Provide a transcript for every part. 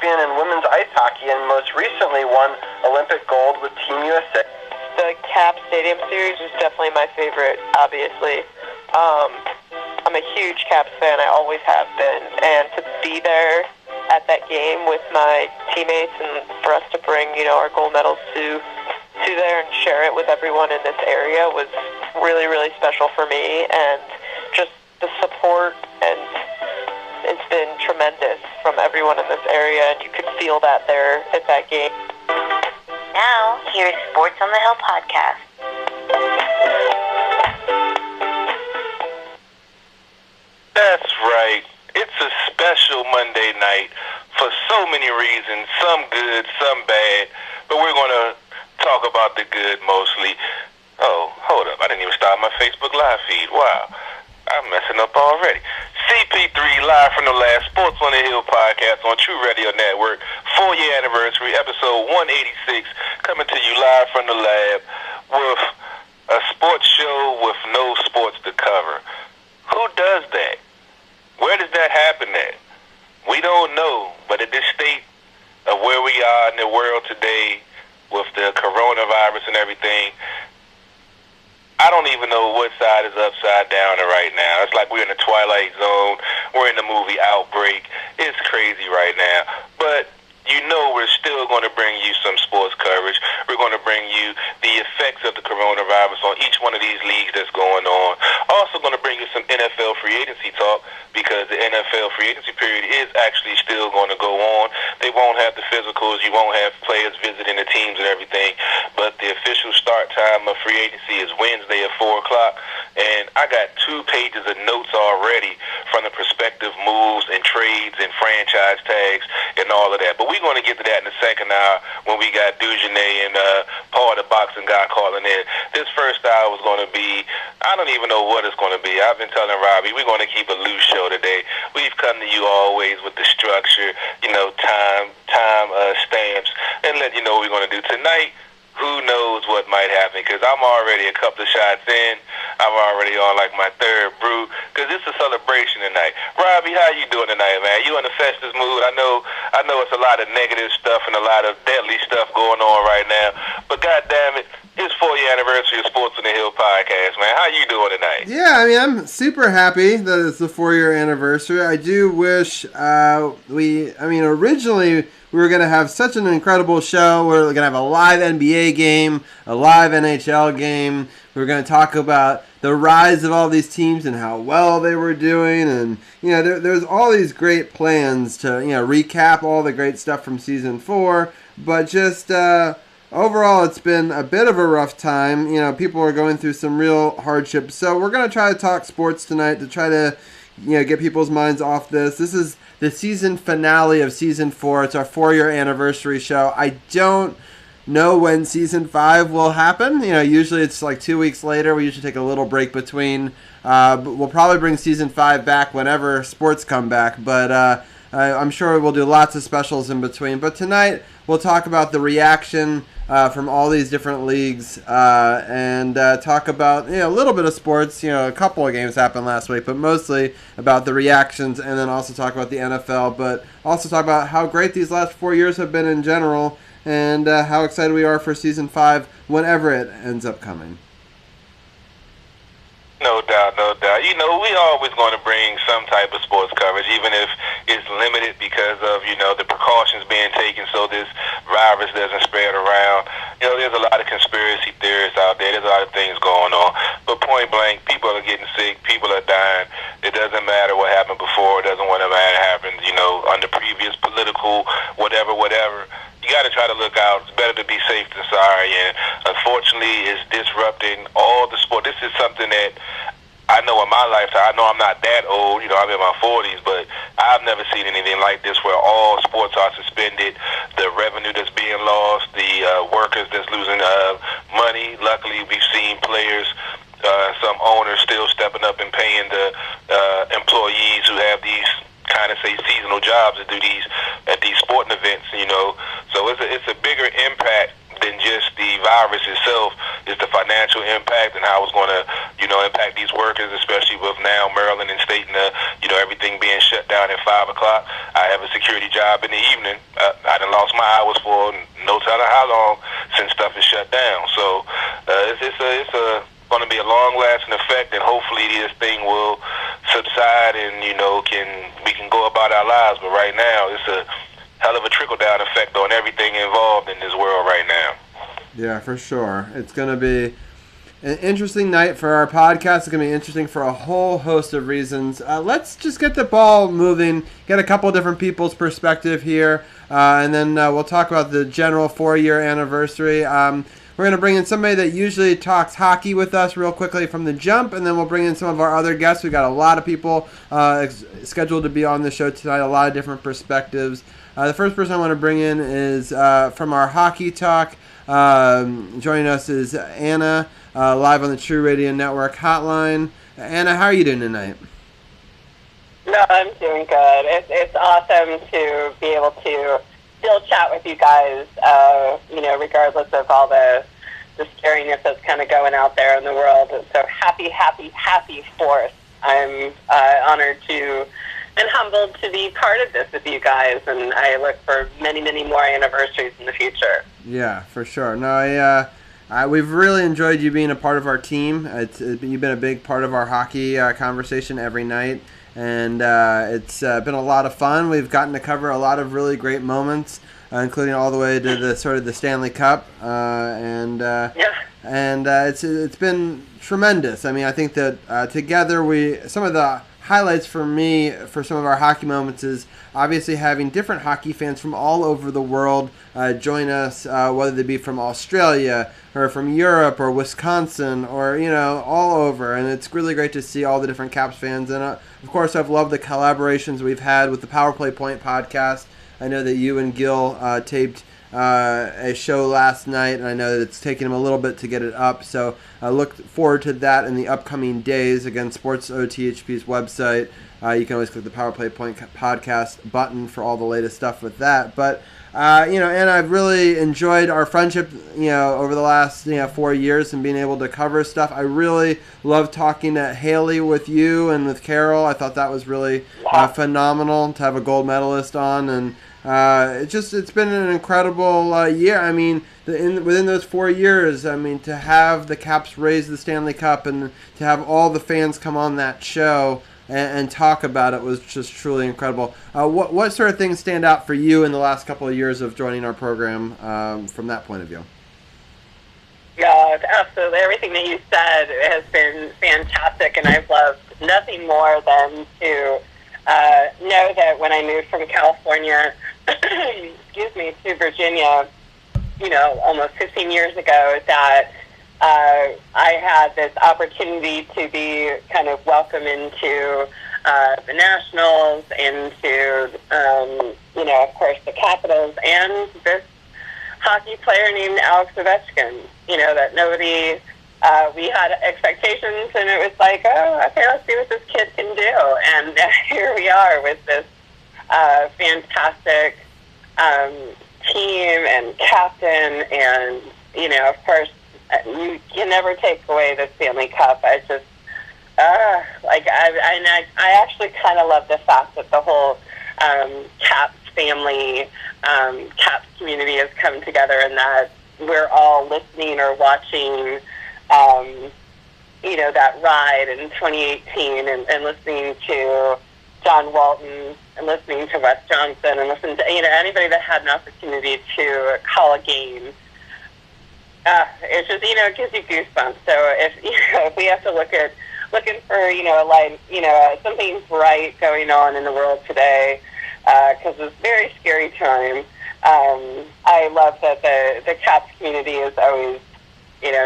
champion in women's ice hockey and most recently won Olympic gold with Team USA. The Cap Stadium Series was definitely my favorite, obviously. I'm a huge Caps fan, I always have been, and to be there at that game with my teammates and for us to bring, our gold medals to there and share it with everyone in this area was really, really special for me, and just the support, and it's been tremendous from everyone in this area, and you could feel that there at that game. Now, here's Sports on the Hill podcast. That's right. It's a special Monday night for so many reasons, some good, some bad, but we're going to talk about the good mostly. Oh, hold up. I didn't even start my Facebook Live feed. Wow. I'm messing up already. CP3 live from the last Sports on the Hill podcast on TruRadio Network, 4-year anniversary, episode 186, coming to you live from the lab with a sports show with no sports to cover. Who does that? Where does that happen at? We don't know, but at this state of where we are in the world today with the coronavirus and everything, I don't even know what side is upside down right now. It's like we're in the Twilight Zone. We're in the movie Outbreak. It's crazy right now. But we're still going to bring you some sports coverage. We're going to bring you the effects of the coronavirus on each one of these leagues that's going on. Also going to bring you some NFL free agency talk because the NFL free agency period is actually still going to go on. They won't have the physicals. You won't have players visiting the teams and everything. But the official start time of free agency is Wednesday at 4 o'clock. And I got 2 pages of notes already from the prospective moves and trades and franchise tags and all of that. But we're going to get to that in the second hour when we got Dujanay and Paul, the boxing guy, calling in. This first hour was going to be, I don't even know what it's going to be. I've been telling Robbie, we're going to keep a loose show today. We've come to you always with the structure, time stamps, and let you know what we're going to do tonight. Who knows what might happen, because I'm already a couple of shots in. I'm already on like my 3rd brew, because it's a celebration tonight. Robbie, how you doing tonight, man? You in the festive mood? I know it's a lot of negative stuff and a lot of deadly stuff going on right now, but God damn it, it's 4-year anniversary of Sports on the Hill podcast, man. How you doing tonight? Yeah, I'm super happy that it's the 4-year anniversary. I do wish originally we were going to have such an incredible show. We're going to have a live NBA game, a live NHL game. We were going to talk about the rise of all these teams and how well they were doing. And, there's all these great plans to, recap all the great stuff from Season 4. But just overall, it's been a bit of a rough time. People are going through some real hardships. So we're going to try to talk sports tonight to try to, get people's minds off this. This is the season finale of Season 4. It's our 4-year anniversary show. I don't know when Season 5 will happen. Usually it's like 2 weeks later. We usually take a little break between. But we'll probably bring Season 5 back whenever sports come back. But I'm sure we'll do lots of specials in between. But tonight we'll talk about the reaction from all these different leagues and talk about a little bit of sports. A couple of games happened last week, but mostly about the reactions, and then also talk about the NFL, but also talk about how great these last 4 years have been in general, and how excited we are for Season 5 whenever it ends up coming. No doubt, no doubt. We always going to bring some type of sports coverage, even if it's limited because of, the precautions being taken so this virus doesn't spread around. There's a lot of conspiracy theorists out there. There's a lot of things going on. But point blank, people are getting sick. People are dying. It doesn't matter what happened before. It doesn't matter what happened, under previous political whatever. You got to try to look out. It's better to be safe than sorry. And unfortunately, it's disrupting all the sport. This is something that I know in my lifetime. I know I'm not that old. I'm in my 40s, but I've never seen anything like this where all sports are suspended. The revenue that's being lost, the workers that's losing money. Luckily, we've seen players, some owners still stepping up and paying the employees who have these kind of seasonal jobs to do these at these sporting events, So it's a bigger impact than just the virus itself. It's the financial impact and how it's going to, impact these workers, especially with now Maryland and state and everything being shut down at 5 o'clock. I have a security job in the evening. I done lost my hours for no telling how long since stuff is shut down. So it's going to be a long-lasting effect, and hopefully this thing will subside, and we can go about our lives. But right now, it's a hell of a trickle-down effect on everything involved in this world right now. Yeah, for sure. It's going to be an interesting night for our podcast. It's going to be interesting for a whole host of reasons. Let's just get the ball moving, get a couple different people's perspective here, and then we'll talk about the general 4-year anniversary. We're going to bring in somebody that usually talks hockey with us real quickly from the jump, and then we'll bring in some of our other guests. We've got a lot of people scheduled to be on the show tonight, a lot of different perspectives. The first person I want to bring in is from our hockey talk. Joining us is Anna, live on the TruRadio Network hotline. Anna, how are you doing tonight? No, I'm doing good. It's awesome to be able to still chat with you guys, regardless of all the scariness that's kind of going out there in the world. So happy 4th. I'm honored to and humbled to be part of this with you guys, and I look for many, many more anniversaries in the future. Yeah, for sure. No, we've really enjoyed you being a part of our team. You've been a big part of our hockey conversation every night, and it's been a lot of fun. We've gotten to cover a lot of really great moments, including all the way to the sort of the Stanley Cup, and it's been tremendous. I mean, I think that together some of the highlights for me for some of our hockey moments is obviously having different hockey fans from all over the world join us, whether they be from Australia or from Europe or Wisconsin or all over, and it's really great to see all the different Caps fans. And of course, I've loved the collaborations we've had with the Power Play Point podcast. I know that you and Gil taped a show last night, and I know that it's taken him a little bit to get it up, so I look forward to that in the upcoming days. Again, SportsOTHP's website. You can always click the Power Play Point podcast button for all the latest stuff with that. But and I've really enjoyed our friendship, over the last 4 years and being able to cover stuff. I really love talking to Haley with you and with Carol. I thought that was really phenomenal to have a gold medalist on, and it's been an incredible year. I mean, within those 4 years, I mean, to have the Caps raise the Stanley Cup and to have all the fans come on that show and talk about it was just truly incredible. What sort of things stand out for you in the last couple of years of joining our program from that point of view? Yeah, absolutely. Everything that you said has been fantastic, and I've loved nothing more than to know that when I moved from California, to Virginia, almost 15 years ago, that I had this opportunity to be kind of welcome into the Nationals, into, of course, the Capitals, and this hockey player named Alex Ovechkin, that nobody, we had expectations, and it was like, oh, okay, let's see what this kid can do. And here we are with this fantastic team and captain, and, of course, you can never take away the Stanley Cup. I just, I actually kind of love the fact that the whole Caps family, Caps community has come together, and that we're all listening or watching, that ride in 2018, and listening to John Walton, and listening to Wes Johnson, and listening to anybody that had an opportunity to call a game. It's just it gives you goosebumps. So if we have to looking for a light, something bright going on in the world today, because it's a very scary time. I love that the Caps community is always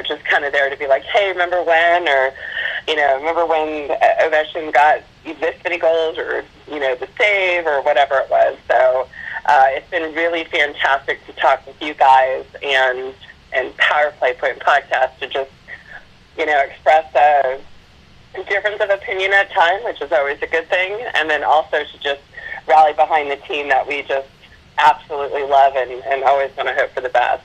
just kind of there to be like, hey, remember when, or remember when Ovechkin got this many goals, or the save, or whatever it was. So it's been really fantastic to talk with you guys and Power Play Point podcast to just express a difference of opinion at time, which is always a good thing, and then also to just rally behind the team that we just absolutely love and always want to hope for the best.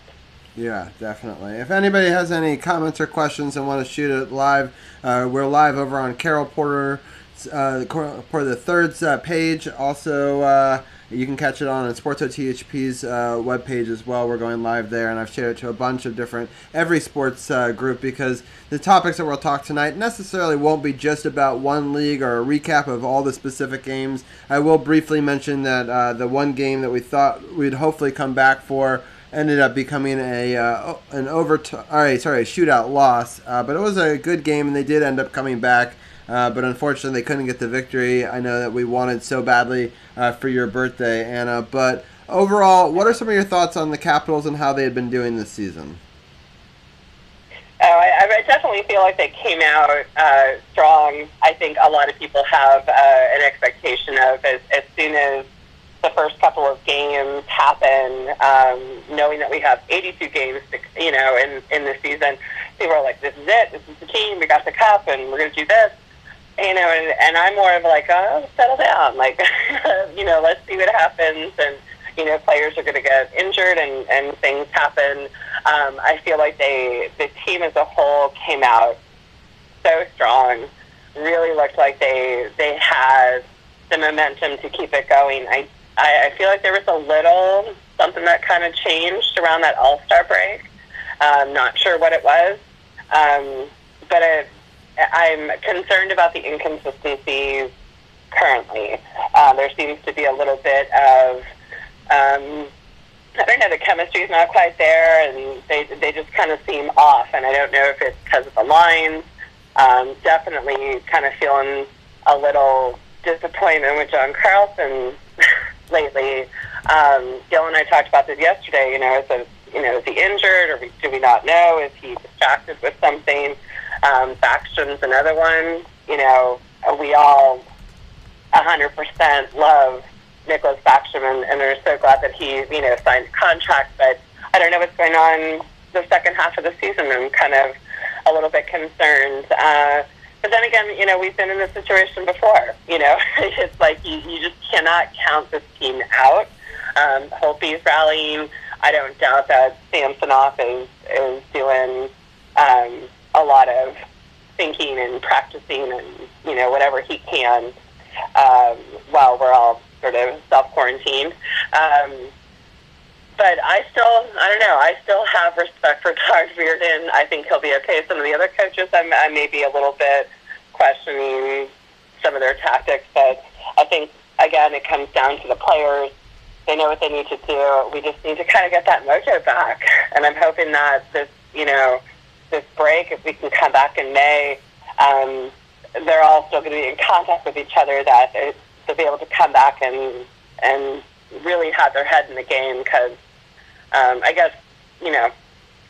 Yeah, definitely. If anybody has any comments or questions and want to shoot it live, we're live over on Carol Porter's for the third page. Also, you can catch it on SportsOTHP's webpage as well. We're going live there, and I've shared it to a bunch of every sports group, because the topics that we'll talk tonight necessarily won't be just about one league or a recap of all the specific games. I will briefly mention that the one game that we thought we'd hopefully come back for ended up becoming a shootout loss. But it was a good game, and they did end up coming back. But unfortunately, they couldn't get the victory. I know that we wanted so badly for your birthday, Anna. But overall, what are some of your thoughts on the Capitals and how they had been doing this season? I definitely feel like they came out strong. I think a lot of people have an expectation of as soon as the first couple of games happen, knowing that we have 82 games, in the season, people are like, this is it, this is the team, we got the cup, and we're going to do this. And I'm more of like, oh, settle down. Like, let's see what happens. And, players are going to get injured and things happen. I feel like the team as a whole came out so strong. Really looked like they had the momentum to keep it going. I feel like there was a little something that kind of changed around that All-Star break. Not sure what it was. But I'm concerned about the inconsistencies currently. There seems to be a little bit of, the chemistry is not quite there, and they just kind of seem off, and I don't know if it's because of the lines. Definitely kind of feeling a little disappointment with John Carlson lately. Gil and I talked about this yesterday, is he injured, or do we not know? Is he distracted with something? Backstrom's another one. We all 100% love Nicholas Backstrom, and we're so glad that he, signed a contract. But I don't know what's going on the second half of the season. I'm kind of a little bit concerned. But then again, we've been in this situation before. It's like you just cannot count this team out. Holtby's rallying. I don't doubt that Samsonov is doing a lot of thinking and practicing and, whatever he can while we're all sort of self-quarantined. But I still have respect for Todd Reardon. I think he'll be okay. Some of the other coaches, I may be a little bit questioning some of their tactics, but I think, again, it comes down to the players. They know what they need to do. We just need to kind of get that mojo back. And I'm hoping that this break, if we can come back in May, they're all still going to be in contact with each other, that they'll be able to come back and really have their head in the game, because I guess,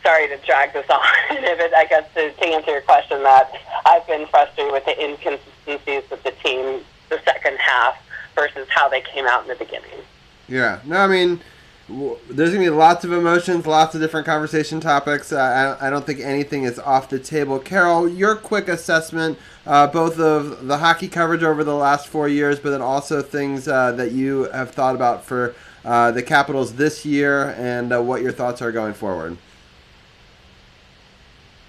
sorry to drag this on, but I guess to answer your question, that I've been frustrated with the inconsistencies with the team the second half versus how they came out in the beginning. Yeah. No, I mean, there's going to be lots of emotions, lots of different conversation topics. I don't think anything is off the table. Carol, your quick assessment, both of the hockey coverage over the last 4 years, but then also things that you have thought about for the Capitals this year, and what your thoughts are going forward.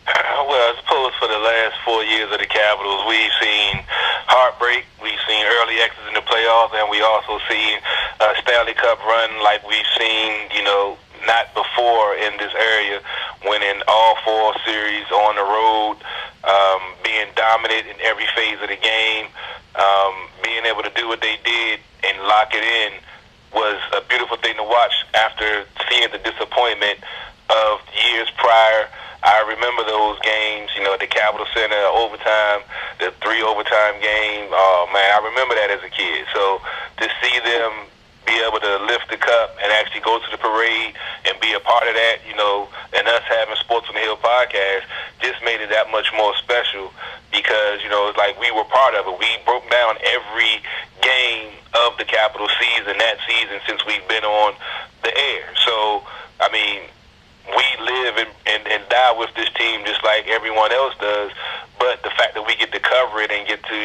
Well, I suppose for the last 4 years of the Capitals, we've seen heartbreak, we've seen early exits in the playoffs, and we also seen a Stanley Cup run like we've seen, not before in this area, winning all 4 series on the road, being dominant in every phase of the game, being able to do what they did and lock it in was a beautiful thing to watch after seeing the disappointment of years prior. I remember those games, at the Capitol Center, overtime, the 3 overtime game. Oh, man, I remember that as a kid. So to see them be able to lift the cup and actually go to the parade and be a part of that, and us having Sports on the Hill podcast just made it that much more special, because, it's like we were part of it. We broke down every game of the Capitol season, that season, since we've been on the air. So, I mean, we live and die with this team just like everyone else does, but the fact that we get to cover it and get to,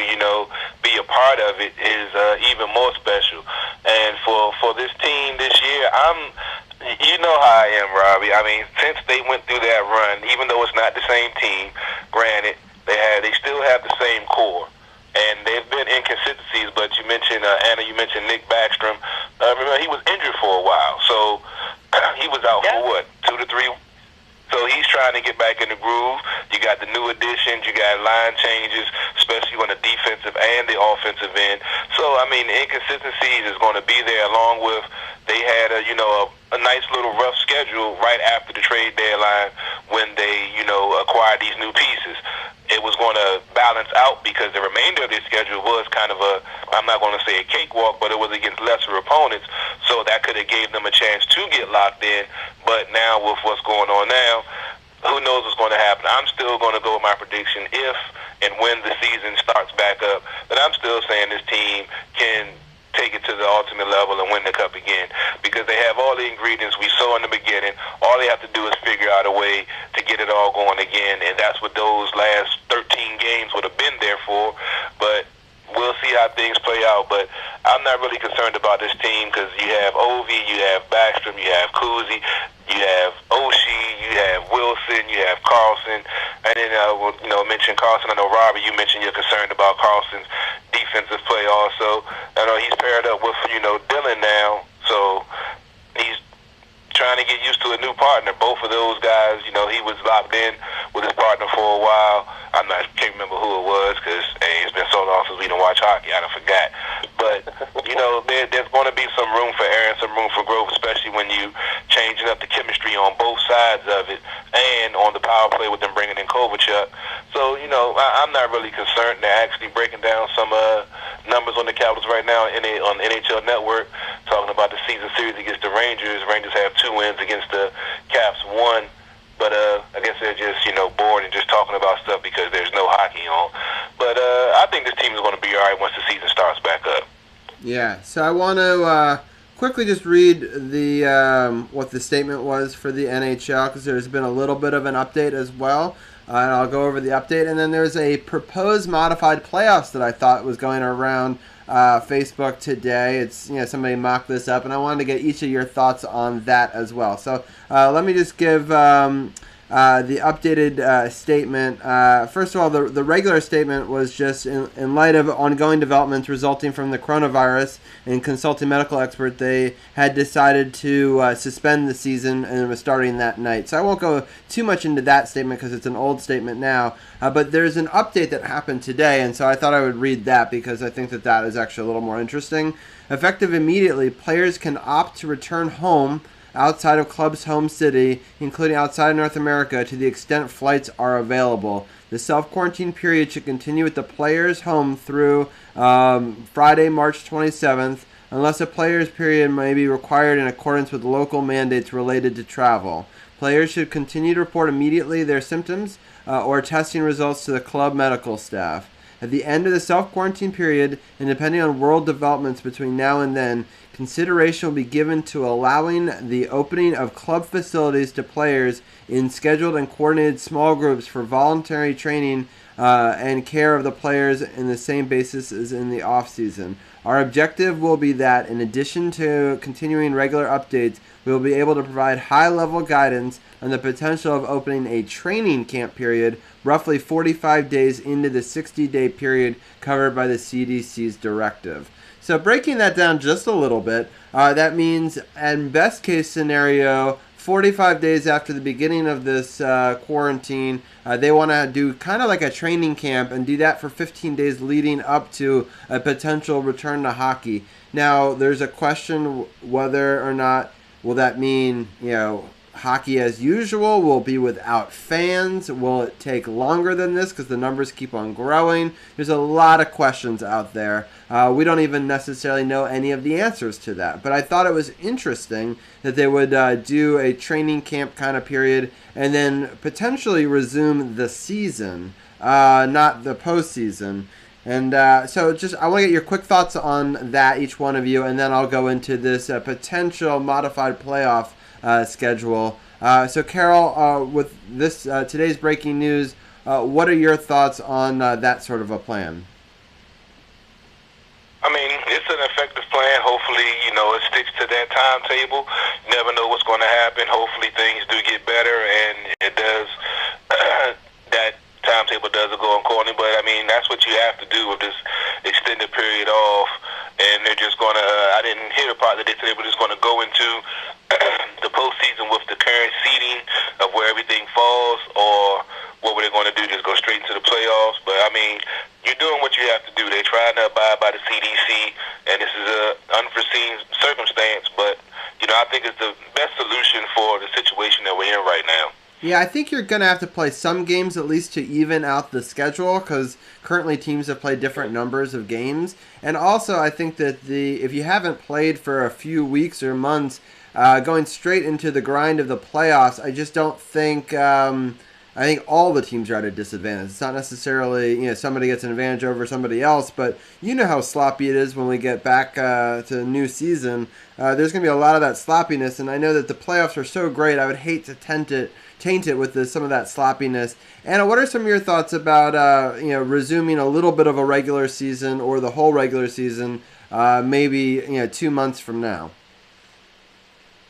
be a part of it is even more special. And for this team this year, you know how I am, Robbie. I mean, since they went through that run, even though it's not the same team, granted, they still have the same core. and they've been inconsistencies. But you mentioned Anna, you mentioned Nick Backstrom. Remember, he was injured for a while, so he was out for what, 2 to 3. So he's trying to get back in the groove. You got the new additions, you got line changes, especially on the defensive and the offensive end. So, I mean, the inconsistencies is going to be there, along with they had a nice little rough schedule right after the trade deadline when they, acquired these new pieces. It was going to balance out because the remainder of their schedule was kind of I'm not going to say a cakewalk, but it was against lesser opponents. So that could have gave them a chance to get locked in. But now with what's going on now, who knows what's going to happen. I'm still going to go with my prediction if and when the season starts back up. But I'm still saying this team can take it to the ultimate level and win the cup again because they have all the ingredients we saw in the beginning. All they have to do is figure out a way to get it all going again, and that's what those last 13 games would have been there for. But we'll see how things play out. But I'm not really concerned about this team because you have Ovi, you have Backstrom, you have Kuzi, you have Oshie, you have Wilson, you have Carlson. And then, mention Carlson. I know, Robert, you mentioned you're concerned about Carlson's defensive play also. I know he's paired up with, Dylan now. So he's trying to get used to a new partner. Both of those guys, he was locked in with his partner for a while. Can't remember who it was because it's been so long since we didn't watch hockey. I done forgot. But there's going to be some room for error and some room for growth, especially when you changing up the chemistry on both sides of it and on the power play with them bringing in Kovalchuk. So I'm not really concerned. They're actually breaking down some numbers on the Capitals right now on NHL Network, talking about the season series against the Rangers. Rangers have 2 wins against the Caps, 1. But I guess they're just, bored and just talking about stuff because there's no hockey on. But I think this team is going to be all right once the season starts back up. Yeah, so I want to quickly just read the what the statement was for the NHL because there's been a little bit of an update as well. And I'll go over the update. And then there's a proposed modified playoffs that I thought was going around Facebook today. It's somebody mocked this up, and I wanted to get each of your thoughts on that as well. So let me just give the updated statement. First of all, the regular statement was just in light of ongoing developments resulting from the coronavirus and consulting medical expert, they had decided to suspend the season and it was starting that night. So I won't go too much into that statement because it's an old statement now. But there's an update that happened today, and so I thought I would read that because I think that is actually a little more interesting. Effective immediately, players can opt to return home outside of club's home city, including outside North America, to the extent flights are available. The self-quarantine period should continue with the players home through Friday, March 27th, unless a player's period may be required in accordance with local mandates related to travel. Players should continue to report immediately their symptoms or testing results to the club medical staff. At the end of the self-quarantine period, and depending on world developments between now and then, consideration will be given to allowing the opening of club facilities to players in scheduled and coordinated small groups for voluntary training and care of the players in the same basis as in the off-season. Our objective will be that, in addition to continuing regular updates, we will be able to provide high-level guidance on the potential of opening a training camp period roughly 45 days into the 60-day period covered by the CDC's directive. So breaking that down just a little bit, that means in best case scenario, 45 days after the beginning of this quarantine, they want to do kind of like a training camp and do that for 15 days leading up to a potential return to hockey. Now, there's a question whether or not will that mean, hockey as usual will be without fans. Will it take longer than this because the numbers keep on growing? There's a lot of questions out there. We don't even necessarily know any of the answers to that. But I thought it was interesting that they would do a training camp kind of period and then potentially resume the season, not the postseason. And so I want to get your quick thoughts on that, each one of you, and then I'll go into this potential modified playoff schedule. So Carol, with this today's breaking news, what are your thoughts on that sort of a plan? I mean, it's an effective plan. Hopefully, it sticks to that timetable. You never know what's going to happen. Hopefully things do get better, and it does. That timetable does go accordingly. But, I mean, that's what you have to do with this extended period off. And they're just going to, I didn't hear the part that they said they were just going to go into the postseason with the current seeding of where everything falls, or what were they going to do, just go straight into the playoffs? But, I mean, you're doing what you have to do. They're trying to abide by the CDC, and this is an unforeseen circumstance, but, you know, I think it's the best solution for the situation that we're in right now. Yeah, I think you're going to have to play some games at least to even out the schedule, because currently teams have played different numbers of games. And also, I think that if you haven't played for a few weeks or months, going straight into the grind of the playoffs, I just don't think... I think all the teams are at a disadvantage. It's not necessarily, you know, somebody gets an advantage over somebody else, but you know how sloppy it is when we get back to a new season. There's going to be a lot of that sloppiness, and I know that the playoffs are so great, I would hate to taint it with some of that sloppiness. Anna, what are some of your thoughts about resuming a little bit of a regular season or the whole regular season, maybe 2 months from now?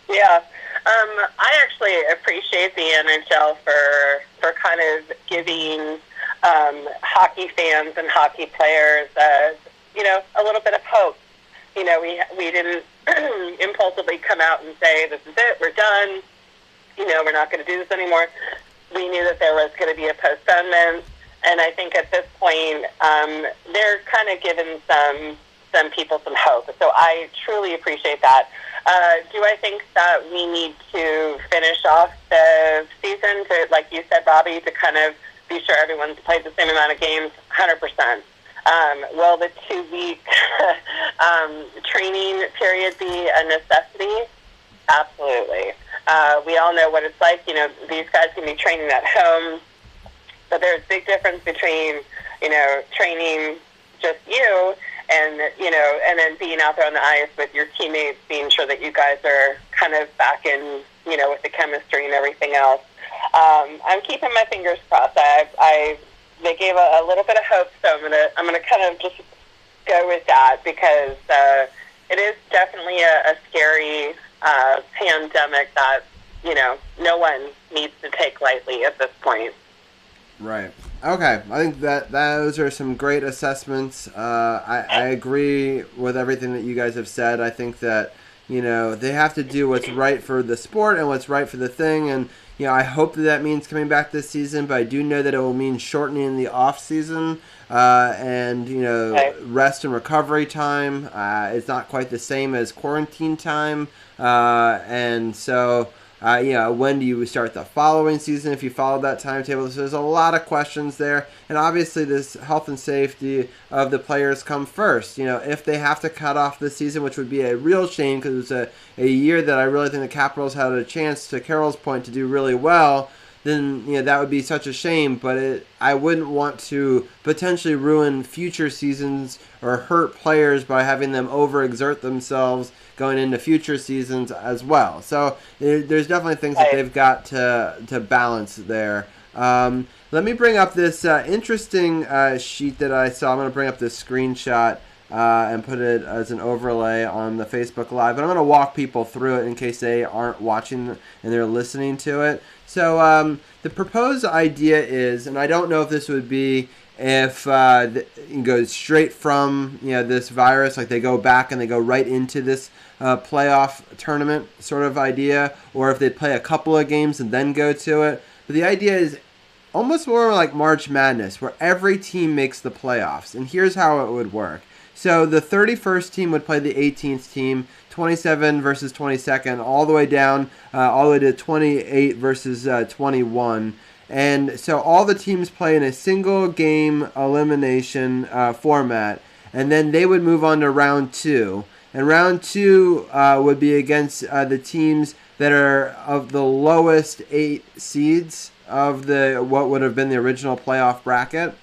Yeah, I actually appreciate the NHL for kind of giving hockey fans and hockey players, a little bit of hope. You know, we didn't impulsively come out and say, this is it, we're done. You know, we're not going to do this anymore. We knew that there was going to be a postponement, and I think at this point, they're kind of giving some people some hope. So I truly appreciate that. Do I think that we need to finish off the season to, like you said, Robbie, to kind of be sure everyone's played the same amount of games? 100%. Will the 2-week training period be a necessity? Absolutely. We all know what it's like. You know, these guys can be training at home, but there's a big difference between, training just you and, and then being out there on the ice with your teammates, being sure that you guys are kind of back in, with the chemistry and everything else. I'm keeping my fingers crossed. They gave a little bit of hope, so I'm gonna kind of just go with that, because it is definitely a scary pandemic that no one needs to take lightly at this point. Right. Okay. I think that those are some great assessments. I agree with everything that you guys have said. I think that they have to do what's right for the sport and what's right for the thing, and I hope that means coming back this season, but I do know that it will mean shortening the off season and rest and recovery time. It's not quite the same as quarantine time, and so when do you start the following season if you follow that timetable? So there's a lot of questions there, and obviously this health and safety of the players come first. If they have to cut off the season, which would be a real shame, because it was a year that I really think the Capitals had a chance, to Carol's point, to do really well, then that would be such a shame. But I wouldn't want to potentially ruin future seasons or hurt players by having them overexert themselves going into future seasons as well. So there's definitely things that they've got to balance there. Let me bring up this interesting sheet that I saw. I'm going to bring up this screenshot and put it as an overlay on the Facebook Live. But I'm going to walk people through it in case they aren't watching and they're listening to it. So the proposed idea is, and I don't know if this would be if it goes straight from this virus, like they go back and they go right into this playoff tournament sort of idea, or if they play a couple of games and then go to it. But the idea is almost more like March Madness, where every team makes the playoffs. And here's how it would work. So the 31st team would play the 18th team, 27 versus 22nd, all the way down, all the way to 28 versus 21. And so all the teams play in a single game elimination format, and then they would move on to round 2. And round 2 would be against the teams that are of the lowest 8 seeds of what would have been the original playoff bracket.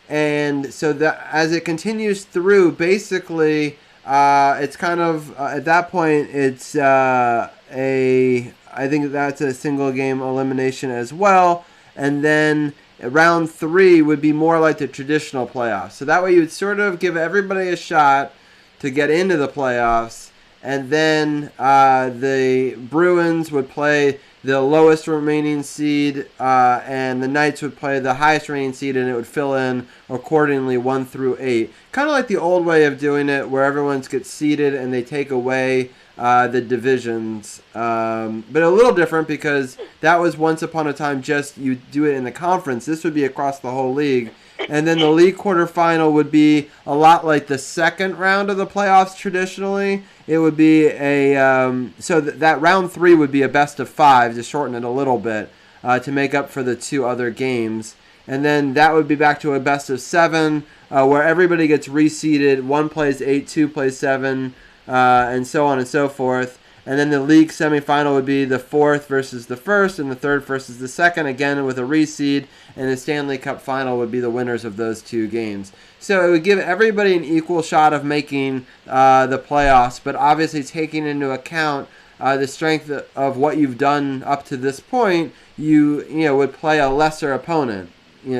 And so that as it continues through, basically, it's kind of at that point it's I think that's a single game elimination as well. And then round 3 would be more like the traditional playoffs. So that way you would sort of give everybody a shot to get into the playoffs, and then the Bruins would play the lowest remaining seed, and the Knights would play the highest remaining seed, and it would fill in accordingly 1 through 8. Kind of like the old way of doing it, where everyone gets seeded and they take away the divisions, but a little different because that was once upon a time just you do it in the conference. This would be across the whole league. And then the league quarterfinal would be a lot like the second round of the playoffs traditionally. It would be that round 3 would be a best of 5 to shorten it a little bit to make up for the 2 other games. And then that would be back to a best of 7 where everybody gets reseeded. 1 plays 8, 2 plays 7, and so on and so forth. And then the league semifinal would be the 4th versus the 1st and the 3rd versus the 2nd, again with a reseed. And the Stanley Cup final would be the winners of those 2 games. So it would give everybody an equal shot of making the playoffs, but obviously taking into account the strength of what you've done up to this point, you would play a lesser opponent.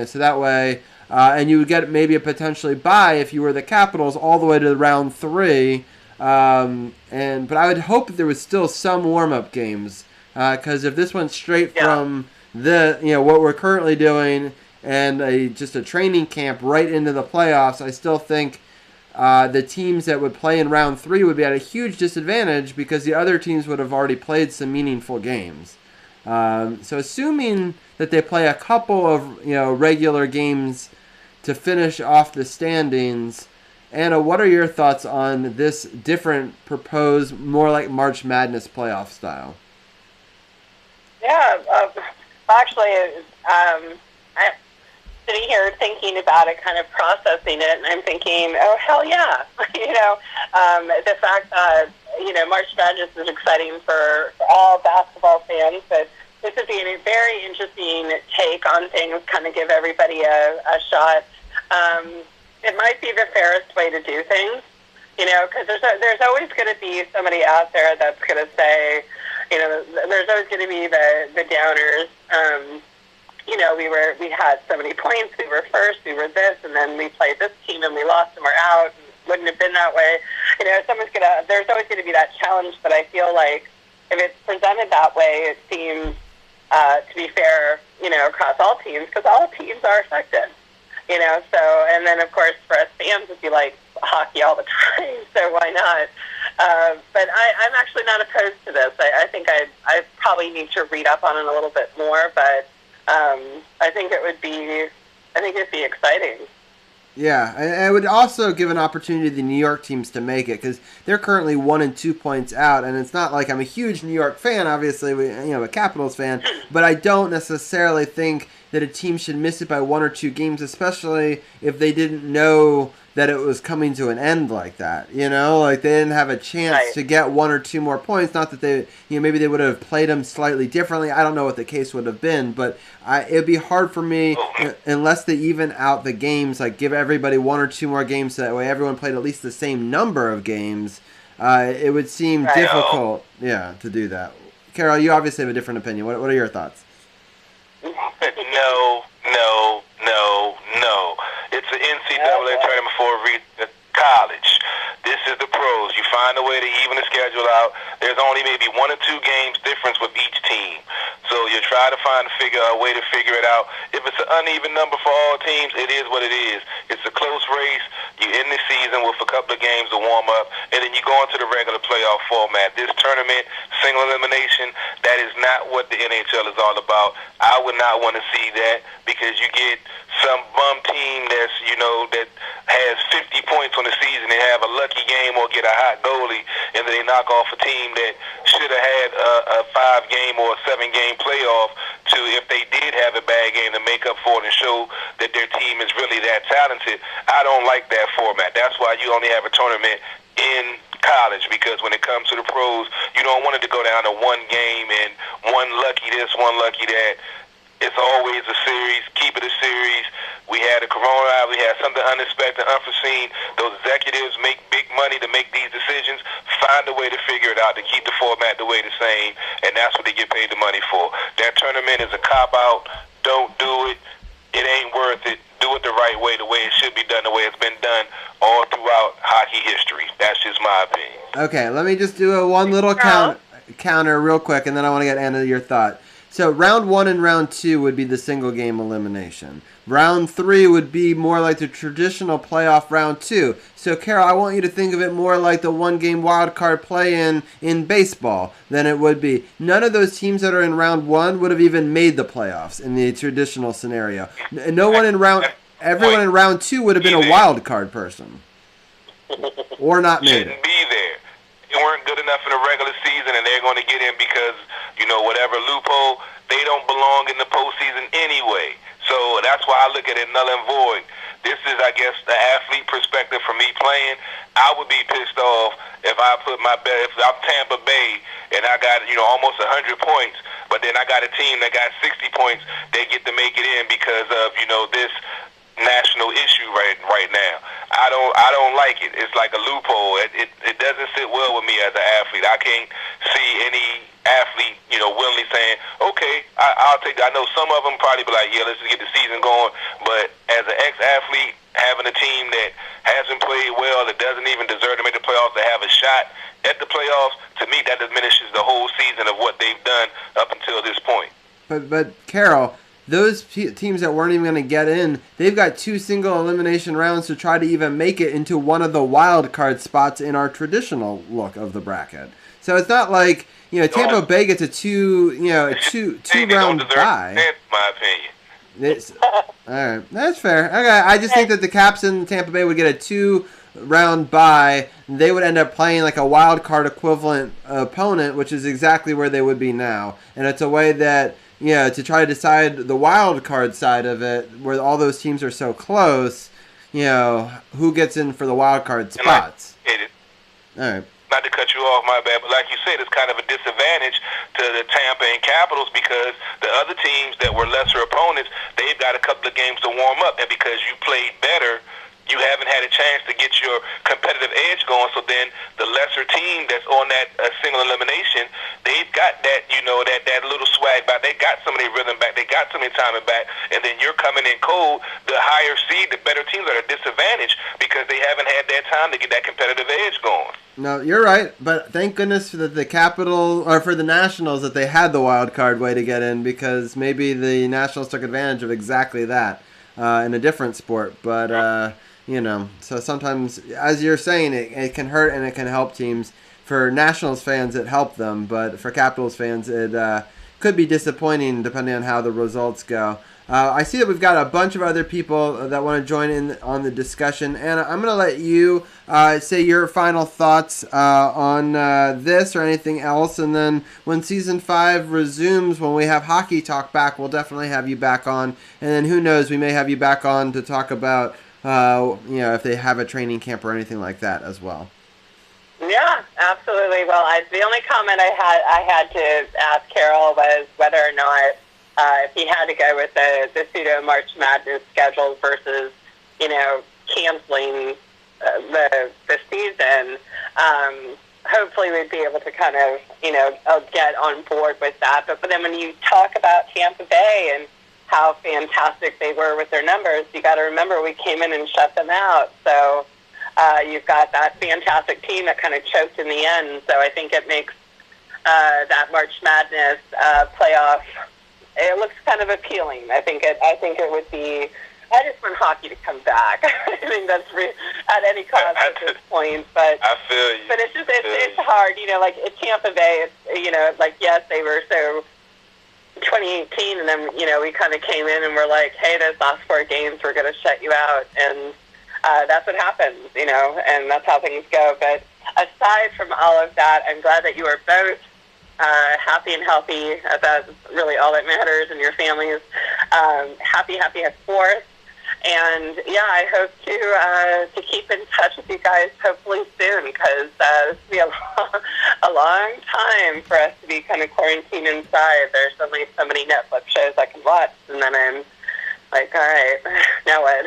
So that way, and you would get maybe a potentially bye if you were the Capitals all the way to round 3. But I would hope that there was still some warm-up games, because if this went straight from what we're currently doing and just a training camp right into the playoffs, I still think the teams that would play in round 3 would be at a huge disadvantage because the other teams would have already played some meaningful games. So assuming that they play a couple of regular games to finish off the standings. Anna, what are your thoughts on this different proposed, more like March Madness playoff style? Yeah, actually, I'm sitting here thinking about it, kind of processing it, and I'm thinking, oh, hell yeah. The fact that, March Madness is exciting for all basketball fans, but this would be a very interesting take on things, kind of give everybody a shot. It might be the fairest way to do things, because there's always going to be somebody out there that's going to say, there's always going to be the downers. We had so many points, we were first, we were this, and then we played this team and we lost and we're out. And wouldn't have been that way. There's always going to be that challenge, but I feel like if it's presented that way, it seems to be fair, across all teams, because all teams are affected. So, and then of course for us fans, it'd be like hockey all the time, so why not? But I'm actually not opposed to this. I think I probably need to read up on it a little bit more, but I think it'd be exciting. Yeah, and it would also give an opportunity to the New York teams to make it, because they're currently 1 and 2 points out, and it's not like I'm a huge New York fan, obviously, a Capitals fan, but I don't necessarily think that a team should miss it by 1 or 2 games, especially if they didn't know that it was coming to an end like that. Like they didn't have a chance to get 1 or 2 more points. Not that they, maybe they would have played them slightly differently. I don't know what the case would have been, but it'd be hard for me unless they even out the games, like give everybody 1 or 2 more games so that way everyone played at least the same number of games. It would seem difficult, to do that. Carol, you obviously have a different opinion. What are your thoughts? No. It's an NCAA tournament for a reason. College. This is the pros. You find a way to even the schedule out. There's only maybe 1 or 2 games difference with each team. So you try to find a way to figure it out. If it's an uneven number for all teams, it is what it is. It's a close race. You end the season with a couple of games to warm up, and then you go into the regular playoff format. This tournament, single elimination, that is not what the NHL is all about. I would not want to see that, because you get some bum team that's, that has 50 points on the season and have a lucky game or get a hot goalie, and then they knock off a team that should have had a 5-game or a 7-game playoff to, if they did have a bad game, to make up for it and show that their team is really that talented. I don't like that format. That's why you only have a tournament in college, because when it comes to the pros, you don't want it to go down to 1 game and one lucky this, one lucky that. It's always a series. Keep it a series. We had a corona. We had something unexpected, unforeseen. Those executives make big money to make these decisions. Find a way to figure it out to keep the format the way the same, and that's what they get paid the money for. That tournament is a cop-out. Don't do it. It ain't worth it. Do it the right way, the way it should be done, the way it's been done all throughout hockey hockey history. That's just my opinion. Okay, let me just do one little counter real quick, and then I want to get Anna your thought. So round 1 and round 2 would be the single game elimination. Round 3 would be more like the traditional playoff round 2. So Carol, I want you to think of it more like the one game wild card play-in in baseball than it would be. None of those teams that are in round 1 would have even made the playoffs in the traditional scenario. Everyone in round 2 would have been a wild card person. Or not made it. Shouldn't be there. They weren't good enough in the regular season, and they're going to get in because, whatever loophole, they don't belong in the postseason anyway. So that's why I look at it null and void. This is, I guess, the athlete perspective for me playing. I would be pissed off if I put if I'm Tampa Bay and I got, almost 100 points, but then I got a team that got 60 points, they get to make it in because of, this national issue right now. I don't like it. It's like a loophole. It doesn't sit well with me as an athlete. I can't see any athlete, willingly saying, okay, I'll take that. I know some of them probably be like, yeah, let's just get the season going. But as an ex-athlete, having a team that hasn't played well, that doesn't even deserve to make the playoffs, to have a shot at the playoffs, to me, that diminishes the whole season of what they've done up until this point. But Carol, those teams that weren't even going to get in, they've got 2 single elimination rounds to try to even make it into one of the wild card spots in our traditional look of the bracket. So it's not like, Tampa Bay gets a two round bye. That's my opinion. All right, that's fair. Okay, I just think that the Caps in Tampa Bay would get a 2-round bye. They would end up playing like a wild card equivalent opponent, which is exactly where they would be now. And it's a way that, to try to decide the wild card side of it, where all those teams are so close, who gets in for the wild card spots. All right. Not to cut you off, my bad, but like you said, it's kind of a disadvantage to the Tampa and Capitals because the other teams that were lesser opponents, they've got a couple of games to warm up, and because you played better, you haven't had a chance to get your competitive edge going. So then the lesser team that's on that single elimination, they've got that, that little swag back. They got some of their rhythm back. They got some of their timing back. And then you're coming in cold. The higher seed, the better teams are at a disadvantage because they haven't had that time to get that competitive edge going. No, you're right. But thank goodness for the Capital, or for the Nationals, that they had the wild card way to get in, because maybe the Nationals took advantage of exactly that in a different sport. But so sometimes, as you're saying, it can hurt and it can help teams. For Nationals fans, it helped them, but for Capitals fans, it could be disappointing depending on how the results go. I see that we've got a bunch of other people that want to join in on the discussion, and I'm going to let you say your final thoughts on this or anything else, and then when Season 5 resumes, when we have Hockey Talk back, we'll definitely have you back on, and then who knows, we may have you back on to talk about if they have a training camp or anything like that as well. Yeah, absolutely. Well, the only comment I had to ask Carol was whether or not if he had to go with the pseudo March Madness schedule versus canceling the season. Hopefully, we'd be able to kind of get on board with that. But then when you talk about Tampa Bay and how fantastic they were with their numbers, you got to remember we came in and shut them out. So you've got that fantastic team that kind of choked in the end. So I think it makes that March Madness playoff, it looks kind of appealing. I think it would be. I just want hockey to come back. I think that's at any cost at this point. But I feel you. But it's just it's hard. Like at Tampa Bay, it's yes, they were so. 2018, and then we kind of came in and we're like, hey, those last 4 games, we're going to shut you out, and that's what happens, and that's how things go. But aside from all of that, I'm glad that you are both happy and healthy. That's really all that matters, and your families happy at 4th. And yeah, I hope to keep in touch with you guys hopefully soon, because this will be a long time for us to be kind of quarantined inside. There's only so many Netflix shows I can watch, and then I'm like, all right, now what?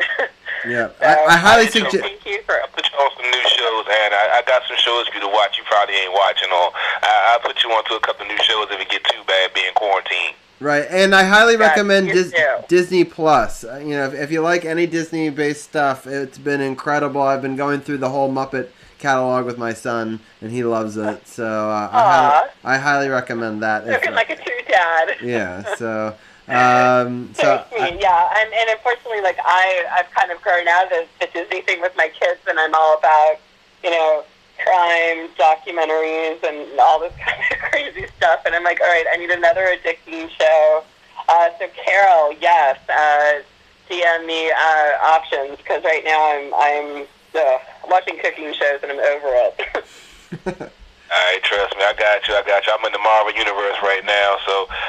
Yeah, So, I highly suggest. Thank you for. I'll put you on some new shows, and I got some shows for you to watch you probably ain't watching on. I'll put you onto a couple of new shows if it get too bad being quarantined. Right, and I highly recommend you Disney Plus. If you like any Disney-based stuff, it's been incredible. I've been going through the whole Muppet catalog with my son, and he loves it. So I highly recommend that. Looking like a true dad. Yeah. So. So sweet, yeah, and unfortunately, like I've kind of grown out of the Disney thing with my kids, and I'm all about, crime documentaries and all this kind of crazy stuff. And I'm like, all right, I need another addicting show. So Carol, yes, DM me options, because right now I'm watching cooking shows and I'm over it. All right, trust me, I got you. I'm in the Marvel Universe right now,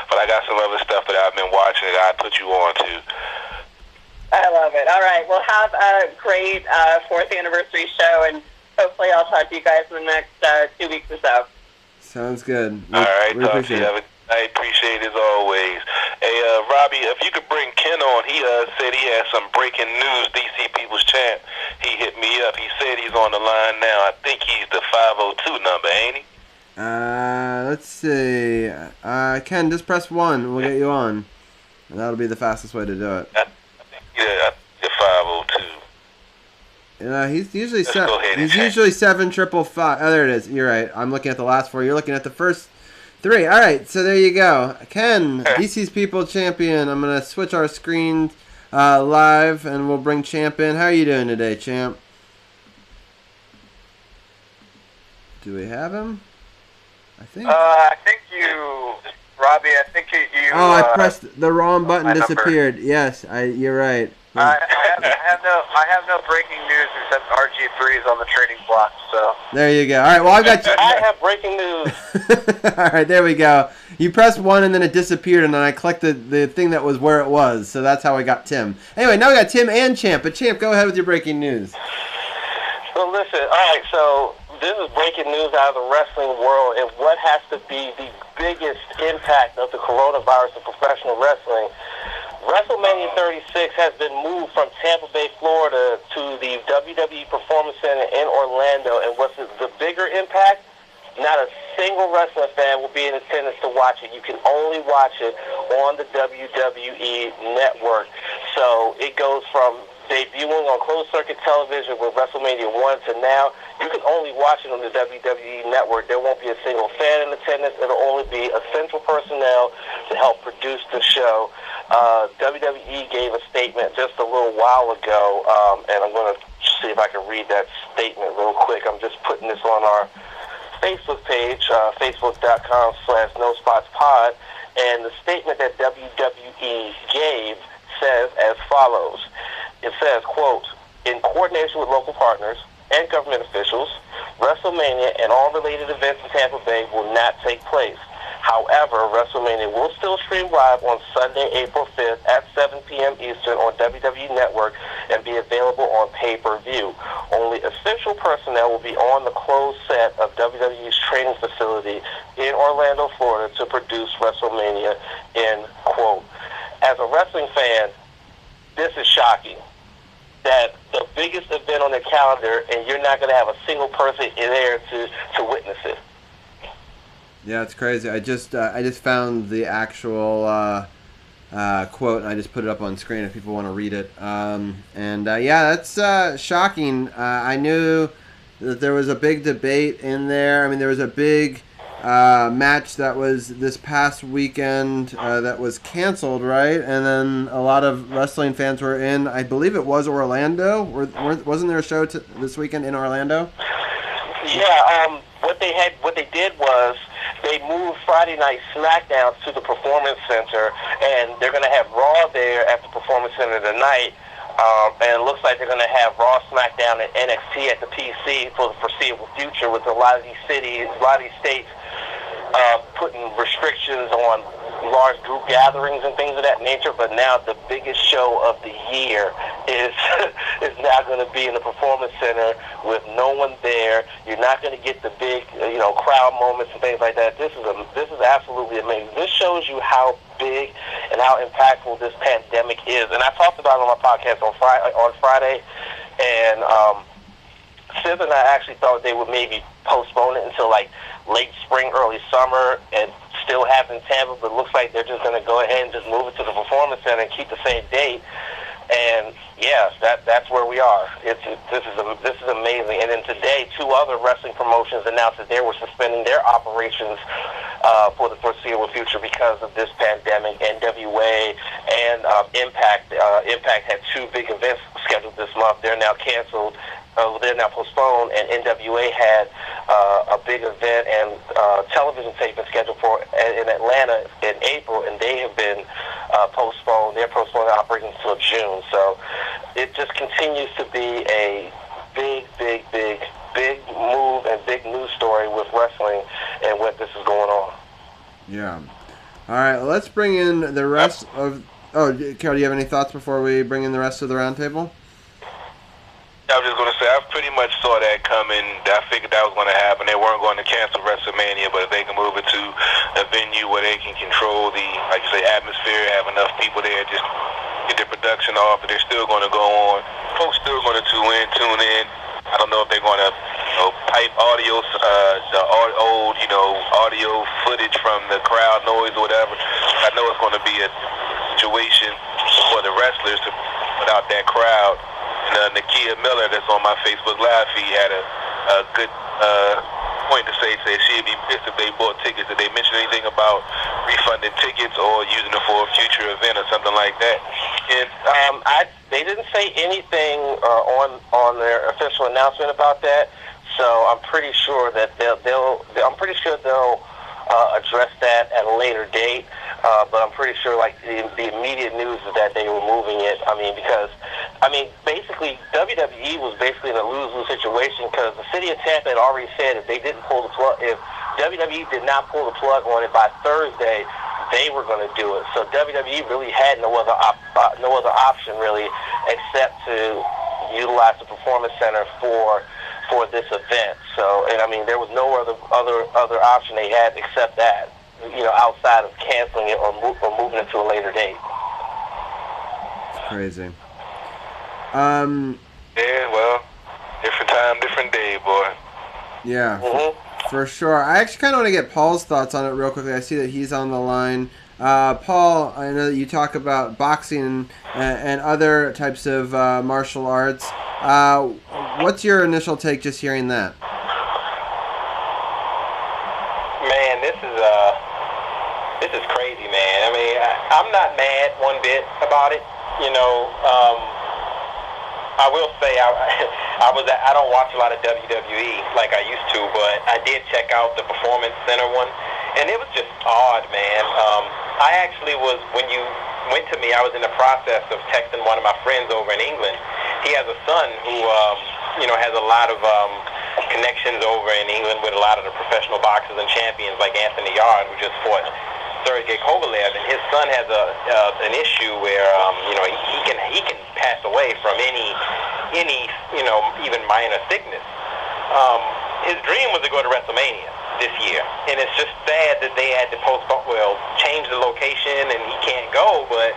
but I got some other stuff that I've been watching that I put you on to. I love it. All right, well, have a great 4th anniversary show, and hopefully I'll talk to you guys in the next 2 weeks or so. Sounds good. All right, we talk to you. I appreciate it as always. Hey, Robbie, if you could bring Ken on, he said he has some breaking news. DC People's Champ, he hit me up. He said he's on the line now. I think he's the 502 number, ain't he? Let's see. Ken, just press 1. We'll get you on. And that'll be the fastest way to do it. I think you're 502. He's usually usually 755. Oh, there it is. You're right. I'm looking at the last 4. You're looking at the first 3. All right, so there you go. Ken, DC's People Champion. I'm going to switch our screen live, and we'll bring Champ in. How are you doing today, Champ? Do we have him? I think. Robbie, I think you I pressed the wrong button, disappeared. Number. Yes, you're right. I have no breaking news except RG3 is on the trading block. So there you go. All right. Well, I've got. I have breaking news. All right. There we go. You pressed 1 and then it disappeared, and then I clicked the thing that was where it was. So that's how I got Tim. Anyway, now we got Tim and Champ. But Champ, go ahead with your breaking news. Well, listen. All right. So this is breaking news out of the wrestling world, and what has to be the biggest impact of the coronavirus in professional wrestling. WrestleMania 36 has been moved from Tampa Bay, Florida to the WWE Performance Center in Orlando. And what's the bigger impact? Not a single wrestling fan will be in attendance to watch it. You can only watch it on the WWE Network. So it goes from debuting on closed-circuit television with WrestleMania 1 to now. You can only watch it on the WWE Network. There won't be a single fan in attendance. It'll only be essential personnel to help produce the show. WWE gave a statement just a little while ago, and I'm going to see if I can read that statement real quick. I'm just putting this on our Facebook page, facebook.com/NoSpotsPod, and the statement that WWE gave says as follows. It says, quote, in coordination with local partners and government officials, WrestleMania and all related events in Tampa Bay will not take place. However, WrestleMania will still stream live on Sunday, April 5th at 7 p.m. Eastern on WWE Network and be available on pay-per-view. Only essential personnel will be on the closed set of WWE's training facility in Orlando, Florida to produce WrestleMania, end quote. As a wrestling fan, this is shocking. That the biggest event on the calendar, and you're not going to have a single person in there to witness it. Yeah, it's crazy. I just found the actual quote, and I just put it up on screen if people want to read it. Yeah, that's shocking. I knew that there was a big debate in there. I mean, there was a big match that was this past weekend that was canceled, right? And then a lot of wrestling fans were in, I believe it was Orlando. Wasn't there a show this weekend in Orlando? Yeah, what they did was they moved Friday Night SmackDown to the Performance Center, and they're going to have Raw there at the Performance Center tonight. And it looks like they're going to have Raw, SmackDown, and NXT at the PC for the foreseeable future, with a lot of these states putting restrictions on large group gatherings and things of that nature. But now the biggest show of the year is now going to be in the Performance Center with no one there. You're not going to get the big crowd moments and things like that. This is absolutely amazing. This shows you how big and how impactful this pandemic is. And I talked about it on my podcast on Friday, and Sid and I actually thought they would maybe postpone it until like late spring, early summer, and still have in Tampa, but it looks like they're just going to go ahead and just move it to the Performance Center and keep the same date. And yeah, that's where we are. This is amazing. And then today, 2 other wrestling promotions announced that they were suspending their operations for the foreseeable future because of this pandemic. NWA and Impact. Impact had 2 big events scheduled this month. They're now canceled. They're now postponed. And NWA had a big event and television taping scheduled for in Atlanta in April, and they have been postponed. They're postponing operations until June. So it just continues to be a big move and big news story with wrestling and what this is going on. Yeah. All right, let's bring in the rest of... Oh, Carol, do you have any thoughts before we bring in the rest of the roundtable? I was just going to say, I pretty much saw that coming. I figured that was going to happen. They weren't going to cancel WrestleMania, but if they can move it to a venue where they can control the, like you say, atmosphere, have enough people there, just get their production off, but they're still going to go on. Folks still going to tune in. I don't know if they're going to pipe audio, the old, audio footage from the crowd noise or whatever. I know it's going to be a situation for the wrestlers to put out that crowd. And Nakia Miller, that's on my Facebook Live feed, had a good point to say she'd be pissed if they bought tickets. Did they mention anything about refunding tickets or using them for a future event or something like that? And they didn't say anything on their official announcement about that. So I'm pretty sure that they'll address that at a later date. But I'm pretty sure, like, the immediate news is that they were moving it. Basically, WWE was basically in a lose-lose situation because the city of Tampa had already said if they didn't pull the plug, if WWE did not pull the plug on it by Thursday, they were going to do it. So WWE really had no other option really except to utilize the Performance Center for this event. So, and there was no other option they had except that, outside of canceling it or moving it to a later date. It's crazy. Yeah, well, different time, different day, boy. Yeah, for sure. I actually kind of want to get Paul's thoughts on it real quickly. I see that he's on the line. Paul, I know that you talk about boxing and other types of martial arts. What's your initial take just hearing that? Man, this is crazy, man. I'm not mad one bit about it. I will say I don't watch a lot of WWE like I used to, but I did check out the Performance Center one, and it was just odd, man. I actually was, when you went to me, I was in the process of texting one of my friends over in England. He has a son who, has a lot of connections over in England with a lot of the professional boxers and champions like Anthony Yard, who just fought Sergey Kovalev, and his son has an issue where he can pass away from any even minor sickness. His dream was to go to WrestleMania this year, and it's just sad that they had to change the location and he can't go. But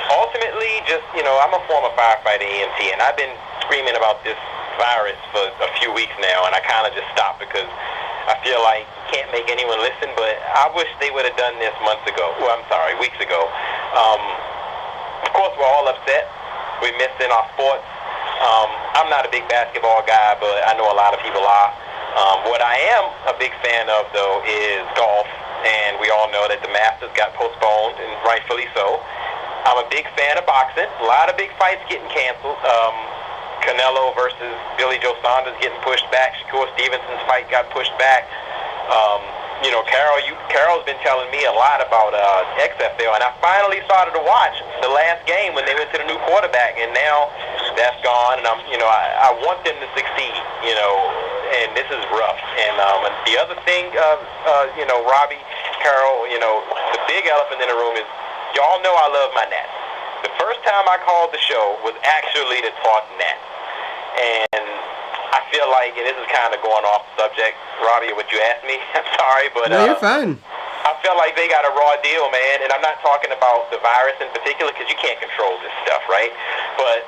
ultimately, I'm a former firefighter EMT, and I've been screaming about this virus for a few weeks now, and I kind of just stopped because I feel like you can't make anyone listen. But I wish they would have done this weeks ago. Of course, we're all upset. We missed in our sports. I'm not a big basketball guy, but I know a lot of people are. What I am a big fan of, though, is golf, and we all know that the Masters got postponed, and rightfully so. I'm a big fan of boxing. A lot of big fights getting canceled. Canelo versus Billy Joe Saunders getting pushed back. Shakur Stevenson's fight got pushed back. Carol's been telling me a lot about XFL, and I finally started to watch the last game when they went to the new quarterback, and now that's gone. And I want them to succeed, and this is rough. And the other thing, Robbie, Carol, the big elephant in the room is y'all know I love my Nats. The first time I called the show was actually to talk Nats, and I feel like, and this is kind of going off the subject, Robbie, what you asked me. I'm sorry, but no, you're fine. I feel like they got a raw deal, man, and I'm not talking about the virus in particular because you can't control this stuff, right? But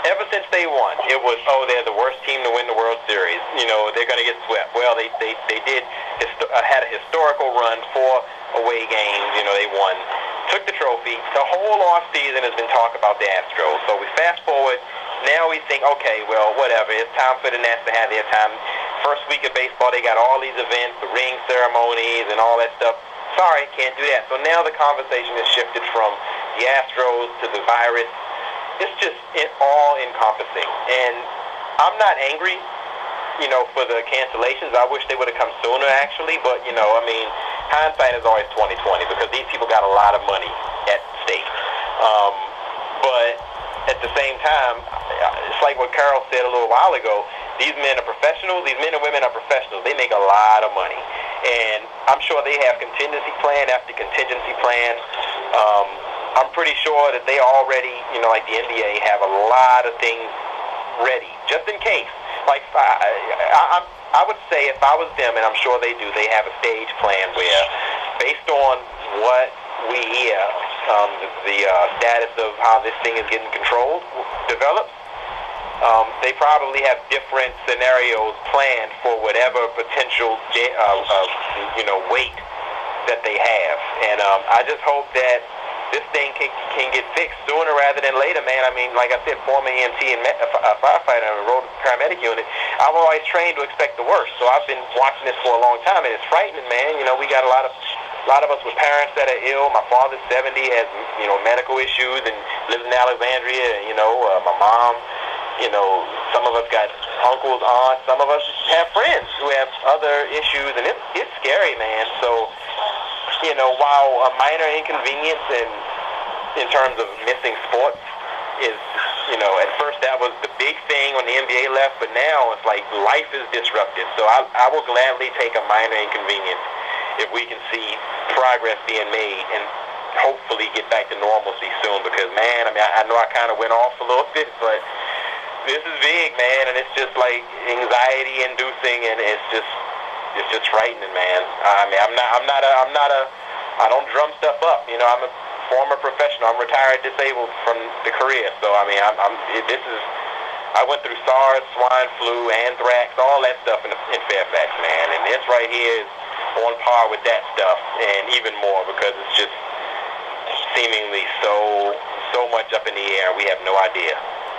ever since they won, it was, they're the worst team to win the World Series. They're going to get swept. Well, they had a historical run, 4 away games. They won took the trophy. The whole off season has been talk about the Astros. So we fast forward. Now we think, okay, well, whatever. It's time for the Nats to have their time. First week of baseball, they got all these events, the ring ceremonies, and all that stuff. Sorry, can't do that. So now the conversation has shifted from the Astros to the virus. It's just all-encompassing. And I'm not angry, for the cancellations. I wish they would have come sooner, actually. But, hindsight is always 20/20 because these people got a lot of money at stake. But at the same time, it's like what Carol said a little while ago. These men are professionals. These men and women are professionals. They make a lot of money. And I'm sure they have contingency plan after contingency plan. I'm pretty sure that they already, like the NBA, have a lot of things ready, just in case. Like, I would say if I was them, and I'm sure they do, they have a stage plan where, based on what we hear, the status of how this thing is getting controlled develops, they probably have different scenarios planned for whatever potential, weight that they have. And I just hope that this thing can get fixed sooner rather than later, man. I mean, like I said, former EMT and firefighter and road paramedic unit, I've always trained to expect the worst. So I've been watching this for a long time, and it's frightening, man. We got a lot of us with parents that are ill. My father's 70, has medical issues, and lives in Alexandria. And, my mom. Some of us got uncles, aunts. Some of us have friends who have other issues, and it's scary, man. So, while a minor inconvenience in terms of missing sports is, at first that was the big thing when the NBA left, but now it's like life is disrupted. So I will gladly take a minor inconvenience if we can see progress being made and hopefully get back to normalcy soon. Because, man, I know I kind of went off a little bit, but this is big, man, and it's just like anxiety-inducing, and it's just frightening, man. I don't drum stuff up. I'm a former professional. I'm retired disabled from the career, so I went through SARS, swine flu, anthrax, all that stuff in Fairfax, man, and this right here is on par with that stuff, and even more because it's just seemingly so much up in the air. We have no idea.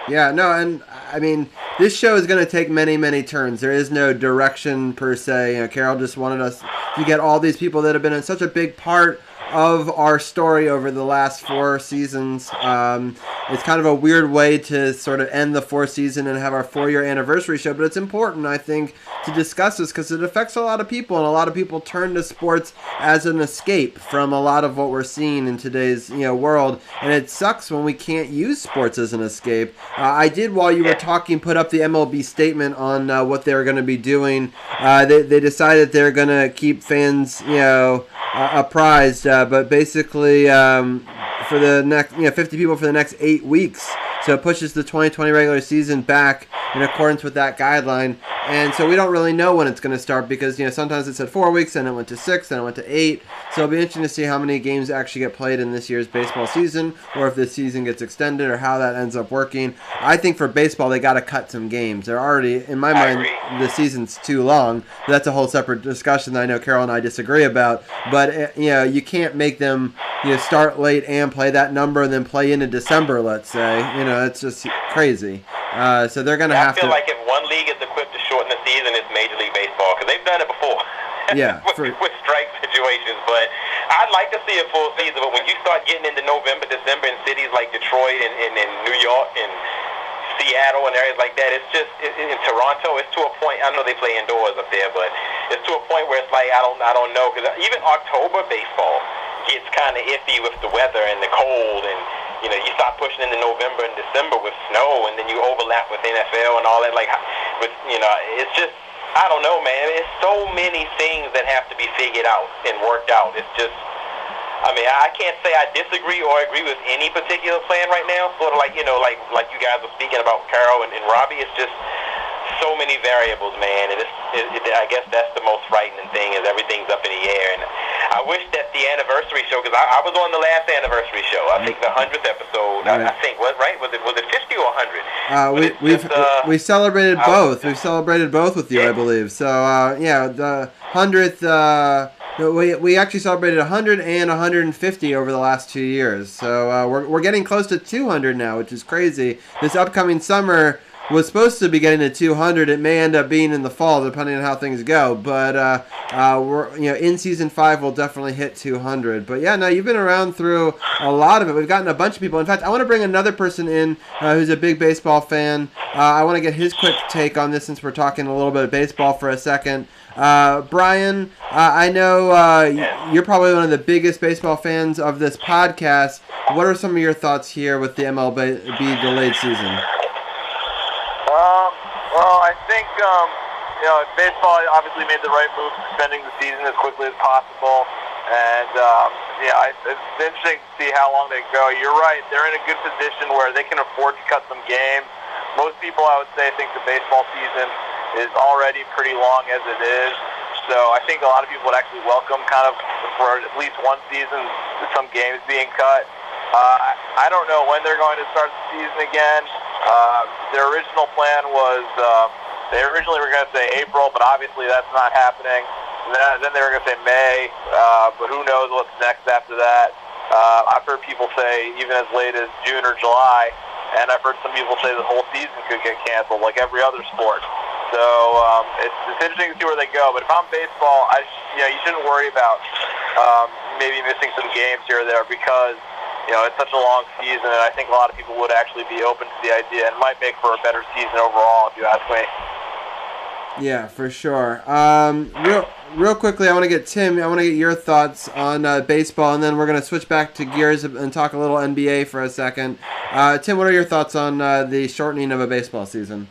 Yeah, no, and I mean, this show is going to take many, many turns. There is no direction per se. Carol just wanted us to get all these people that have been in such a big part of our story over the last 4 seasons. It's kind of a weird way to sort of end the 4th season and have our 4-year anniversary show, but it's important, I think, to discuss this because it affects a lot of people, and a lot of people turn to sports as an escape from a lot of what we're seeing in today's world, and it sucks when we can't use sports as an escape. I did, while you were talking, put up the MLB statement on what they were going to be doing. They decided they're going to keep fans, apprised, but basically for the next 50 people for the next 8 weeks, so it pushes the 2020 regular season back in accordance with that guideline. And so we don't really know when it's going to start because sometimes it said 4 weeks, and it went to 6, then it went to 8. So it'll be interesting to see how many games actually get played in this year's baseball season, or if this season gets extended, or how that ends up working. I think for baseball they got to cut some games. They're already, in my mind, the season's too long. That's a whole separate discussion that I know Carol and I disagree about. But you can't make them start late and play that number and then play into December. Let's say it's just crazy. So they're going to have to. I feel like if one league is equipped to shorten the season, it's Major League Baseball because they've done it before. Yeah, with strike situations. But I'd like to see a full season. But when you start getting into November, December in cities like Detroit and New York and Seattle and areas like that, it's just in Toronto. It's to a point. I know they play indoors up there, but it's to a point where it's like I don't know because even October baseball gets kind of iffy with the weather and the cold and. You start pushing into November and December with snow, and then you overlap with NFL and all that. It's just, I don't know, man. It's so many things that have to be figured out and worked out. It's just, I can't say I disagree or agree with any particular plan right now. Sort of like you guys were speaking about Carol and Robbie. It's just so many variables, man. And I guess that's the most frightening thing is everything's up in the air. And I wish that the anniversary show, because I was on the last anniversary show. I think the 100th episode. Right. I think was right. Was it 50 or 100? We celebrated both. We've celebrated both with you, I believe. So the 100th. We actually celebrated 100 and 150 over the last 2 years. So we're getting close to 200 now, which is crazy. This upcoming summer was supposed to be getting to 200. It may end up being in the fall, depending on how things go. But we're in season 5, we'll definitely hit 200. But yeah, no, you've been around through a lot of it. We've gotten a bunch of people. In fact, I want to bring another person in who's a big baseball fan. I want to get his quick take on this since we're talking a little bit of baseball for a second. Brian, I know you're probably one of the biggest baseball fans of this podcast. What are some of your thoughts here with the MLB delayed season? Well, I think baseball obviously made the right move, suspending the season as quickly as possible, and it's interesting to see how long they go. You're right; they're in a good position where they can afford to cut some games. Most people, I would say, think the baseball season is already pretty long as it is. So I think a lot of people would actually welcome kind of for at least one season some games being cut. I don't know when they're going to start the season again. Their original plan was they originally were going to say April, but obviously that's not happening. Then they were going to say May, but who knows what's next after that. I've heard people say even as late as June or July, and I've heard some people say the whole season could get canceled like every other sport. So it's interesting to see where they go. But if I'm baseball, you shouldn't worry about maybe missing some games here or there because it's such a long season, and I think a lot of people would actually be open to the idea and might make for a better season overall, if you ask me. Yeah, for sure. Real quickly, I want to get your thoughts on baseball, and then we're going to switch back to gears and talk a little NBA for a second. Tim, what are your thoughts on the shortening of a baseball season?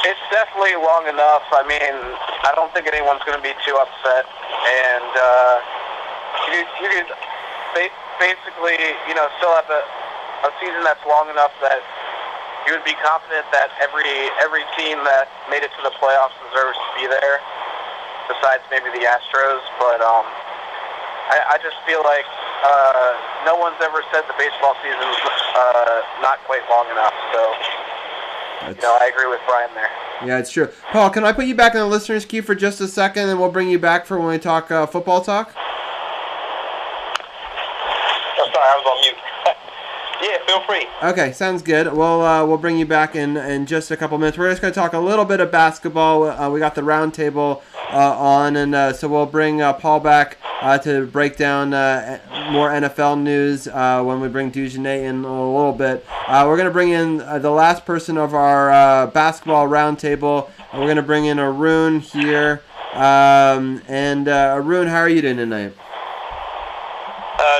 It's definitely long enough. I mean, I don't think anyone's going to be too upset, and you could basically, still have a season that's long enough that you would be confident that every team that made it to the playoffs deserves to be there, besides maybe the Astros. But I just feel like no one's ever said the baseball season's not quite long enough. So, I agree with Brian there. Yeah, it's true. Paul, can I put you back in the listener's queue for just a second, and we'll bring you back for when we talk football talk? Sorry, I was on mute. Yeah, feel free. Okay, sounds good. We'll bring you back in just a couple minutes. We're just going to talk a little bit of basketball. We got the round table on, and so we'll bring Paul back to break down more NFL news when we bring Dujanet in a little bit. We're going to bring in the last person of our basketball round table. We're going to bring in Arun here. And Arun, how are you doing tonight?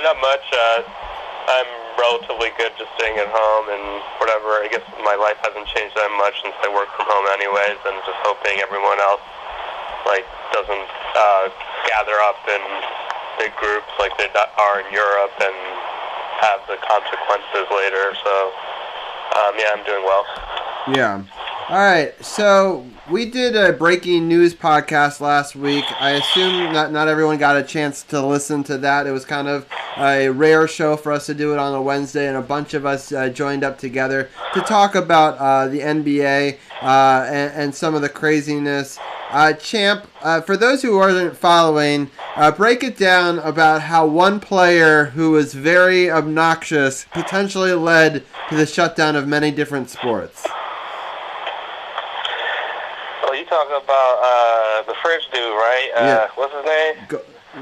Not much. I'm relatively good just staying at home and whatever. I guess my life hasn't changed that much since I work from home anyways, and just hoping everyone else doesn't gather up in big groups like they are in Europe and have the consequences later. So I'm doing well. Yeah. All right, so we did a breaking news podcast last week. I assume not everyone got a chance to listen to that. It was kind of a rare show for us to do it on a Wednesday, and a bunch of us joined up together to talk about the NBA and some of the craziness. Champ, for those who aren't following, break it down about how one player who was very obnoxious potentially led to the shutdown of many different sports. You talking about the French dude, right? Yeah. What's his name?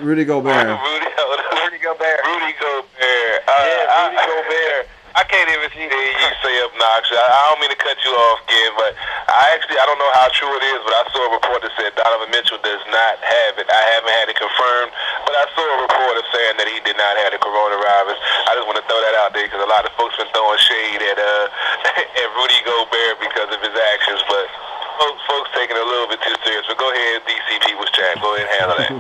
Rudy Gobert. Rudy Gobert. Rudy Gobert. Rudy Gobert. I can't even see you say obnoxious. I don't mean to cut you off, kid, but I don't know how true it is, but I saw a report that said Donovan Mitchell does not have it. I haven't had it confirmed, but I saw a report of saying that he did not have the coronavirus. I just want to throw that out there because a lot of folks been throwing shade at Rudy Gobert because of his actions, but folks taking it a little bit too serious. But go ahead, DCP was chatting. Go ahead and handle that.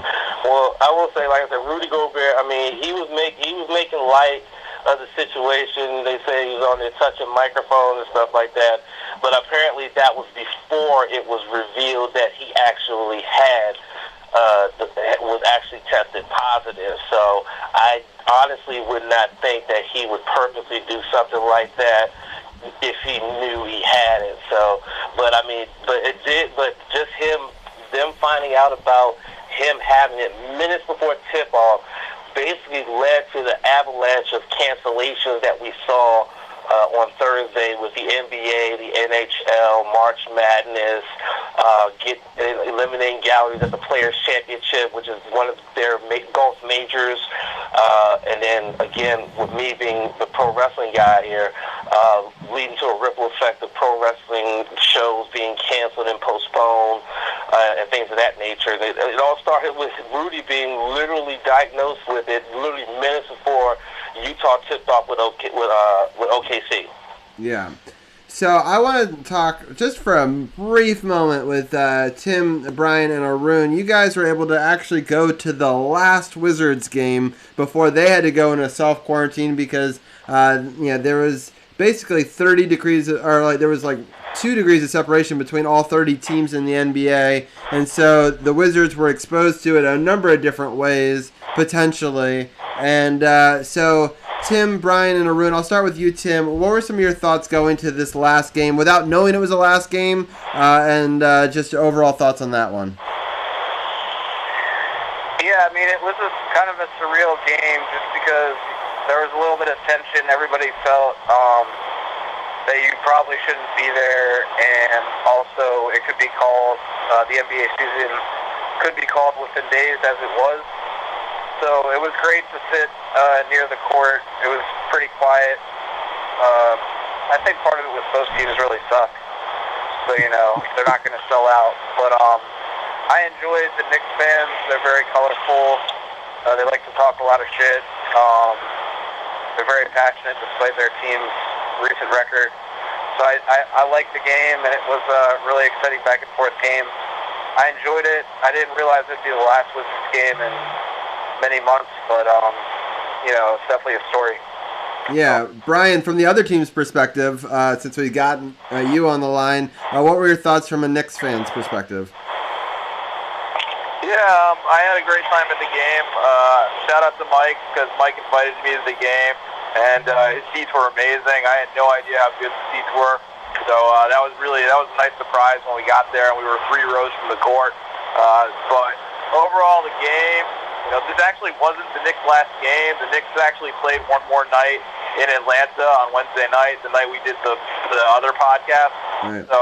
Well, I will say, like I said, Rudy Gobert. I mean, he was making light of the situation. They say he was on there touching microphones and stuff like that. But apparently, that was before it was revealed that he actually was actually tested positive. So I honestly would not think that he would purposely do something like that if he knew he had it. So, but just him them finding out about him having it minutes before tip-off basically led to the avalanche of cancellations that we saw on Thursday with the NBA, the NHL, March Madness, eliminating galleries at the Players' Championship, which is one of their golf majors. And then, again, with me being the pro wrestling guy here, leading to a ripple effect of pro wrestling shows being canceled and postponed and things of that nature. It all started with Rudy being literally diagnosed with it literally minutes before Utah tipped off with OKC. Yeah. So I want to talk just for a brief moment with Tim, Brian, and Arun. You guys were able to actually go to the last Wizards game before they had to go into self-quarantine because there was basically 30 degrees, or there was 2 degrees of separation between all 30 teams in the NBA. And so the Wizards were exposed to it a number of different ways, potentially. And so Tim, Brian, and Arun, I'll start with you, Tim. What were some of your thoughts going to this last game without knowing it was the last game, and just your overall thoughts on that one? Yeah, I mean, it was kind of a surreal game just because there was a little bit of tension. Everybody felt that you probably shouldn't be there, and also it could be called, the NBA season could be called within days as it was. So it was great to sit near the court. It was pretty quiet. I think part of it was both teams really suck. So, they're not going to sell out. But I enjoyed the Knicks fans. They're very colorful. They like to talk a lot of shit. They're very passionate despite their team's recent record. So I liked the game, and it was a really exciting back and forth game. I enjoyed it. I didn't realize it'd be the last Wizards game in many months, but it's definitely a story. Yeah, Brian, from the other team's perspective, since we got you on the line, what were your thoughts from a Knicks fan's perspective? Yeah, I had a great time at the game. Shout out to Mike, because Mike invited me to the game, and his seats were amazing. I had no idea how good the seats were, so that was a nice surprise when we got there, and we were 3 rows from the court. But overall, the game, this actually wasn't the Knicks' last game. The Knicks actually played one more night in Atlanta on Wednesday night, the night we did the other podcast. Right. So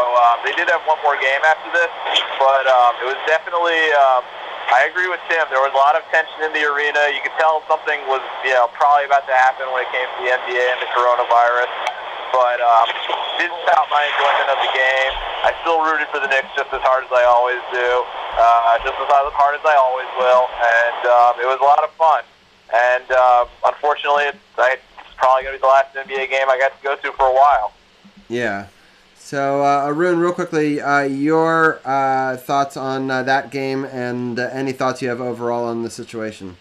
they did have one more game after this, but it was definitely, I agree with Tim, there was a lot of tension in the arena. You could tell something was probably about to happen when it came to the NBA and the coronavirus. But didn't stop my enjoyment of the game. I still rooted for the Knicks just as hard as I always do, just as hard as I always will, and it was a lot of fun. And unfortunately, it's probably going to be the last NBA game I got to go to for a while. Yeah. So, Arun, real quickly, your thoughts on that game and any thoughts you have overall on the situation?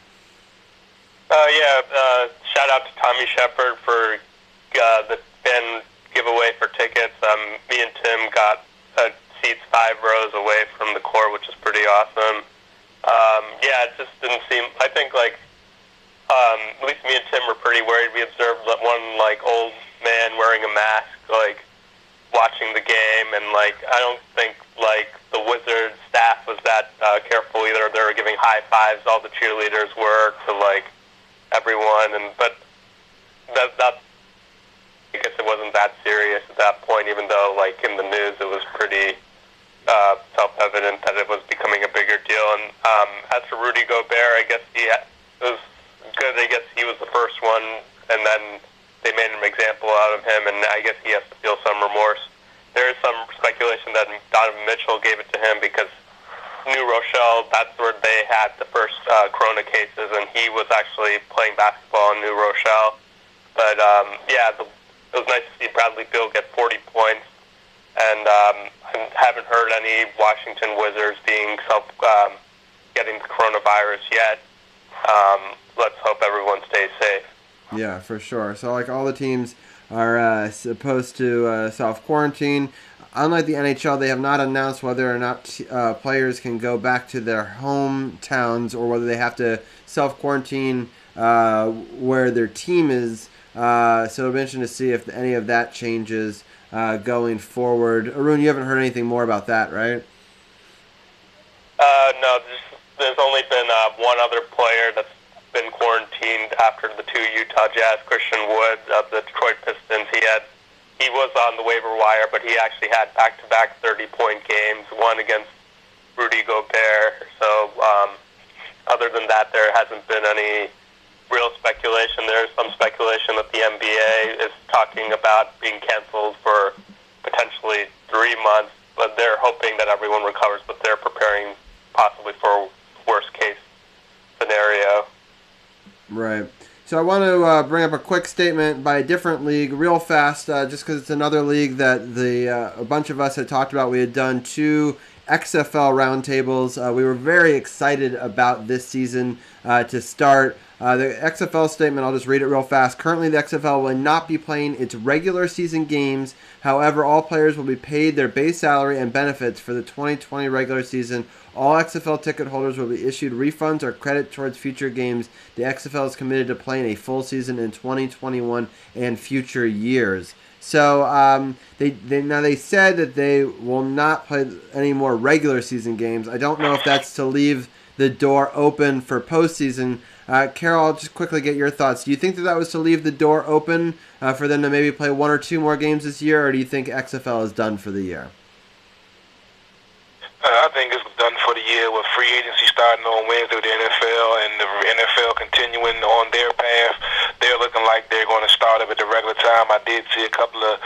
Shout out to Tommy Shepard for the fan giveaway for tickets. Me and Tim got seats 5 rows away from the court, which is pretty awesome. It just didn't seem. I think at least me and Tim were pretty worried. We observed one old man wearing a mask watching the game, and I don't think the Wizards staff was that careful either. They were giving high fives. All the cheerleaders were to everyone, but that. I guess it wasn't that serious at that point, even though, in the news, it was pretty self-evident that it was becoming a bigger deal. And as for Rudy Gobert, I guess it was good. I guess he was the first one, and then they made an example out of him, and I guess he has to feel some remorse. There is some speculation that Donovan Mitchell gave it to him because New Rochelle, that's where they had the first corona cases, and he was actually playing basketball in New Rochelle. But, it was nice to see Bradley Beal get 40 points, and I haven't heard any Washington Wizards being getting the coronavirus yet. Let's hope everyone stays safe. Yeah, for sure. So, all the teams are supposed to self-quarantine. Unlike the NHL, they have not announced whether or not players can go back to their hometowns or whether they have to self-quarantine where their team is. So it'll be interesting to see if any of that changes going forward. Arun, you haven't heard anything more about that, right? No, there's only been one other player that's been quarantined after the 2 Utah Jazz. Christian Wood of the Detroit Pistons. He was on the waiver wire, but he actually had back-to-back 30-point games, one against Rudy Gobert. So other than that, there hasn't been any real speculation. There's some speculation that the NBA is talking about being canceled for potentially 3 months, but they're hoping that everyone recovers, but they're preparing possibly for a worst-case scenario. Right. So I want to bring up a quick statement by a different league real fast, just because it's another league that a bunch of us had talked about. We had done 2 XFL roundtables. We were very excited about this season to start. The XFL statement, I'll just read it real fast. Currently, the XFL will not be playing its regular season games. However, all players will be paid their base salary and benefits for the 2020 regular season. All XFL ticket holders will be issued refunds or credit towards future games. The XFL is committed to playing a full season in 2021 and future years. So they said that they will not play any more regular season games. I don't know if that's to leave the door open for postseason. Carol, I'll just quickly get your thoughts. Do you think that was to leave the door open for them to maybe play 1 or 2 more games this year, or do you think XFL is done for the year? I think it's done for the year with free agency starting on Wednesday with the NFL and the NFL continuing on their path. They're looking like they're going to start up at the regular time. I did see a couple of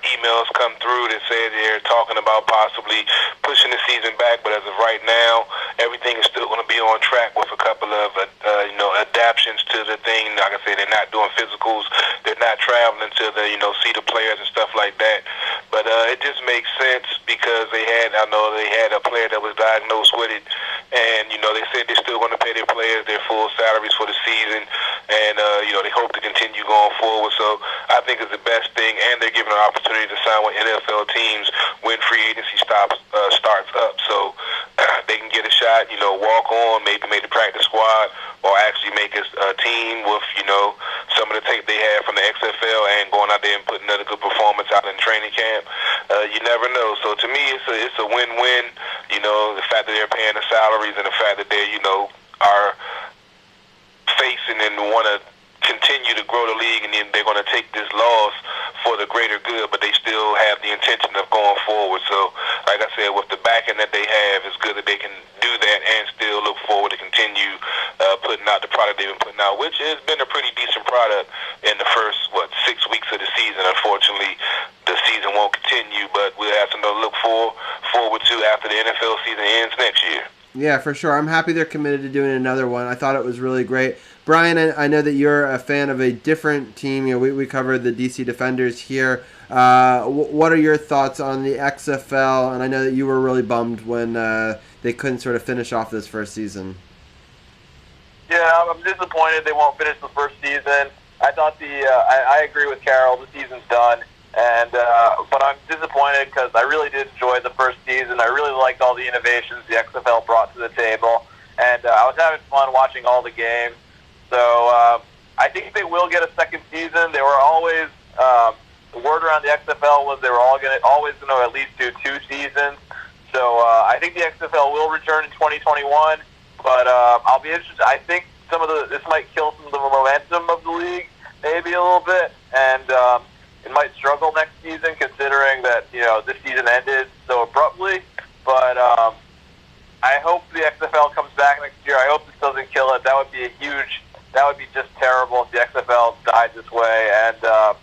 emails come through that said they're talking about possibly pushing the season back, but as of right now, everything is still going to be on track with a couple of adaptations to the thing. Like I said, they're not doing physicals, they're not traveling to see the players and stuff like that. But it just makes sense because they had a player that was diagnosed with it, and they said they're still going to pay their players their full salaries for the season, and they hope to continue going forward. So I think it's the best thing, and they're giving an opportunity to sign with NFL teams when free agency starts up, so they can get a shot, walk on, maybe make the practice squad, or actually make a team with some of the tape they have from the XFL and going out there and putting another good performance out in training camp. You never know. So to me, it's a win-win. The fact that they're paying the salaries and the fact that they are facing and want to continue to grow the league, and then they're going to take this loss for the greater good, but they still have the intention of going forward. So, like I said, with the backing that they have, it's good that they can do that and still look forward to continue putting out the product they've been putting out, which has been a pretty decent product in the first, 6 weeks of the season. Unfortunately, the season won't continue, but we'll have something to look forward to after the NFL season ends next year. Yeah, for sure. I'm happy they're committed to doing another one. I thought it was really great. Brian, I know that you're a fan of a different team. We covered the DC Defenders here. What are your thoughts on the XFL? And I know that you were really bummed when they couldn't sort of finish off this first season. Yeah, I'm disappointed they won't finish the first season. I thought I agree with Carol. The season's done. But I'm disappointed because I really did enjoy the first season. I really liked all the innovations the XFL brought to the table, and I was having fun watching all the games. So I think they will get a second season. They were always the word around the XFL was they were always going to at least do 2 seasons. So I think the XFL will return in 2021, but I'll be interested. I think this might kill some of the momentum of the league, maybe a little bit, and it might struggle next season, considering that this season ended so abruptly. But I hope the XFL comes back next year. I hope this doesn't kill it. That would be just terrible if the XFL died this way. And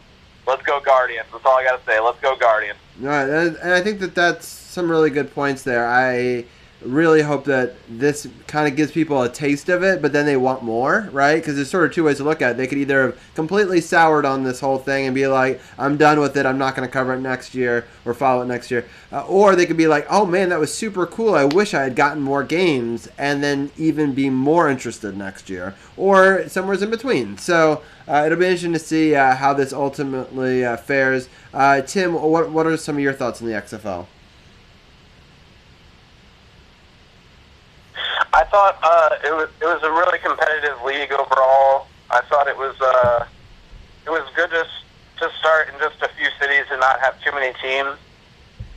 let's go Guardians. That's all I got to say. Let's go Guardians. All right, and I think that's some really good points there. I really hope that this kind of gives people a taste of it, but then they want more, right? Because there's sort of 2 ways to look at it. They could either have completely soured on this whole thing and be like, I'm done with it, I'm not going to cover it next year or follow it next year. Or they could be like, oh man, that was super cool, I wish I had gotten more games, and then even be more interested next year. Or somewhere in between. So it'll be interesting to see how this ultimately fares. Tim, what are some of your thoughts on the XFL? I thought it was a really competitive league overall. I thought it was good to start in just a few cities and not have too many teams.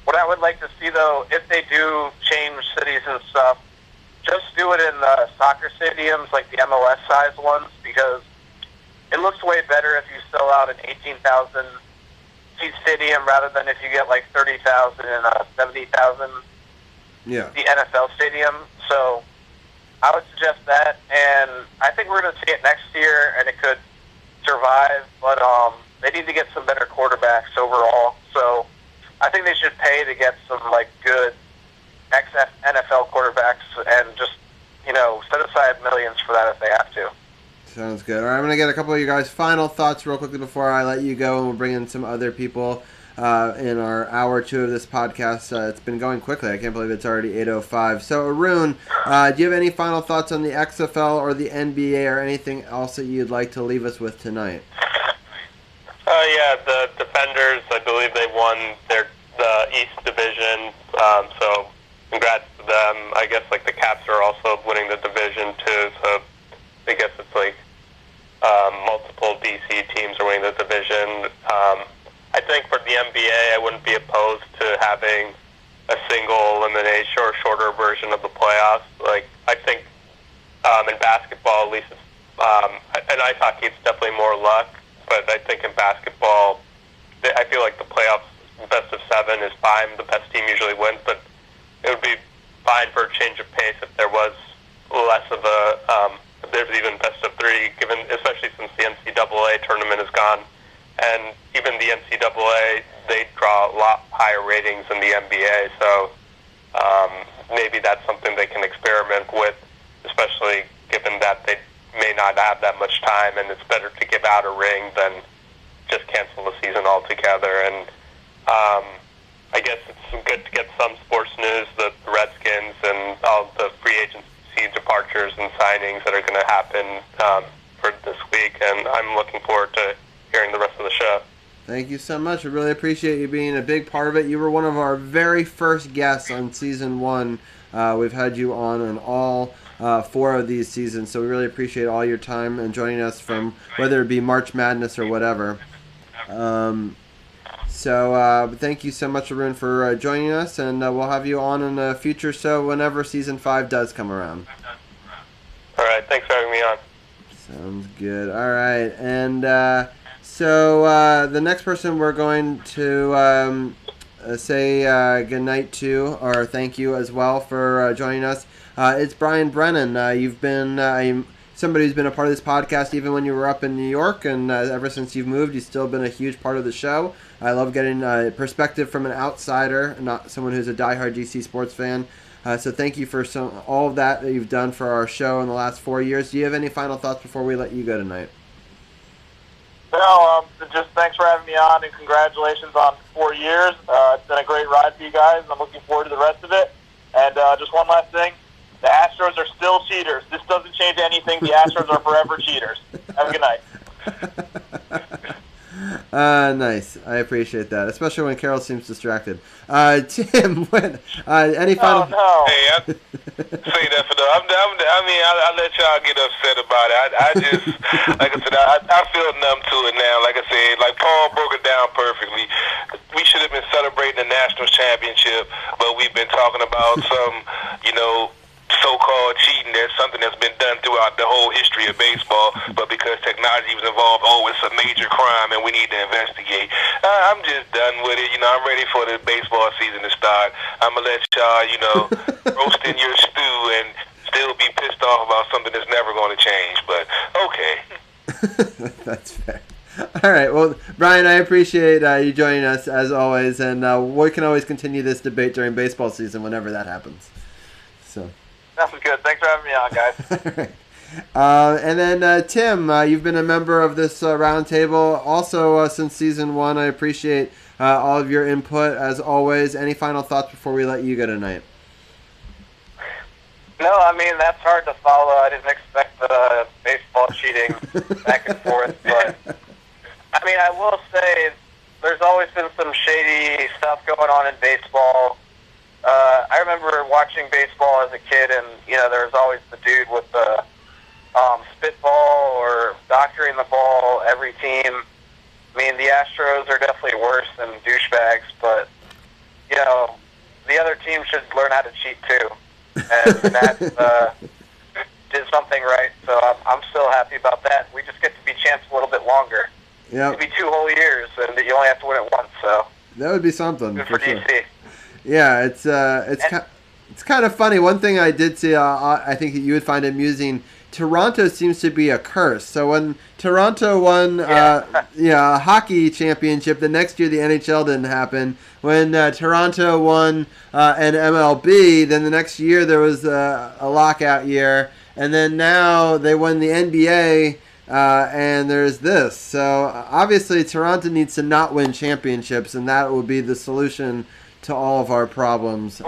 What I would like to see, though, if they do change cities and stuff, just do it in the soccer stadiums, like the MLS-sized ones, because it looks way better if you sell out an 18,000-seat stadium rather than if you get like 30,000 and 70,000 the NFL stadium. So I would suggest that, and I think we're going to see it next year, and it could survive, but they need to get some better quarterbacks overall. So I think they should pay to get some like good ex-NFL quarterbacks and just, set aside millions for that if they have to. Sounds good. All right, I'm going to get a couple of you guys' final thoughts real quickly before I let you go, and we'll bring in some other people in our hour 2 of this podcast. It's been going quickly. I can't believe it's already 8:05. So, Arun, do you have any final thoughts on the XFL or the NBA or anything else that you'd like to leave us with tonight? Yeah, the Defenders, I believe they won the East Division, so congrats to them. I guess like the Caps are also winning the division too, so I guess it's like multiple DC teams are winning the division. I think for the NBA, I wouldn't be opposed to having a single elimination or shorter version of the playoffs. Like I think in basketball, at least, in ice hockey, it's definitely more luck. But I think in basketball, I feel like the playoffs, best of 7 is fine. The best team usually wins, but it would be fine for a change of pace if there was less of a, if there's even best of 3, given, especially since the NCAA tournament is gone. And even the NCAA, they draw a lot higher ratings than the NBA, so maybe that's something they can experiment with, especially given that they may not have that much time, and it's better to give out a ring than just cancel the season altogether. And I guess it's good to get some sports news, the Redskins and all the free agency departures and signings that are going to happen for this week, and I'm looking forward to hearing the rest of the show. Thank you so much. We really appreciate you being a big part of it. You were one of our very first guests on Season 1. We've had you on all 4 of these seasons, so we really appreciate all your time and joining us from whether it be March Madness or whatever. So thank you so much, Arun, for joining us, and we'll have you on in a future show whenever Season 5 does come around. All right, thanks for having me on. Sounds good. All right, and so the next person we're going to say goodnight to, or thank you as well for joining us, it's Brian Brennan. You've been somebody who's been a part of this podcast even when you were up in New York, and ever since you've moved, you've still been a huge part of the show. I love getting perspective from an outsider, not someone who's a diehard DC sports fan. So thank you for all of that you've done for our show in the last 4 years. Do you have any final thoughts before we let you go tonight? No, just thanks for having me on, and congratulations on 4 years. It's been a great ride for you guys, and I'm looking forward to the rest of it. And just one last thing, the Astros are still cheaters. This doesn't change anything. The Astros are forever cheaters. Have a good night. Nice. I appreciate that, especially when Carol seems distracted. Tim, any final... Oh, no. Hey, say that for the. I let y'all get upset about it. I just, like I said, I feel numb to it now. Like I said, like Paul broke it down perfectly. We should have been celebrating the national championship, but we've been talking about some, so-called cheating. That's something that's been done throughout the whole history of baseball, but because technology was involved, it's a major crime and we need to investigate. I'm just done with it. I'm ready for the baseball season to start. I'm going to let y'all, roast in your stew and still be pissed off about something that's never going to change, but okay. That's fair. All right. Well, Brian, I appreciate you joining us as always, and we can always continue this debate during baseball season whenever that happens. So. That was good. Thanks for having me on, guys. All right. And then, Tim, you've been a member of this roundtable also since Season 1. I appreciate all of your input, as always. Any final thoughts before we let you go tonight? No, that's hard to follow. I didn't expect the baseball cheating back and forth. But, I will say there's always been some shady stuff going on in baseball. I remember watching baseball as a kid, and, there was always the dude with the spitball or doctoring the ball every team. The Astros are definitely worse than douchebags, but the other team should learn how to cheat too, and that did something right. So I'm still happy about that. We just get to be champs a little bit longer. Yeah. It'll be 2 whole years, and you only have to win it once. So that would be something. good for sure. DC. Yeah, it's kind of funny. One thing I did see, I think that you would find amusing. Toronto seems to be a curse. So when Toronto won a hockey championship, the next year the NHL didn't happen. When Toronto won an MLB, then the next year there was a lockout year. And then now they won the NBA, and there's this. So obviously Toronto needs to not win championships, and that will be the solution to all of our problems.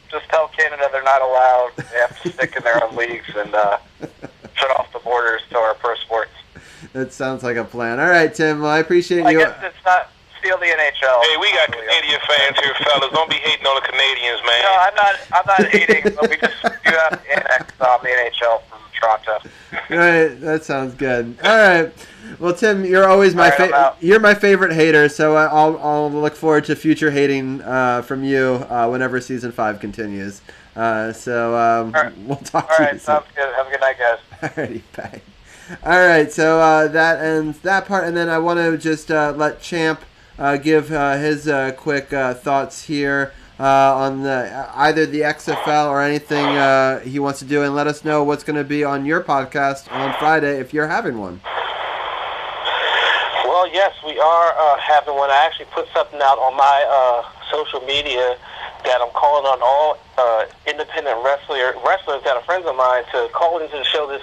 Just tell Canada they're not allowed. They have to stick in their own leagues and shut off the borders to our pro sports. That sounds like a plan. All right, Tim. Well, I appreciate you. I guess it's not steal the NHL. Hey, we got Canadian fans here, fellas. Don't be hating on the Canadians, man. No, I'm not hating, but we just do have to annex the NHL from Toronto. All right, that sounds good. All right. Well, Tim, you're always you're my favorite hater, so I'll look forward to future hating from you whenever season 5 continues. We'll talk to you soon. All right, sounds good. Have a good night, guys. Alrighty, bye. All right, so that ends that part, and then I want to just let Champ give his quick thoughts here on either the XFL or anything he wants to do, and let us know what's going to be on your podcast on Friday if you're having one. Well, yes, we are having one. I actually put something out on my social media that I'm calling on all independent wrestlers that are friends of mine to call into the show this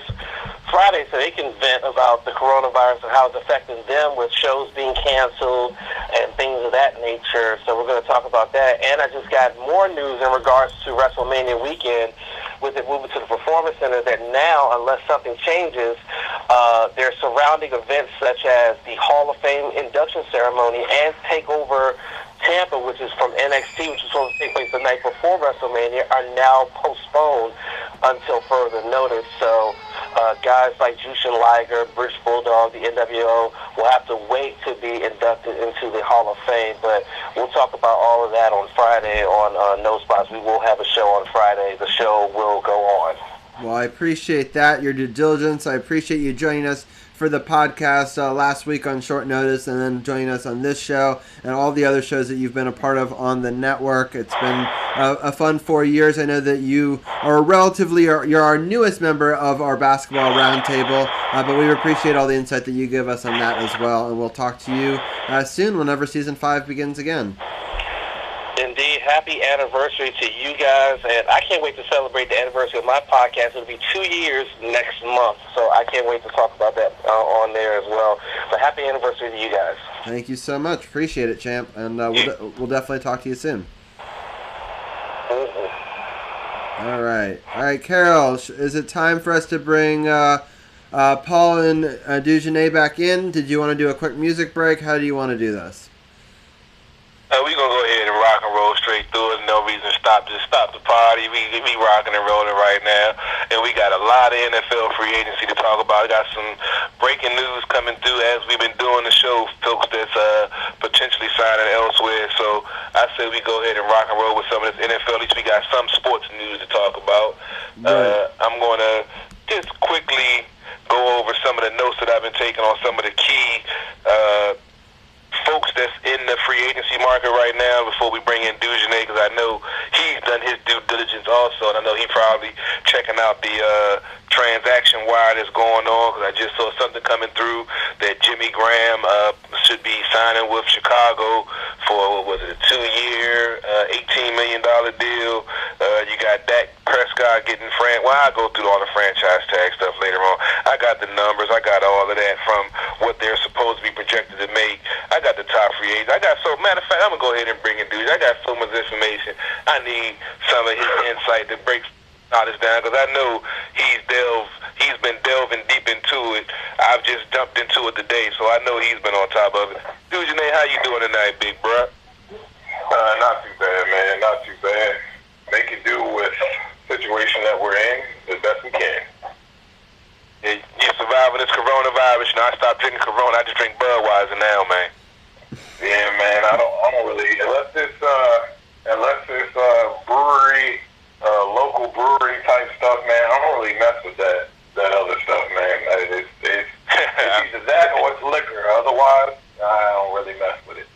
Friday so they can vent about the coronavirus and how it's affecting them with shows being canceled and things of that nature. So we're going to talk about that. And I just got more news in regards to WrestleMania weekend with it moving to the Performance Center that now, unless something changes, their surrounding events such as the Hall of Fame induction ceremony and TakeOver Tampa, which is from NXT, which is supposed to take place the night before WrestleMania, are now postponed until further notice. So guys like Jushin Liger, British Bulldog, the NWO will have to wait to be inducted into the Hall of Fame. But we'll talk about all of that on Friday on No Spots. We will have a show on Friday. The show will go on. Well, I appreciate that, your due diligence. I appreciate you joining us for the podcast last week on short notice, and then joining us on this show and all the other shows that you've been a part of on the network. It's been a fun 4 years. I know that you are you're our newest member of our basketball roundtable, but we appreciate all the insight that you give us on that as well, and we'll talk to you soon whenever season 5 begins again. Indeed, happy anniversary to you guys, and I can't wait to celebrate the anniversary of my podcast. It'll be 2 years next month, so I can't wait to talk about that on there as well. So happy anniversary to you guys. Thank you so much. Appreciate it, Champ, and we'll definitely talk to you soon. Mm-hmm. All right, Carol, is it time for us to bring Paul and Dugenet back in? Did you want to do a quick music break? How do you want to do this? We're going to go ahead and rock and roll straight through it. No reason to stop. Just stop the party. We rocking and rolling right now. And we got a lot of NFL free agency to talk about. Got some breaking news coming through as we've been doing the show, folks that's potentially signing elsewhere. So I say we go ahead and rock and roll with some of this NFL. At least we got some sports news to talk about. Right. I'm going to just quickly go over some of the notes that I've been taking on some of the key folks that's in the free agency market right now before we bring in Dugenet, because I know he's done his due diligence also, and I know he's probably checking out the transaction wire that's going on, because I just saw something coming through that Jimmy Graham should be signing with Chicago for, what was it, a 2-year, $18 million deal. You got Dak Prescott getting I'll go through all the franchise tag stuff later on. I got the numbers. I got all of that from what they're supposed to be projected to make. I got the top free agents. Matter of fact, I'm going to go ahead and bring in dudes. I got so much information. I need some of his insight to break all this down, because I know he's been delving deep into it. I've just jumped into it today, so I know he's been on top of it. Dugenet, how you doing tonight, big bro? Not too bad, man. Not too bad. Making do with the situation that we're in as best we can. Yeah, you're surviving this coronavirus. I stopped drinking Corona. I just drink Budweiser now, man. Yeah, man. I don't really mess with that other stuff, man. It's either that or it's liquor. Otherwise, I don't really mess with it.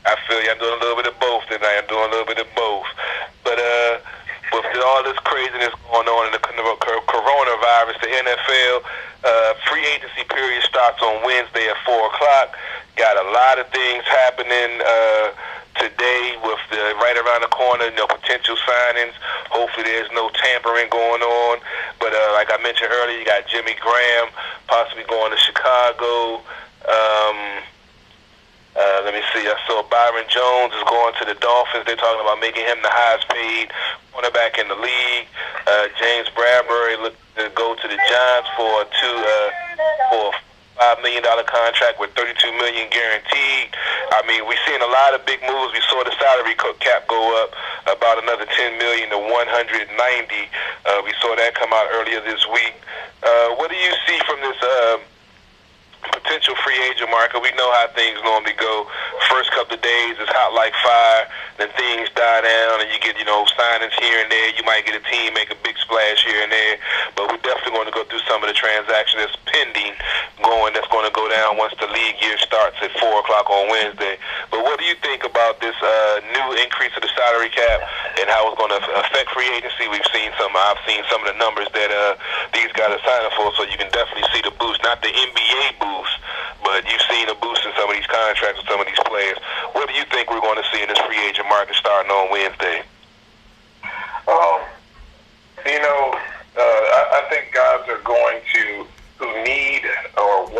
I feel you. I'm doing a little bit of both tonight. I'm doing a little bit of both. But with all this craziness going on in the coronavirus, the NFL free agency period starts on Wednesday at 4 o'clock. Got a lot of things happening today with the right around the corner, potential signings. Hopefully there's no tampering going on. But like I mentioned earlier, you got Jimmy Graham possibly going to Chicago. Let me see. I saw Byron Jones is going to the Dolphins. They're talking about making him the highest paid cornerback in the league. James Bradbury looked to go to the Giants for a $5 million contract with $32 million guaranteed. I mean, we've seen a lot of big moves. We saw the salary cap go up about another $10 million to $190. We saw that come out earlier this week. What do you see from this potential free agent market? We know how things normally go. First couple of days is hot like fire, then things die down and you get, signings here and there. You might get a team make a big splash here and there, but we're definitely going to go through some of the transactions that's pending that's going to go down once the league year starts at 4 o'clock on Wednesday. But what do you think about this new increase of the salary cap and how it's going to affect free agency? I've seen some of the numbers that these guys are signing for, so you can definitely see the boost, not the NBA boost, but you've seen a boost in some of these contracts with some of these players. What do you think we're going to see in this free agent market starting on Wednesday? I think guys are going to, who need or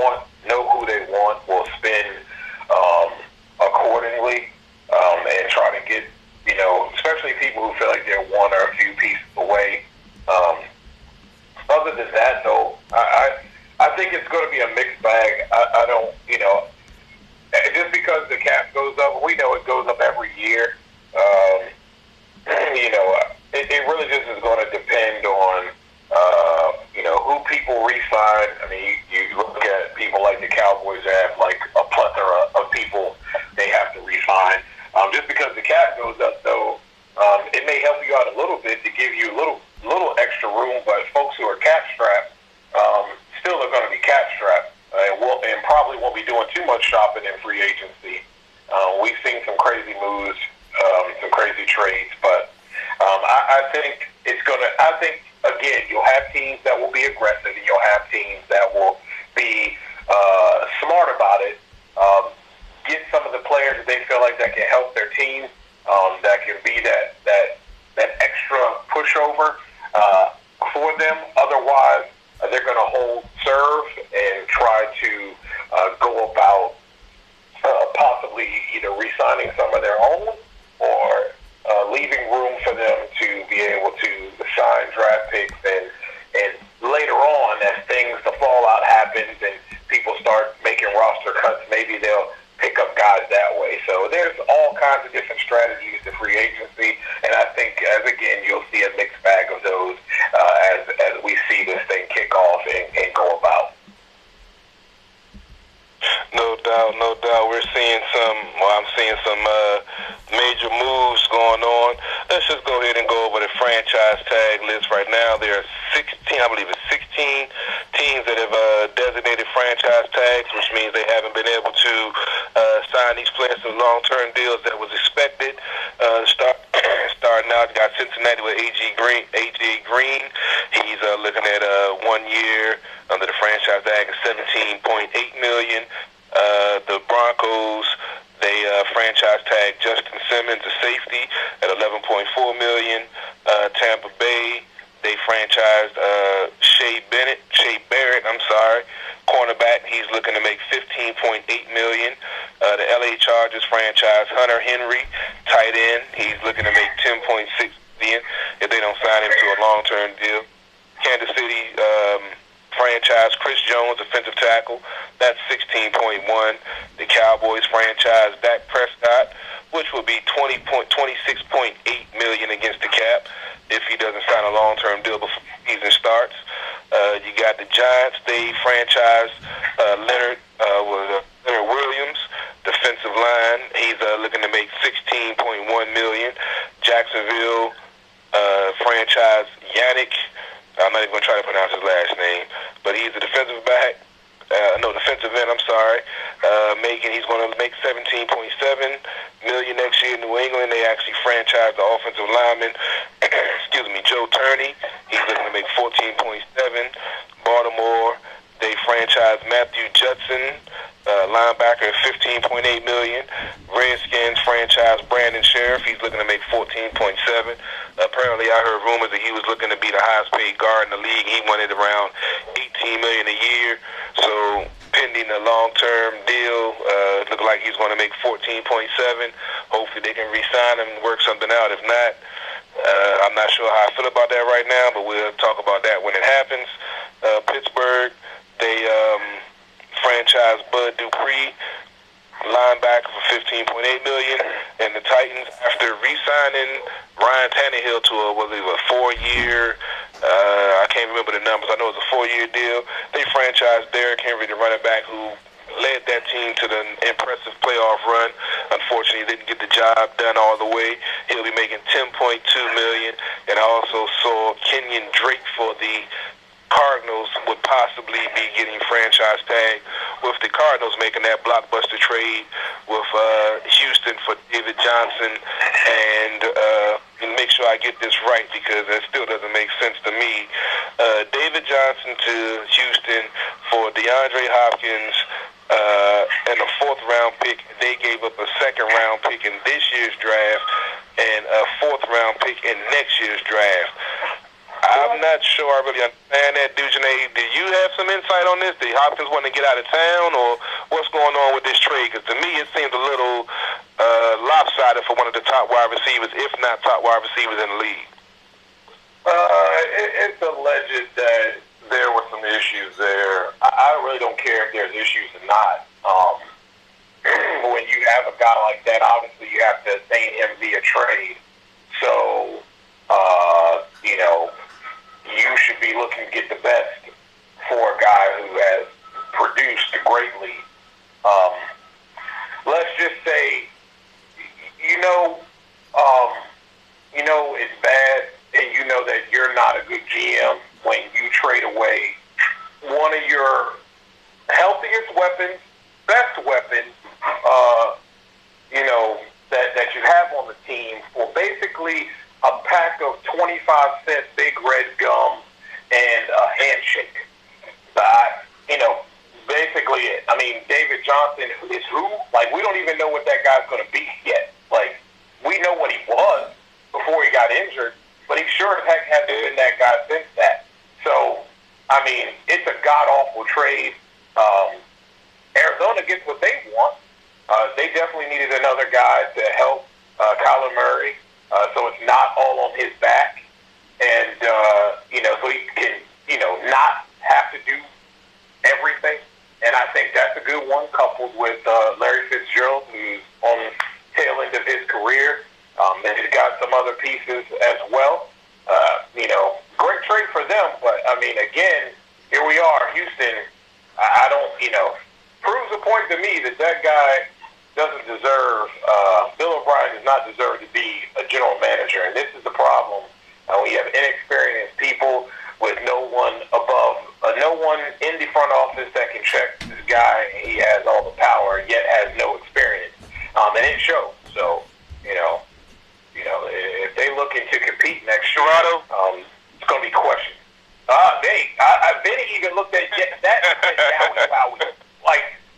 know who they want, will spend accordingly and try to get, especially people who feel like they're one or a few pieces away. Other than that, though, I think it's going to be a mixed bag. I don't, just because the cap goes up, we know it goes up every year. It really just is going to depend on, who people re-sign. I mean, you look at people like the Cowboys have like a plethora of people they have to re-sign. Just because the cap goes up, though, it may help you out a little bit to give you a little extra room, but folks who are cap strapped still are going to be cap strapped and probably won't be doing too much shopping in free agency. We've seen some crazy moves, some crazy trades, but I think again, you'll have teams that will be aggressive and you'll have teams that will be smart about it. Get some of the players that they feel like that can help their team, that can be that extra pushover for them. Otherwise, they're going to hold serve and try to go about possibly either re-signing some of their own or leaving room for them to be able to sign draft picks. And later on, as the fallout happens and people start making roster cuts, maybe they'll pick up guys that way. So there's all kinds of different strategies to free agency, and I think, again, you'll see a mixed bag of those as we see this thing kick off and go about. No doubt. I'm seeing some major moves going on. Let's just go ahead and go over the franchise tag list right now. There are 16 teams that have designated franchise tags, which means they haven't been able to sign these players to long-term deals that was expected. Starting out, you got Cincinnati with AJ Green. He's looking at 1 year under the franchise tag of $17.8 million. The Broncos, they franchise tag Justin Simmons, a safety, at $11.4 million. Tampa Bay, they franchised Shea Barrett, cornerback. He's looking to make $15.8 million. The LA Chargers franchise Hunter Henry, tight end. He's looking to make $10.6 million if they don't sign him to a long-term deal. Kansas City franchise Chris Jones, defensive tackle. That's $16.1. The Cowboys franchise Dak Prescott, which will be $26.8 million against the cap if he doesn't sign a long-term deal before the season starts. You got the Giants. They franchise Leonard Williams, defensive line. He's looking to make $16.1 million. Jacksonville franchise Yannick I'm not even going to try to pronounce his last name, but he's a defensive back. Defensive end, I'm sorry. He's going to make $17.7 million next year in New England. They actually franchised the offensive lineman, Joe Turney. He's looking to make $14.7. Baltimore, they franchised Matthew Judson, linebacker, at $15.8 million. Redskins franchised Brandon Sheriff. He's looking to make $14.7. Apparently, I heard rumors that he was looking to be the highest paid guard in the league. He wanted around $18 million a year. So, pending a long-term deal, it looked like he's going to make $14.7. Hopefully, they can re-sign him and work something out. If not, I'm not sure how I feel about that right now, but we'll talk about that when it happens. Pittsburgh, they franchised Bud Dupree, linebacker, for $15.8 million, and the Titans, after re-signing Ryan Tannehill to a 4-year, I can't remember the numbers, I know it's a 4-year deal, they franchised Derrick Henry, the running back, who led that team to the impressive playoff run. Unfortunately, he didn't get the job done all the way. He'll be making $10.2 million, and I also saw Kenyon Drake for the Cardinals would possibly be getting franchise tag, with the Cardinals making that blockbuster trade with Houston for David Johnson. And make sure I get this right, because that still doesn't make sense to me. David Johnson to Houston for DeAndre Hopkins and a 4th-round pick. They gave up a 2nd-round pick in this year's draft and a 4th-round pick in next year's draft. I'm not sure I really understand that. Dujane, do you have some insight on this? Did Hopkins want to get out of town, or what's going on with this trade? Because to me, it seems a little lopsided for one of the top wide receivers, if not top wide receivers in the league. It's alleged that there were some issues there. I really don't care if there's issues or not. When you have a guy like that, obviously you have to attain him via trade. So, you should be looking to get the best for a guy who has produced greatly. Let's just say, it's bad, and you know that you're not a good GM when you trade away one of your healthiest weapons, best weapon, that you have on the team for basically a pack of 25-cent Big Red gum and a handshake. Basically, David Johnson is who? We don't even know what that guy's going to be yet. We know what he was before he got injured, but he sure as heck hasn't been that guy since that. So, it's a god-awful trade. Arizona gets what they want. They definitely needed another guy to help Kyler Murray. So it's not all on his back, and so he can not have to do everything. And I think that's a good one, coupled with Larry Fitzgerald, who's on the tail end of his career. And he's got some other pieces as well. Great trade for them, but again, here we are, Houston. I don't, proves a point to me that guy doesn't deserve, Bill O'Brien does not deserve to be a general manager, and this is the problem. We have inexperienced people with no one in the front office that can check this guy. He has all the power, yet has no experience, and it shows. So, if they looking to compete next year, it's going to be questioned. Vinny even looked at that and said, "Wowie."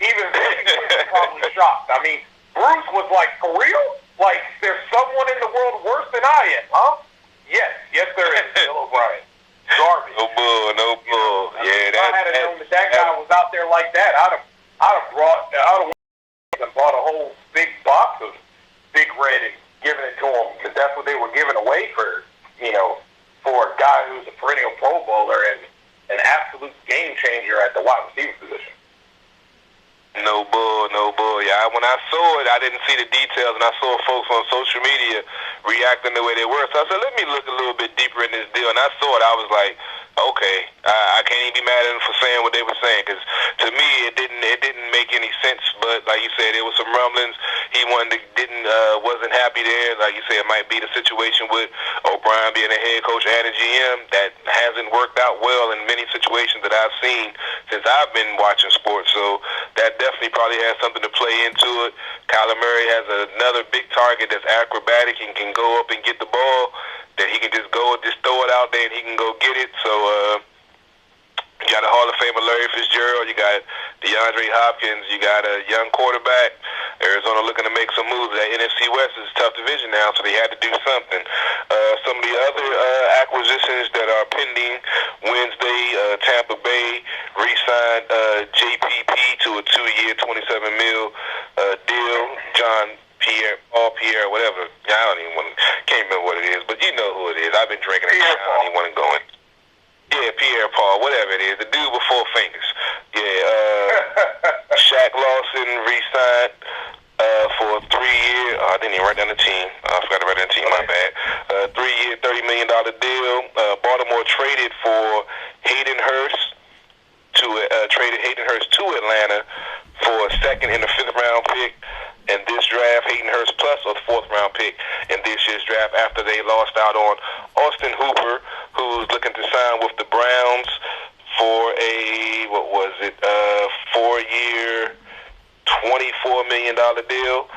Even Vinny was probably shocked. Bruce was like, "For real? There's someone in the world worse than I am, huh?" Yes, there is. Bill O'Brien. Garbage. No bull. If I had known that guy was out there like that, I'd have bought a whole big box of Big Red and given it to him, because that's what they were giving away for a guy who's a perennial Pro Bowler and an absolute game changer at the wide receiver position. No bull. Yeah, when I saw it, I didn't see the details, and I saw folks on social media reacting the way they were. So I said, let me look a little bit deeper in this deal. And I saw it. I was like, okay, I can't even be mad at them for saying what they were saying, because to me it didn't make any sense. But like you said, there was some rumblings. He wasn't happy there. Like you said, it might be the situation with O'Brien being a head coach and a GM that hasn't worked out well in many situations that I've seen since I've been watching sports. So that definitely probably has something to play into it. Kyler Murray has another big target that's acrobatic and can go up and get the ball, that he can just throw it out there and he can go get it. So you got a Hall of Famer Larry Fitzgerald, you got DeAndre Hopkins, you got a young quarterback. Arizona looking to make some moves. That NFC West is a tough division now, so they had to do something. Some of the other acquisitions that are pending Wednesday, Tampa Bay re-signed JPP to a 2-year, $27 million deal. Paul Pierre, whatever. Can't remember what it is, but you know who it is. I've been drinking it. I don't even want to go in. Yeah, Pierre Paul, whatever it is. The dude with 4 fingers. Yeah, Shaq Lawson re-signed for a 3-year. I didn't even write down the team. I forgot to write down the team, my bad. 3-year, $30 million deal. Baltimore traded for Hayden Hurst to Atlanta for a 2nd and a 5th round pick. In this draft, Hayden Hurst plus a 4th round pick in this year's draft after they lost out on Austin Hooper, who's looking to sign with the Browns for a 4-year, $24 million deal.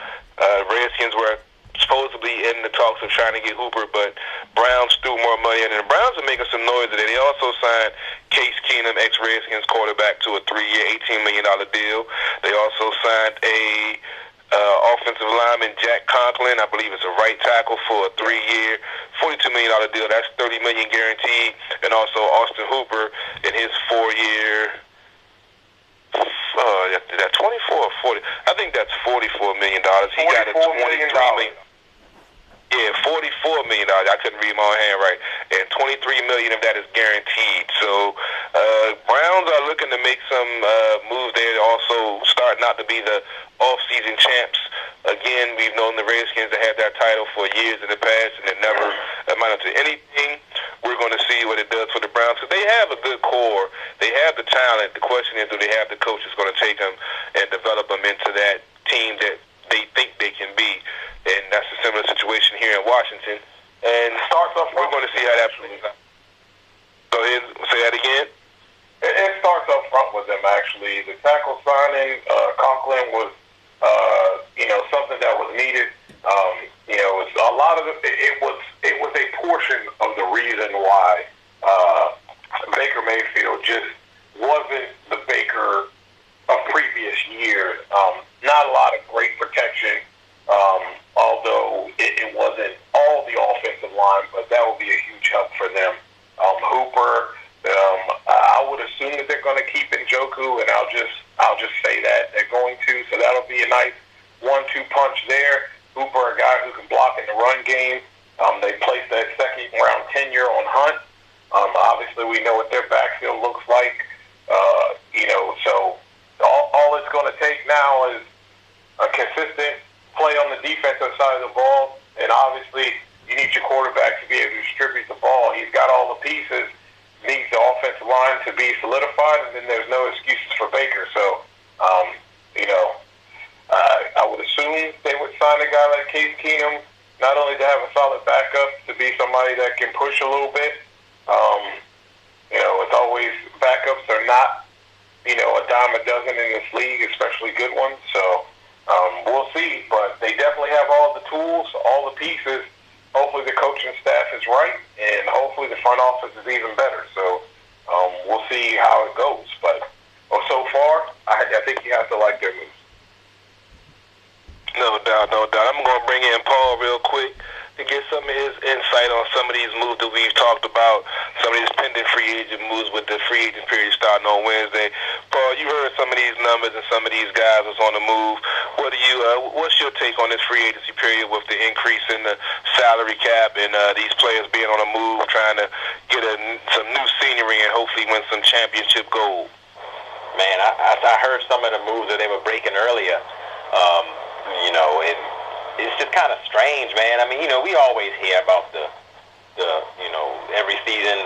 Redskins were supposedly in the talks of trying to get Hooper, but Browns threw more money in, and the Browns are making some noise today. They also signed Case Keenum, ex-Redskins quarterback, to a 3-year, $18 million deal. They also signed a offensive lineman, Jack Conklin, I believe it's a right tackle, for a 3-year, $42 million deal. That's $30 million guaranteed. And also Austin Hooper in his 4-year, that 24 or 40? I think that's $44 million. He got a $23 million. Yeah, $44 million. I couldn't read my own hand right. And $23 million of that is guaranteed. So Browns are looking to make some moves there. Also start not to be the off-season champs. Again, we've known the Redskins to have that title for years in the past, and it never amounted to anything. We're going to see what it does for the Browns, because they have a good core. They have the talent. The question is, do they have the coaches going to take them and develop them into that team that they think they can be? And that's a similar situation here in Washington. And we're going to see how that plays out. Go ahead, say that again. It starts up front with them, actually. The tackle signing, Conklin, was something that was needed. It's a lot of it was a portion of the reason why Baker Mayfield just wasn't the Baker of previous years. Not a lot of great protection, although it wasn't all the offensive line, but that will be a huge help for them. Hooper, I would assume that they're going to keep Njoku, and I'll just say that they're going to. So that'll be a nice 1-2 punch there. Hooper, a guy who can block in the run game. They placed that 2nd round tenure on Hunt. Obviously, we know what their backfield looks like. So all it's going to take now is a consistent play on the defensive side of the ball, and obviously you need your quarterback to be able to distribute the ball. He's got all the pieces. Needs the offensive line to be solidified, and then there's no excuses for Baker. So, I would assume they would sign a guy like Case Keenum, not only to have a solid backup, to be somebody that can push a little bit. It's always, backups are not, a dime a dozen in this league, especially good ones. So, we'll see. But they definitely have all the tools, all the pieces. Hopefully the coaching staff is right, and hopefully the front office is even better. So we'll see how it goes. But so far, I think you have to like their moves. No doubt. I'm going to bring in Paul real quick to get some of his insight on some of these moves that we've talked about, some of these pending free agent moves with the free agent period starting on Wednesday. Paul, you heard some of these numbers and some of these guys was on the move. What's your take on this free agency period with the increase in the salary cap and these players being on a move, trying to get some new scenery and hopefully win some championship gold? Man, I heard some of the moves that they were breaking earlier. It's just kind of strange, man. I mean, we always hear about the every season,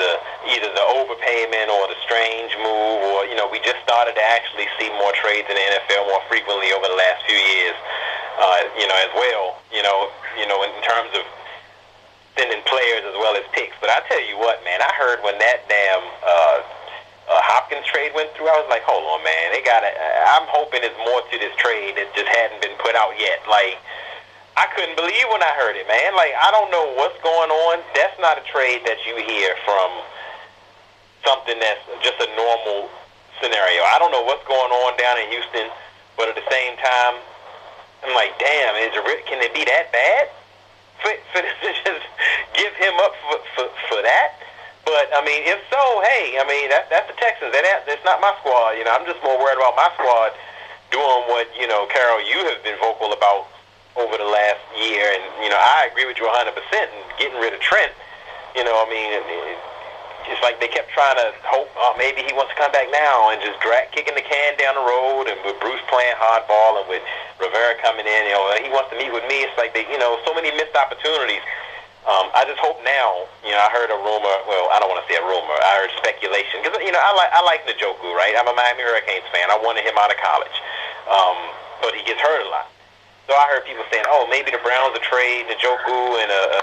either the overpayment or the strange move, or we just started to actually see more trades in the NFL more frequently over the last few years, as well. In terms of sending players as well as picks. But I tell you what, man, I heard when that damn Hopkins trade went through, I was like, hold on, man, they got it. I'm hoping there's more to this trade that just hadn't been put out yet. Like, I couldn't believe when I heard it, man. Like, I don't know what's going on. That's not a trade that you hear from something that's just a normal scenario. I don't know what's going on down in Houston, but at the same time, I'm like, damn, can it be that bad? For to just give him up for that? But, I mean, if so, hey, I mean, that's the Texans. That's not my squad. I'm just more worried about my squad doing what, Carol, you have been vocal about over the last year. And, I agree with you 100% in getting rid of Trent. It's like they kept trying to hope, maybe he wants to come back now, and just kicking the can down the road, and with Bruce playing hardball and with Rivera coming in, he wants to meet with me. It's like so many missed opportunities. I just hope now, I heard a rumor, well, I don't want to say a rumor, I heard speculation, because, I like Njoku, right? I'm a Miami Hurricanes fan. I wanted him out of college. But he gets hurt a lot. So I heard people saying, maybe the Browns will trade Njoku and a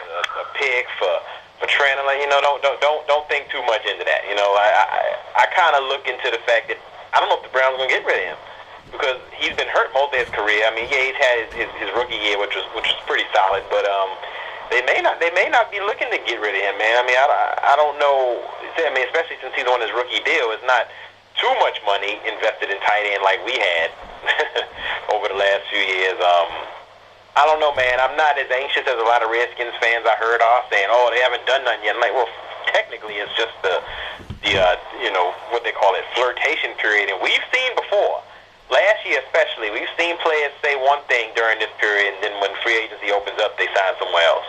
pick for Trent. I'm like, don't think too much into that. I kind of look into the fact that I don't know if the Browns are going to get rid of him, because he's been hurt most of his career. I mean, yeah, he's had his rookie year, which was pretty solid, but they may not be looking to get rid of him, man. I mean, I don't know. I mean, especially since he's on his rookie deal, it's not too much money invested in tight end like we had over the last few years. I don't know, man. I'm not as anxious as a lot of Redskins fans I heard are saying, they haven't done nothing yet. I'm like, well, technically it's just the what they call it, flirtation period. And we've seen before, last year especially, we've seen players say one thing during this period, and then when free agency opens up, they sign somewhere else.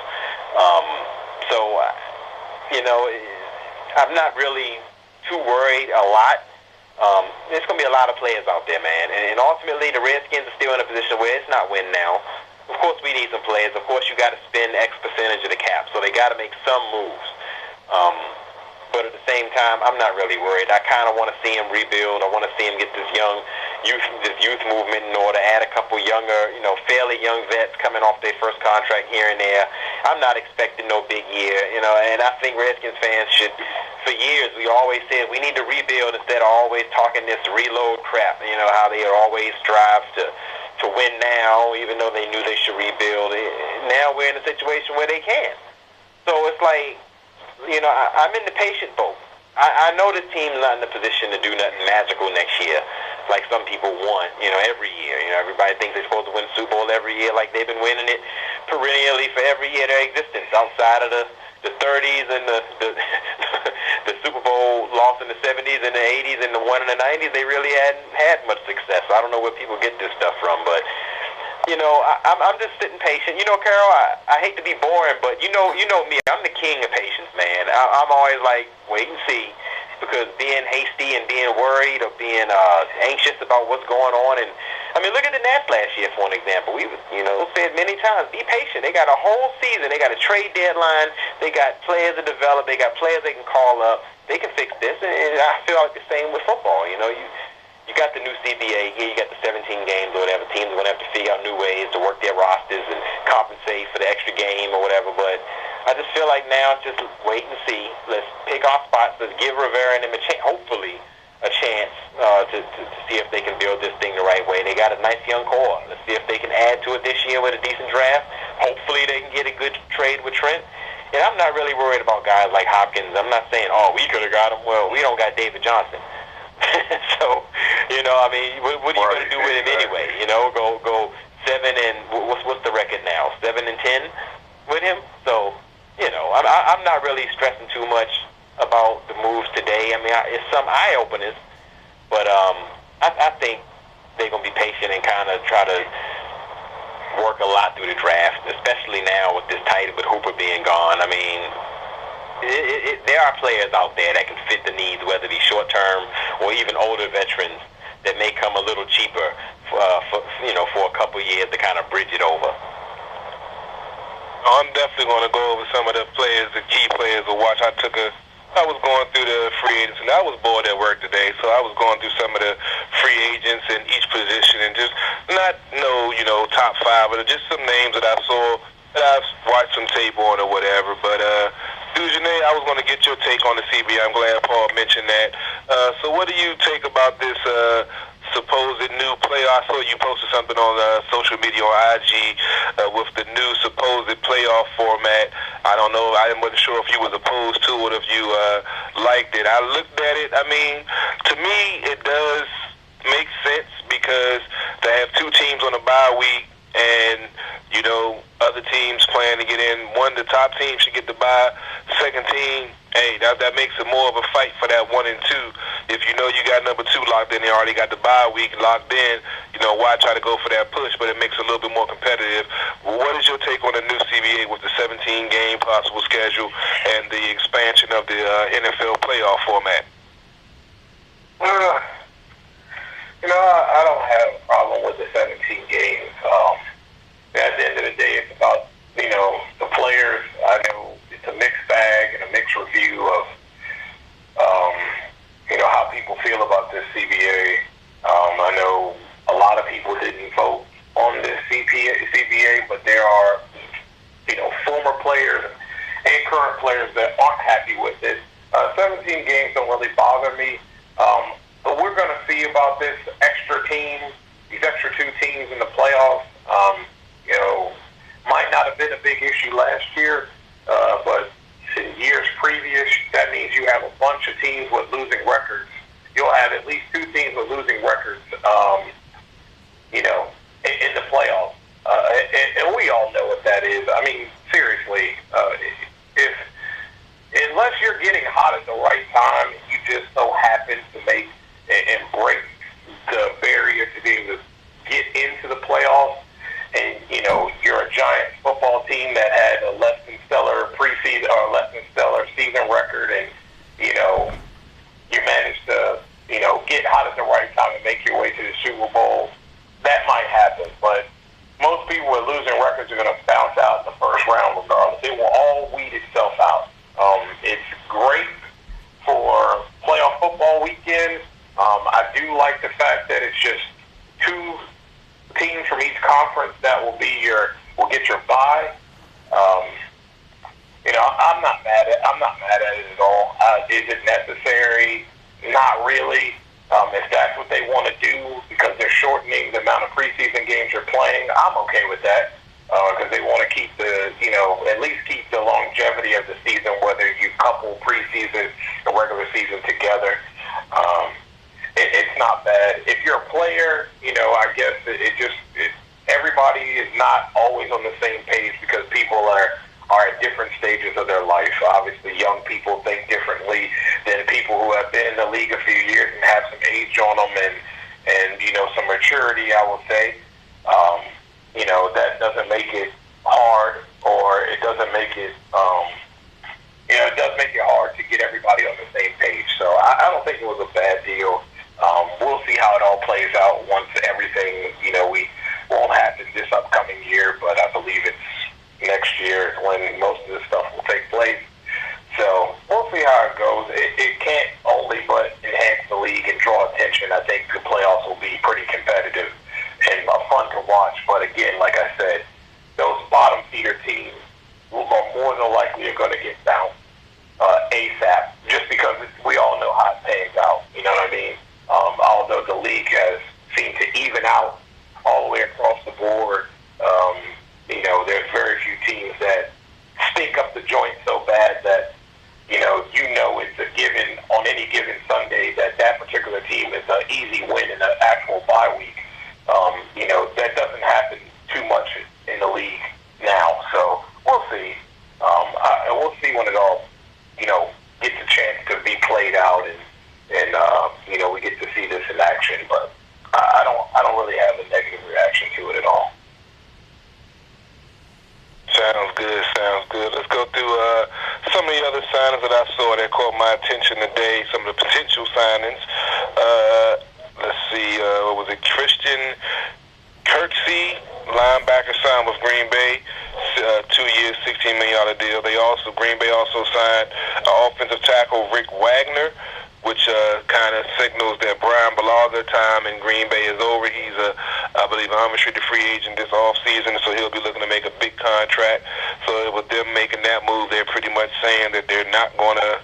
I'm not really too worried a lot. There's going to be a lot of players out there, man. And ultimately, the Redskins are still in a position where it's not win now. Of course, we need some players. Of course, you got to spend X percentage of the cap, so they got to make some moves. But at the same time, I'm not really worried. I kind of want to see him rebuild. I want to see him get this youth movement in order, add a couple younger, fairly young vets coming off their first contract here and there. I'm not expecting no big year, and I think Redskins fans should, for years, we always said we need to rebuild instead of always talking this reload crap, how they always strive to win now, even though they knew they should rebuild. Now we're in a situation where they can. So it's like, I'm in the patient boat. I know the team's not in a position to do nothing magical next year, like some people want, every year. Everybody thinks they're supposed to win the Super Bowl every year, like they've been winning it perennially for every year of their existence. Outside of the 30s and the Super Bowl loss in the 70s and the 80s and the one in the 90s, they really hadn't had much success. So I don't know where people get this stuff from, but I'm just sitting patient. Carol, I hate to be boring, but you know me. I'm the king of patience, man. I'm always like, wait and see, because being hasty and being worried or being anxious about what's going on, and I mean, look at the Nats last year for an example. We said many times, be patient. They got a whole season. They got a trade deadline. They got players to develop. They got players they can call up. They can fix this, and I feel like the same with football. You got the new CBA here, you got the 17 games or whatever. Teams are going to have to figure out new ways to work their rosters and compensate for the extra game or whatever. But I just feel like now it's just wait and see. Let's pick our spots. Let's give Rivera and them hopefully a chance to see if they can build this thing the right way. They got a nice young core. Let's see if they can add to it this year with a decent draft. Hopefully they can get a good trade with Trent. And I'm not really worried about guys like Hopkins. I'm not saying, we could have got him. Well, we don't got David Johnson. So, I mean, what are you going to do with him anyway? Go 7 and what's the record now? 7-10 with him. So, I'm not really stressing too much about the moves today. I mean, it's some eye openers, but I think they're going to be patient and kind of try to work a lot through the draft, especially now with this tight with Hooper being gone. I mean, there are players out there that can fit the needs, whether it be short-term or even older veterans that may come a little cheaper for a couple years to kind of bridge it over. I'm definitely going to go over some of the players, the key players to watch. I was going through the free agents, and I was bored at work today, so I was going through some of the free agents in each position and just not know, top five, but just some names that I saw that I've watched some tape on or whatever. But, Dujane, I was going to get your take on the CBA. I'm glad Paul mentioned that. So what do you take about this supposed new playoff? I saw you posted something on social media on IG with the new supposed playoff format. I don't know. I wasn't sure if you was opposed to it, if you liked it. I looked at it. I mean, to me, it does make sense because to have two teams on a bye week and, other teams playing to get in. One, the top team should get the bye. Second team, hey, that makes it more of a fight for that 1 and 2. If you got number 2 locked in, they already got the bye week locked in, why try to go for that push? But it makes it a little bit more competitive. What is your take on the new CBA with the 17-game possible schedule and the expansion of the NFL playoff format? I don't have a problem with the 17 games. At the end of the day, it's about, the players. I know it's a mixed bag and a mixed review of, how people feel about this CBA. I know a lot of people didn't vote on this CBA, but there are, former players and current players that aren't happy with it. 17 games don't really bother me. But we're going to see about this these extra 2 teams in the playoffs. Might not have been a big issue last year, but in years previous, that means you have a bunch of teams with losing records. You'll have at least 2 teams with losing records, in the playoffs. And we all know what that is. I mean, seriously, unless you're getting hot at the right time, you just so happen to make and break the barrier to be able to get into the playoffs, and you're a Giants football team that had a less than stellar preseason or less than stellar season record, and you managed to get hot at the right time and make your way to the Super Bowl. That might happen, but most people with losing records are going to bounce out in the first round regardless. It will all weed itself out. It's great for playoff football weekend. I do like the fact that it's just 2 teams from each conference that will get your bye. I'm not mad at it at all. Is it necessary? Not really. If that's what they want to do because they're shortening the amount of preseason games they're playing, I'm okay with that because they want to keep at least keep the longevity of the season, whether you couple preseason and regular season together. It's not bad. If you're a player, I guess everybody is not always on the same page because people are at different stages of their life. Obviously, young people think differently than people who have been in the league a few years and have some age on them and some maturity, I will say. That doesn't make it hard, or it doesn't make it, it does make it hard to get everybody on the same page. So I don't think it was a bad deal. We'll see how it all plays out once everything, we won't happen this upcoming year, but I believe it's next year when most of this stuff will take place. So we'll see how it goes. It can't only but enhance the league and draw attention. I think the playoffs will be pretty competitive and fun to watch. But again, like I said, those bottom feeder teams will more than likely are going to get bounced ASAP just because we all know how it pans out. You know what I mean? Although the league has seemed to even out all the way across the board, there's very few teams that stink up the joint so bad that it's a given on any given Sunday that particular team is an easy win in an actual bye week. That doesn't happen too much in the league now. So we'll see. And we'll see when it all, gets a chance to be played out and we get to see this in action. But I don't really have a negative reaction to it at all. Sounds good. Let's go through some of the other signings that I saw that caught my attention today, some of the potential signings. Let's see, what was it? Christian Kirksey, linebacker signed with Green Bay. 2-year, $16 million deal. Green Bay also signed offensive tackle Rick Wagner, which kind of signals that Brian Bulaga time in Green Bay is over. He's I believe, an unrestricted free agent this offseason, so he'll be looking to make a big contract. So with them making that move, they're pretty much saying that they're not going to,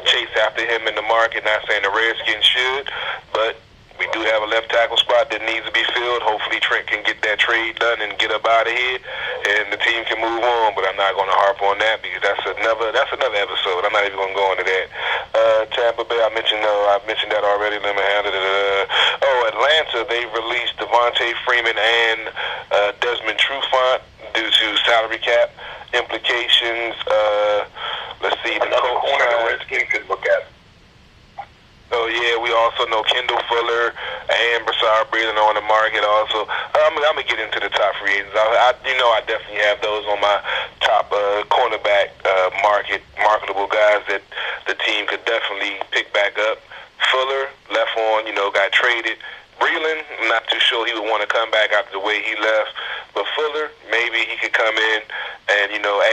chase after him in the market. Not saying the Redskins should, but we do have a left tackle spot that needs to be filled. Hopefully Trent can get that trade done and get up out of here, and the team can move on. But I'm not going to harp on that because that's another episode. I'm not even going to go into that. Tampa Bay, I mentioned that already. Let me handle it. Atlanta, they released Devontae Freeman and Desmond Trufant due to salary cap implications. Let's see. Another corner the Redskins could look at. Oh, yeah, we also know Kendall Fuller and Brassard Breeden on the market also. I'm going to get into the top free agents. I definitely have those on my top cornerback marketable guys that the team could definitely pick back up. Fuller, left on, got traded. Breeden, I'm not too sure he would want to come back after the way he left. But Fuller, maybe he could come in and,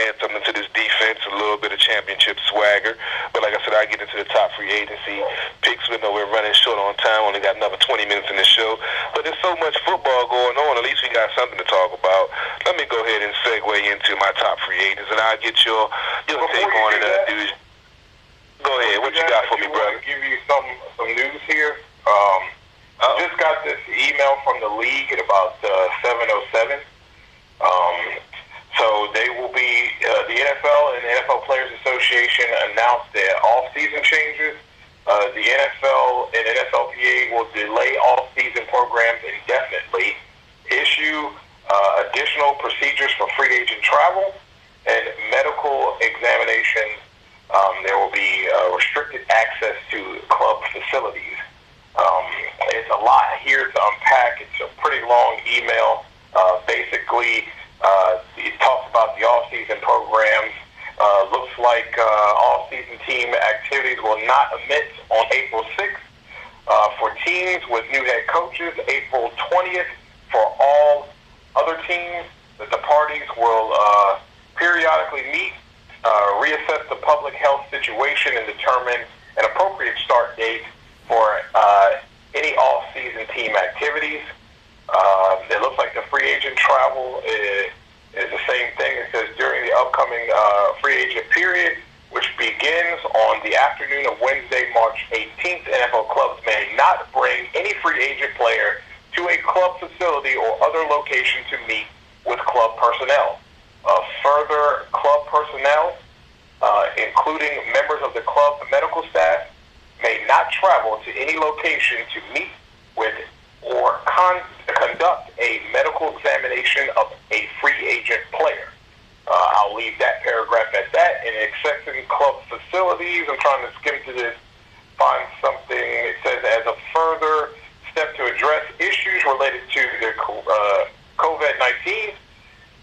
add something to this defense, a little bit of championship swagger. But like I said, I get into the top free agency picks. We know we're running short on time. Only got another 20 minutes in the show. But there's so much football going on. At least we got something to talk about. Let me go ahead and segue into my top free agents, and I'll get your take on it, dude. Go ahead. What you got for me, brother? Give you some news here. Just got this email from the league at about 7:07. So they will be the NFL and the NFL Players Association announced their off-season changes. The NFL and NFLPA will delay off-season programs indefinitely, issue additional procedures for free agent travel and medical examinations. There will be restricted access to club facilities. It's a lot here to unpack. It's a pretty long email. Basically, it talks about the off-season programs. Looks like off-season team activities will not admit on April 6th for teams with new head coaches, April 20th for all other teams. That the parties will periodically meet, reassess the public health situation, and determine an appropriate start date for any off-season team activities. It looks like the free agent travel is the same thing. It says during the upcoming free agent period, which begins on the afternoon of Wednesday, March 18th, NFL clubs may not bring any free agent player to a club facility or other location to meet with club personnel. Further, club personnel, including members of the club medical staff, may not travel to any location to meet with or conduct a medical examination of a free agent player. I'll leave that paragraph at that. In accessing club facilities, I'm trying to skim to this, find something. It says, as a further step to address issues related to the COVID-19,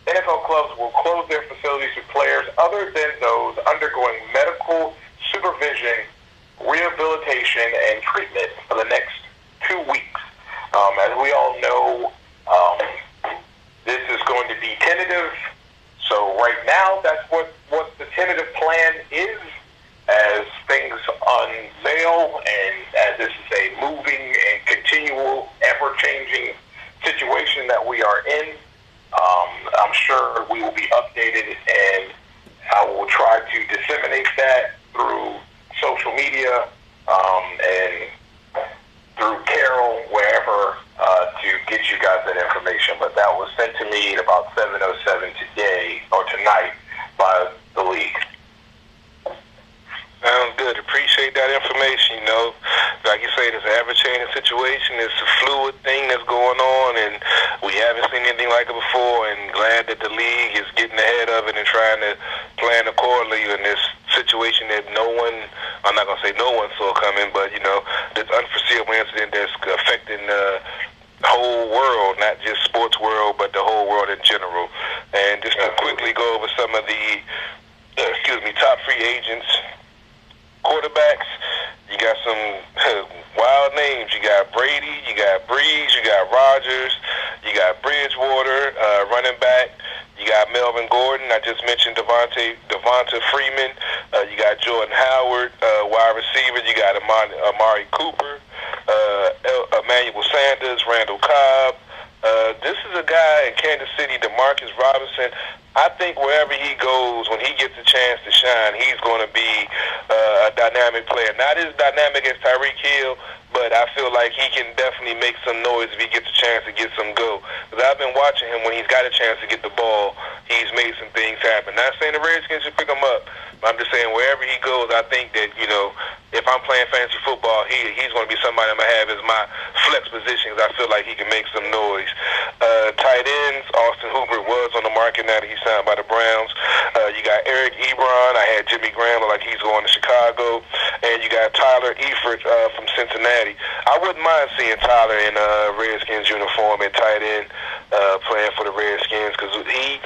NFL clubs will close their facilities to players other than those undergoing medical supervision, rehabilitation, and treatment for the next 2 weeks. As we all know, this is going to be tentative. So right now, that's what the tentative plan is. As things unveil and as this is a moving and continual, ever-changing situation that we are in, I'm sure we will be updated, and I will try to disseminate that through social media and through Carol, wherever, to get you guys that information. But that was sent to me at about 7:07 today, or tonight, by the league. Sounds good. Appreciate that information. Like you say, it's an ever-changing situation. It's a fluid thing that's going on, and we haven't seen anything like it before, and glad that the league is getting ahead of it and trying to plan accordingly in this situation that I'm not going to say no one saw coming, but, this unforeseeable incident that's affecting the whole world, not just sports world, but the whole world in general. And just to quickly go over some of the, top free agents, quarterbacks, you got some wild names. You got Brady, you got Breeze, you got Rodgers, you got Bridgewater, running back. You got Melvin Gordon. I just mentioned Devonta Freeman. You got Jordan Howard, wide receiver. You got Amari Cooper, Emmanuel Sanders, Randall Cobb. This is a guy in Kansas City, DeMarcus Robinson. I think wherever he goes, when he gets a chance to shine, he's going to be a dynamic player. Not as dynamic as Tyreek Hill, but I feel like he can definitely make some noise if he gets a chance to get some go. Because I've been watching him when he's got a chance to get the ball, he's made some things happen. Not saying the Redskins should pick him up, but I'm just saying wherever he goes, I think that, if I'm playing fantasy football, he's going to be somebody I'm going to have as my flex position because I feel like he can make some noise. Tight ends, Austin Hooper was on the market now that he's signed by the Browns. You got Eric Ebron. I had Jimmy Graham like he's going to Chicago. And you got Tyler Eifert from Cincinnati. I wouldn't mind seeing Tyler in a Redskins uniform at tight end playing for the Redskins because he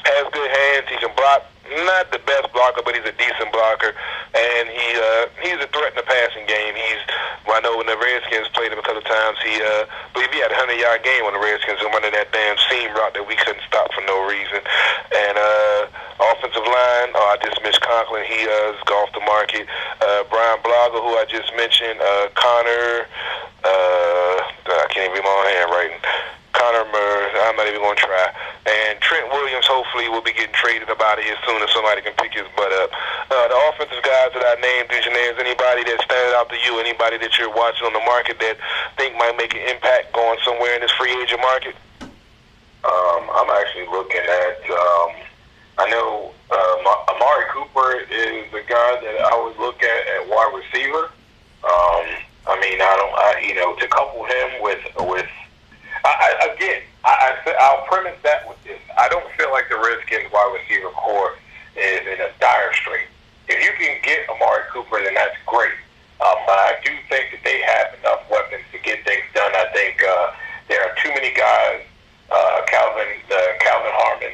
has good hands. He can block. Not the best blocker, but he's a decent blocker, and he's a threat in the passing game. I know when the Redskins played him a couple of times, he had a 100-yard game when the Redskins were running that damn seam route that we couldn't stop for no reason. And offensive line, I just missed Conklin. He is off the market. Brian Blogger, who I just mentioned, Connor. I can't even read my own handwriting. Connor Murray, I'm not even going to try. And Trent Williams hopefully will be getting traded up out of here soon as somebody can pick his butt up. The offensive guys that I named, Dujanet, is anybody that stands out to you, anybody that you're watching on the market that think might make an impact going somewhere in this free agent market? I'm actually looking at, I know Amari Cooper is the guy that I would look at wide receiver. To couple him with I'll premise that with this. I don't feel like the Redskins wide receiver core is in a dire strait. If you can get Amari Cooper, then that's great. But I do think that they have enough weapons to get things done. I think there are too many guys, Calvin Harmon.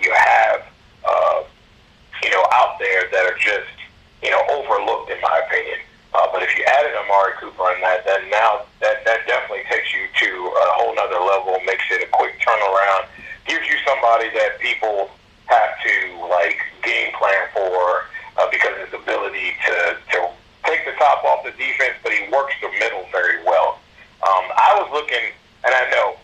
You have out there that are just overlooked in my opinion. But if you added Amari Cooper on that, then now that definitely takes you to a whole nother level, makes it a quick turnaround, gives you somebody that people have to game plan for because of his ability to take the top off the defense, but he works the middle very well. I was looking, and I know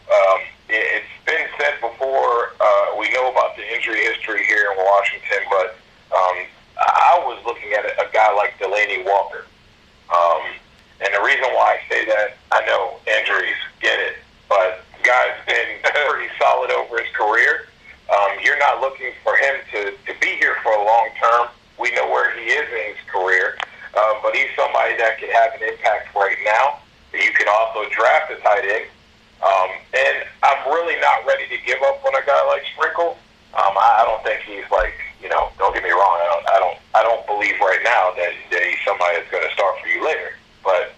it's been said before, we know about the injury history here in Washington, but I was looking at a guy like Delaney Walker. And the reason why I say that, I know injuries, get it, but guy's been pretty solid over his career. You're not looking for him to be here for a long term. We know where he is in his career, but he's somebody that can have an impact right now. You can also draft a tight end. And I'm really not ready to give up on a guy like Sprinkle. I don't think he's don't get me wrong. I don't believe right now that he's somebody that's going to start for you later. But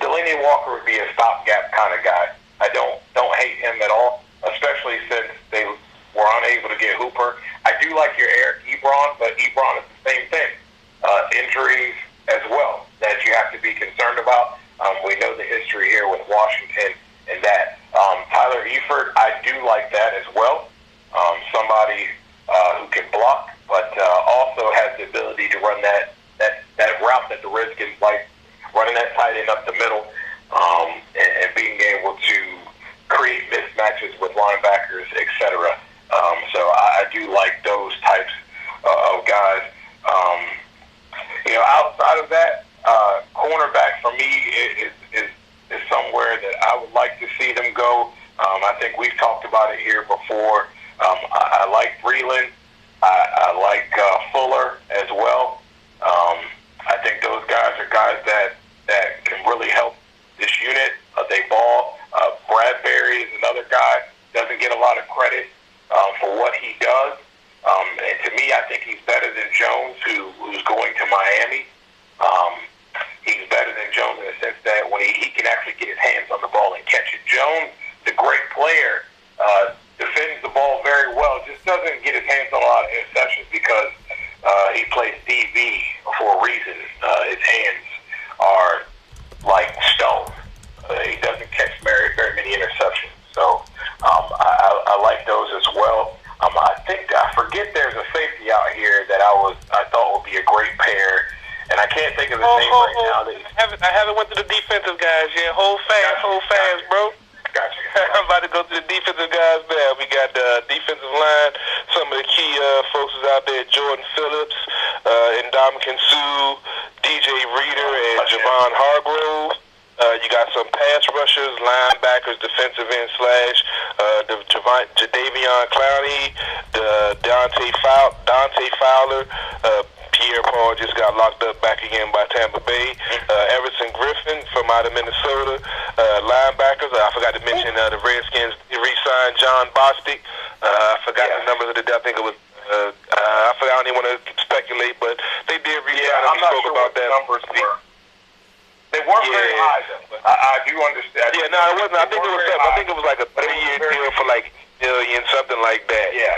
Delaney Walker would be a stopgap kind of guy. I don't hate him at all, especially since they were unable to get Hooper. I do like your Eric Ebron, but Ebron is the same thing. Injuries as well that you have to be concerned about. We know the history here with Washington and that. Tyler Eifert, I do like that as well. Somebody who can block, but also has the ability to run that route that the Redskins like, running that tight end up the middle, and being able to create mismatches with linebackers, etc. So I do like those types of guys. Outside of that, cornerback for me is somewhere that I would like to see them go. I think we've talked about it here before. I like Breland. I like Fuller as well. I think those guys are guys that can really help this unit. They ball. Bradbury is another guy. Doesn't get a lot of credit for what he does. And to me, I think he's better than Jones, who's going to Miami. He's better than Jones in the sense that when he can actually get his hands on the ball and catch it. Jones, the great player, defends the ball very well, just doesn't get his hands on a lot of interceptions because he plays DB for a reason. His hands are like stone. He doesn't catch very many interceptions. So forget there's a safety out here that I thought would be a great pair, and I can't think of his name right now. I haven't went to the defensive guys yet. Hold fast, bro. Gotcha. I'm about to go to the defensive guys now. We got defensive line. Some of the key folks is out there: Jordan Phillips, Ndamukong Suh, DJ Reader, and Javon Hargrove. You got some pass rushers, linebackers, defensive end / Jadeveon Clowney, Dante Fowler. Pierre Paul just got locked up back again by Tampa Bay. Everson Griffin from out of Minnesota. Linebackers, I forgot to mention the Redskins re-signed John Bostic. I forgot the numbers of the day. I think it was, I forgot, I don't even want to speculate, but they did re-sign him. I'm We not spoke sure about what the that. numbers were. They weren't very high, though. But I do understand. Yeah, no, it wasn't. I think it was something. I think it was like a 3-year deal for like $1 million, something like that. Yeah.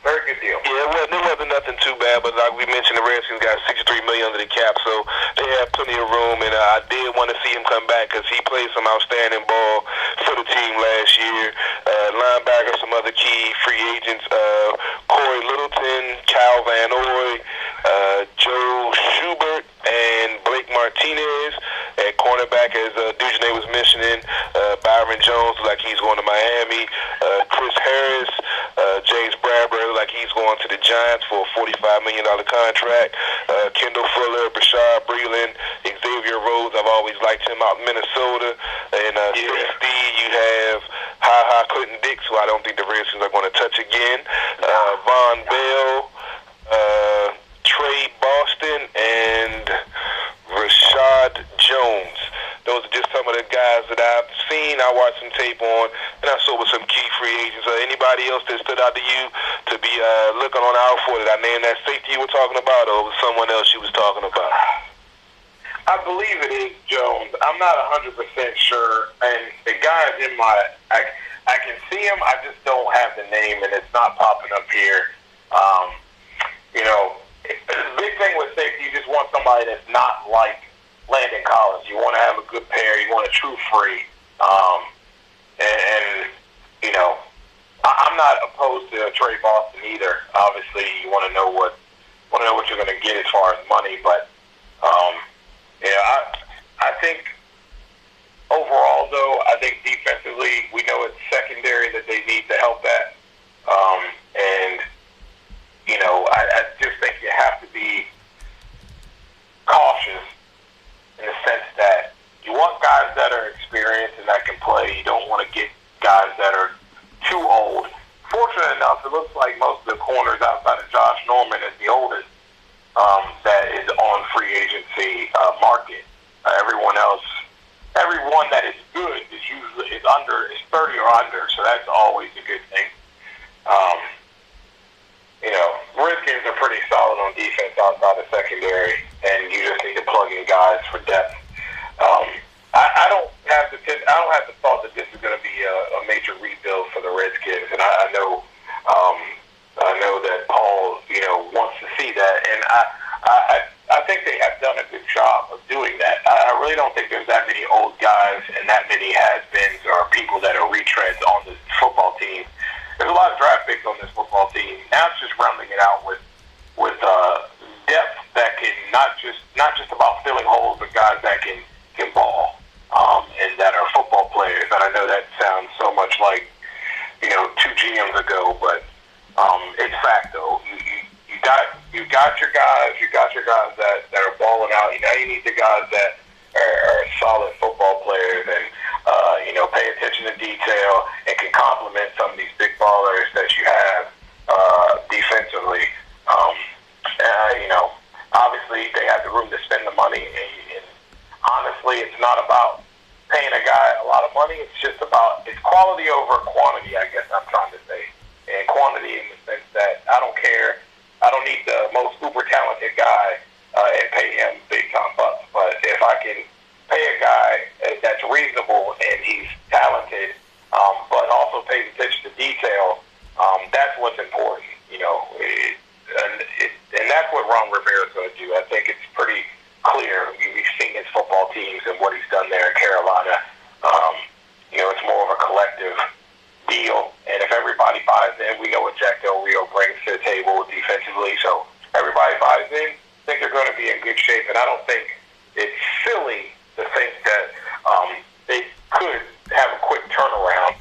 Very good deal. Yeah, it wasn't nothing too bad, but like we mentioned, the Redskins got $63 million under the cap, so they have plenty of room, and I did want to see him come back because he played some outstanding ball for the team last year. Linebacker, some other key free agents, Corey Littleton, Cal Van Noy, Joe Schubert, and Blake Martinez. At cornerback, as Dujane was mentioning, Byron Jones, like he's going to Miami. Chris Harris, James Bradbury, like he's going to the Giants for a $45 million contract. Kendall Fuller, Bashard Breeland, Xavier Rhodes, I've always liked him out in Minnesota. And safety, you have Ha Clinton Dix, who I don't think the Redskins are going to touch again. Von Bell, Trey Boston, and Rashad Jones. Those are just some of the guys that I've seen. I watched some tape on, and I saw with some key free agents. Anybody else that stood out to you to be looking on out for? Did I name that safety you were talking about, or was someone else you was talking about? I believe it is Jones. I'm not 100% sure. And the guy is in my... I can see him. I just don't have the name, and it's not popping up here. You know, the big thing with safety, you just want somebody that's not like Landon Collins. You want to have a good pair. You want a true free. And you know, I'm not opposed to Trey Boston either. Obviously, you want to know what you're going to get as far as money. But I think overall, though, I think defensively, we know it's secondary that they need the help at. And you know, I just think you have to be cautious in the sense that you want guys that are experienced and that can play. You don't want to get guys that are too old. Fortunate enough, it looks like most of the corners outside of Josh Norman is the oldest that is on free agency market. Everyone else, everyone that is good is usually is 30 or under, so that's always a good thing. You know, Redskins are pretty solid on defense outside of secondary, and you just need to plug in guys for depth. I don't have the thought that this is going to be a major rebuild for the Redskins, and I know that Paul, you know, wants to see that, and I think they have done a good job of doing that. I really don't think there's that many old guys and that many has-beens or people that are retreads on this football team. There's a lot of draft picks on this football team. Now it's just rounding it out with depth that can not just about filling holes, but guys that can ball and that are football players. And I know that sounds so much like, you know, 2 GMs ago, but it's fact though. You got your guys that are balling out. Now you need the guys that are solid football players and you know, pay attention to detail and can complement some of these big ballers that you have defensively. You know, obviously they have the room to spend the money, and honestly, it's not about paying a guy a lot of money. It's quality over quantity, I guess I'm trying to say. And quantity in the sense that I don't care. I don't need the most uber talented guy and pay him big time bucks. But if I can pay a guy that's reasonable and he's talented, but also pays attention to detail, that's what's important. You know, and that's what Ron Rivera's going to do. I think it's pretty clear. We've seen his football teams and what he's done there in Carolina. You know, it's more of a collective deal, and if everybody buys in, we know what Jack Del Rio brings to the table. I don't think it's silly to think that they could have a quick turnaround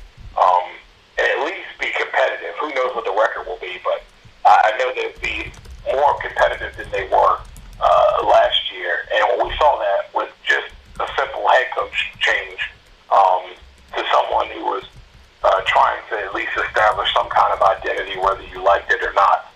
and at least be competitive. Who knows what the record will be, but I know they'll be more competitive than they were last year. And when we saw that with just a simple head coach change to someone who was trying to at least establish some kind of identity, whether you liked it or not.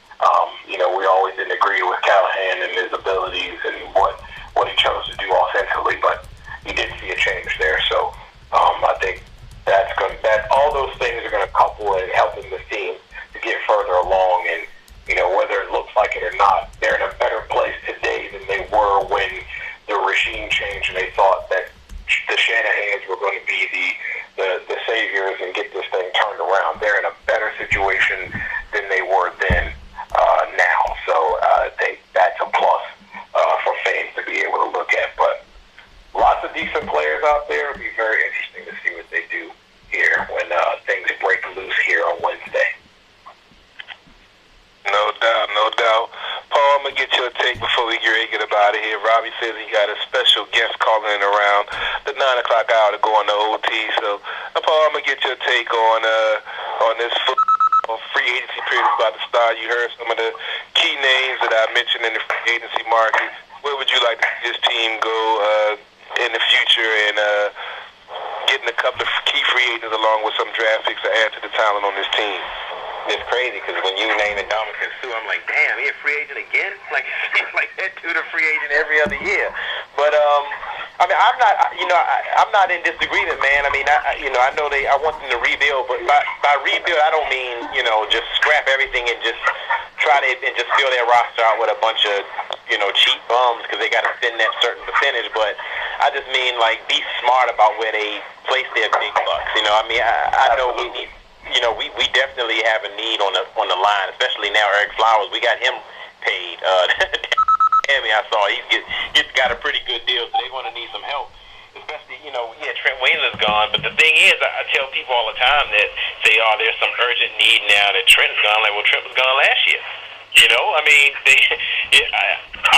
We always didn't agree with Callahan and his abilities and what he chose to do offensively, but he did see a change there. So I think that all those things are going to couple in helping the team to get further along. And whether it looks like it or not, they're in a better place today than they were when the regime changed and they thought that the Shanahans were going to be the saviors and get this thing turned around. They're in a better situation than they were then now. So I think that's a plus for fans to be able to look at. But lots of decent players out there. It'll be very interesting to see what they do here when things break loose here on Wednesday. No doubt. Paul, I'm going to get your take before we get ready to get up out of here. Robbie says he got a special guest calling in around the 9 o'clock hour to go on the OT. So, Paul, I'm going to get your take on this football free agency period is about to start. You heard some of the key names that I mentioned in the free agency market. Where would you like to see this team go in the future and getting a couple of key free agents along with some draft picks to add to the talent on this team? It's crazy because when you name it Dominican Sue, I'm like, damn, he a free agent again? Like, it seems like that dude a free agent every other year. But I mean, I'm not in disagreement, man. I mean, I know I want them to rebuild, but by rebuild, I don't mean just scrap everything and just try to and just fill their roster out with a bunch of cheap bums because they got to spend that certain percentage. But I just mean like be smart about where they place their big bucks. I mean, I know we need. We definitely have a need on the line, especially now. Eric Flowers, we got him paid. I saw he's got a pretty good deal, so they're going to need some help. Especially, Trent Wayler's gone. But the thing is, I tell people all the time that say, there's some urgent need now that Trent's gone. Like, well, Trent was gone last year. I mean,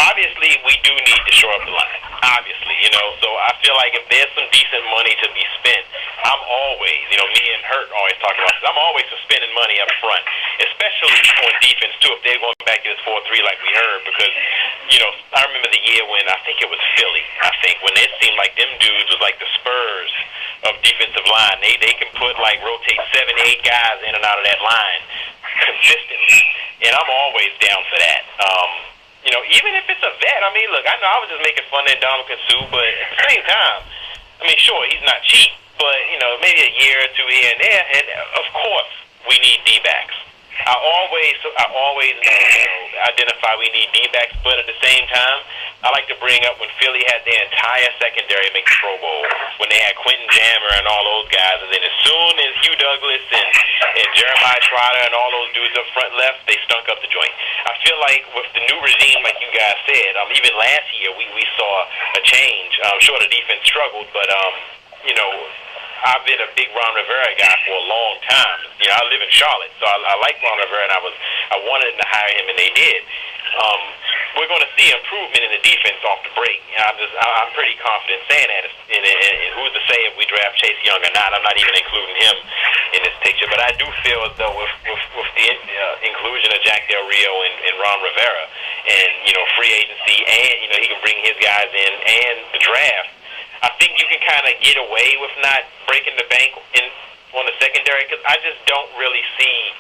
obviously we do need to shore up the line. Obviously, so I feel like if there's some decent money to be spent, I'm always, me and Hurt always talk about this, I'm always for spending money up front, especially on defense too, if they're going back to this 4-3 like we heard, because, I remember the year when, I think it was Philly, when it seemed like them dudes was like the Spurs of defensive line. They can rotate 7-8 guys in and out of that line consistently, and I'm always down for that. Even if it's a vet, I mean, look, I know I was just making fun of Dominican Sue, but at the same time, I mean, sure, he's not cheap, but, maybe a year or two here and there, and of course, we need D-backs. I always identify we need D-backs, but at the same time, I like to bring up when Philly had their entire secondary make the Pro Bowl, when they had Quentin Jammer and all those guys, and then as soon as Hugh Douglas and Jeremiah Trotter and all those dudes up front left, they stunk up the joint. I feel like with the new regime, like you guys said, even last year we saw a change. Sure, the defense struggled, but I've been a big Ron Rivera guy for a long time. I live in Charlotte, so I like Ron Rivera, and I wanted them to hire him, and they did. We're going to see improvement in the defense off the break. I'm pretty confident saying that. And who's to say if we draft Chase Young or not? I'm not even including him in this picture. But I do feel as though with the inclusion of Jack Del Rio and Ron Rivera, and free agency, and he can bring his guys in, and the draft, I think you can kind of get away with not breaking the bank on the secondary, because I just don't really see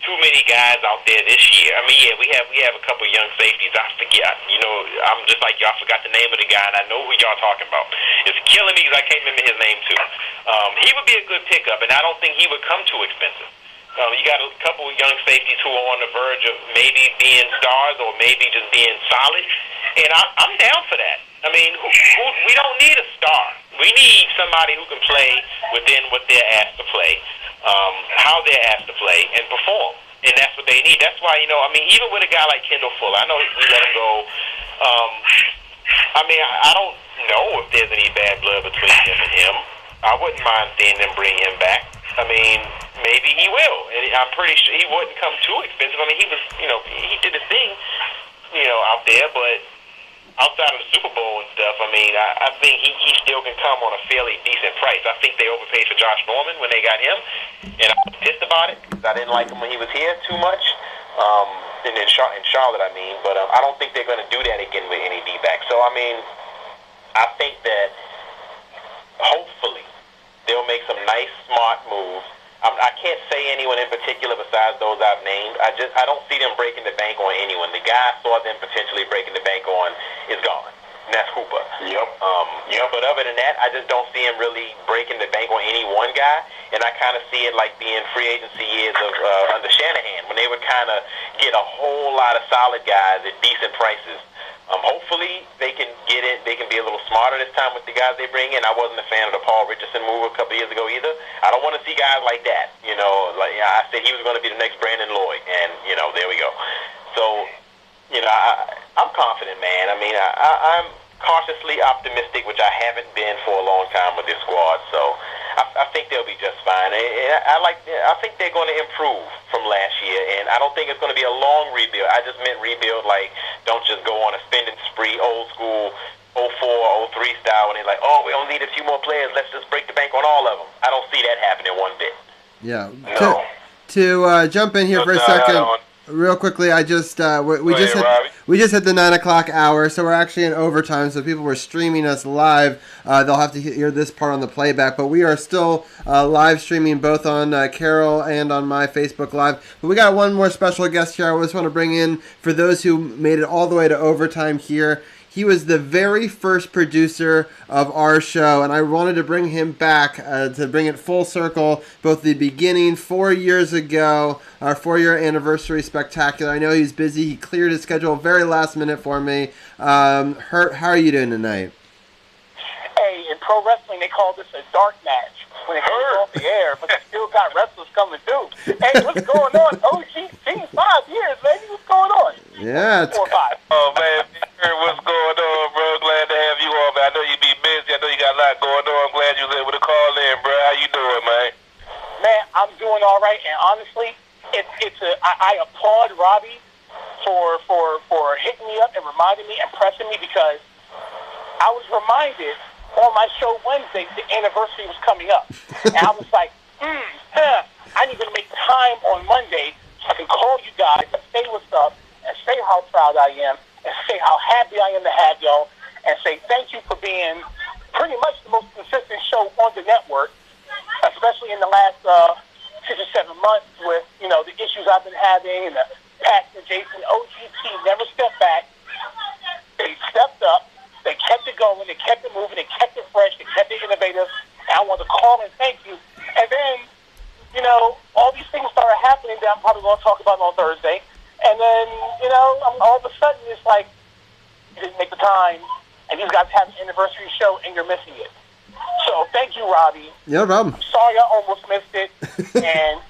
too many guys out there this year. I mean, we have a couple of young safeties. I forget, I'm just like y'all forgot the name of the guy, and I know who y'all talking about. It's killing me because I can't remember his name too. He would be a good pickup, and I don't think he would come too expensive. You got a couple of young safeties who are on the verge of maybe being stars or maybe just being solid, and I'm down for that. I mean, we don't need a star. We need somebody who can play within what they're asked to play, how they're asked to play, and perform. And that's what they need. That's why, even with a guy like Kendall Fuller, I know we let him go. I don't know if there's any bad blood between him and him. I wouldn't mind seeing them bring him back. I mean, maybe he will. And I'm pretty sure he wouldn't come too expensive. I mean, he was, he did his thing, out there, but outside of the Super Bowl and stuff, I mean, I think he still can come on a fairly decent price. I think they overpaid for Josh Norman when they got him, and I was pissed about it because I didn't like him when he was here too much. And in Charlotte, I mean, but I don't think they're going to do that again with any D-back. So, I mean, I think that hopefully they'll make some nice, smart moves. I can't say anyone in particular besides those I've named. I don't see them breaking the bank on anyone. The guy I saw them potentially breaking the bank on is gone. And that's Hooper. Yep. But other than that, I just don't see him really breaking the bank on any one guy. And I kind of see it like being free agency years of under Shanahan, when they would kind of get a whole lot of solid guys at decent prices. Hopefully they can get it. They can be a little smarter this time with the guys they bring in. I wasn't a fan of the Paul Richardson move a couple years ago either. I don't want to see guys like that. Like I said, he was going to be the next Brandon Lloyd, and there we go. So, I'm confident, man. I mean, I'm cautiously optimistic, which I haven't been for a long time with this squad. So I think they'll be just fine. I think they're going to improve from last year, and I don't think it's going to be a long rebuild. I just meant rebuild like don't just go on a spending spree, old school 04, 03 style, and they're like, oh, we only need a few more players. Let's just break the bank on all of them. I don't see that happening one bit. Yeah. No. To jump in here for a second. Real quickly, I just we just hit the 9 o'clock hour, so we're actually in overtime. So people were streaming us live. They'll have to hear this part on the playback, but we are still live streaming both on Carol and on my Facebook Live. But we got one more special guest here. I just want to bring in, for those who made it all the way to overtime here. He was the very first producer of our show, and I wanted to bring him back to bring it full circle, both the beginning 4 years ago, our 4-year anniversary spectacular. I know he's busy. He cleared his schedule very last minute for me. Hurt, how are you doing tonight? Hey, in pro wrestling, they call this a dark match when it goes off the air, but they still got wrestlers coming through. Hey, what's going on? OG, 5 years, baby. What's going on? Yeah. 4 or 5. Oh, man. What's going on, bro? Glad to have you on, man. I know you be busy. I know you got a lot going on. I'm glad you was able to call in, bro. How you doing, man? Man, I'm doing all right, and honestly, I applaud Robbie for hitting me up and reminding me and pressing me, because I was reminded on my show Wednesday the anniversary was coming up, and I was like, I need to make time on Monday so I can call you guys and say what's up and say how proud I am and say how happy I am to have y'all and say thank you for being pretty much the most consistent show on the network, especially in the last 6 or 7 months with, the issues I've been having and the Pat and Jason. OGT never stepped back. They stepped up. They kept it going. They kept it moving. They kept it fresh. They kept it innovative. And I want to call and thank you. And then, all these things started happening that I'm probably going to talk about on Thursday. And then, all of a sudden it's like, you didn't make the time, and you guys have an anniversary show, and you're missing it. So thank you, Robbie. No problem. I'm sorry I almost missed it. And,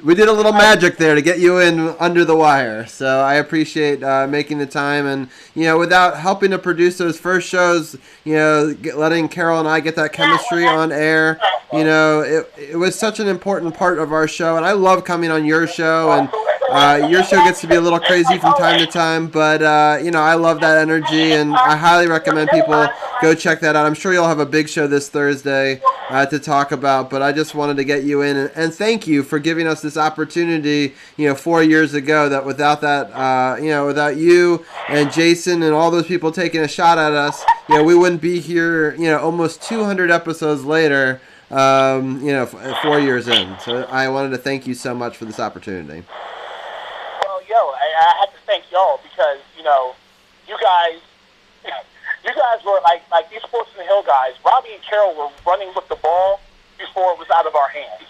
we did a little magic there to get you in under the wire, so I appreciate making the time. And without helping to produce those first shows, letting Carol and I get that chemistry on air, it was such an important part of our show. And I love coming on your show, and your show gets to be a little crazy from time to time, but I love that energy, and I highly recommend people go check that out. I'm sure you'll have a big show this Thursday to talk about, but I just wanted to get you in, and thank you for giving us this opportunity 4 years ago, that without that without you and Jason and all those people taking a shot at us, we wouldn't be here almost 200 episodes later, 4 years in. So I wanted to thank you so much for this opportunity. Well, I have to thank y'all, because you guys were like these Sports on the Hill guys. Robbie and Carol were running with the ball before it was out of our hands.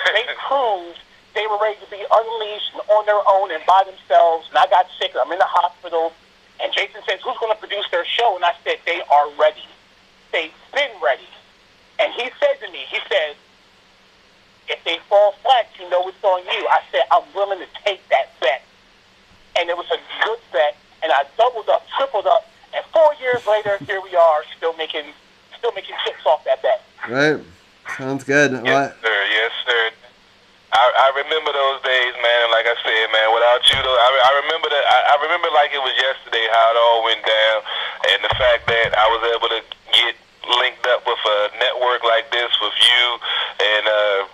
They proved they were ready to be unleashed and on their own and by themselves. And I got sick. I'm in the hospital. And Jason says, who's going to produce their show? And I said, they are ready. They've been ready. And he said to me, if they fall flat, it's on you. I said, I'm willing to take that bet. And it was a good bet. And I doubled up, tripled up. And 4 years later, here we are, still making chips off that bet. Right. Sounds good. Yes, sir. Yes, sir. I I remember those days, man. And like I said, man, without you, though, I remember that. I remember like it was yesterday how it all went down, and the fact that I was able to get linked up with a network like this with you and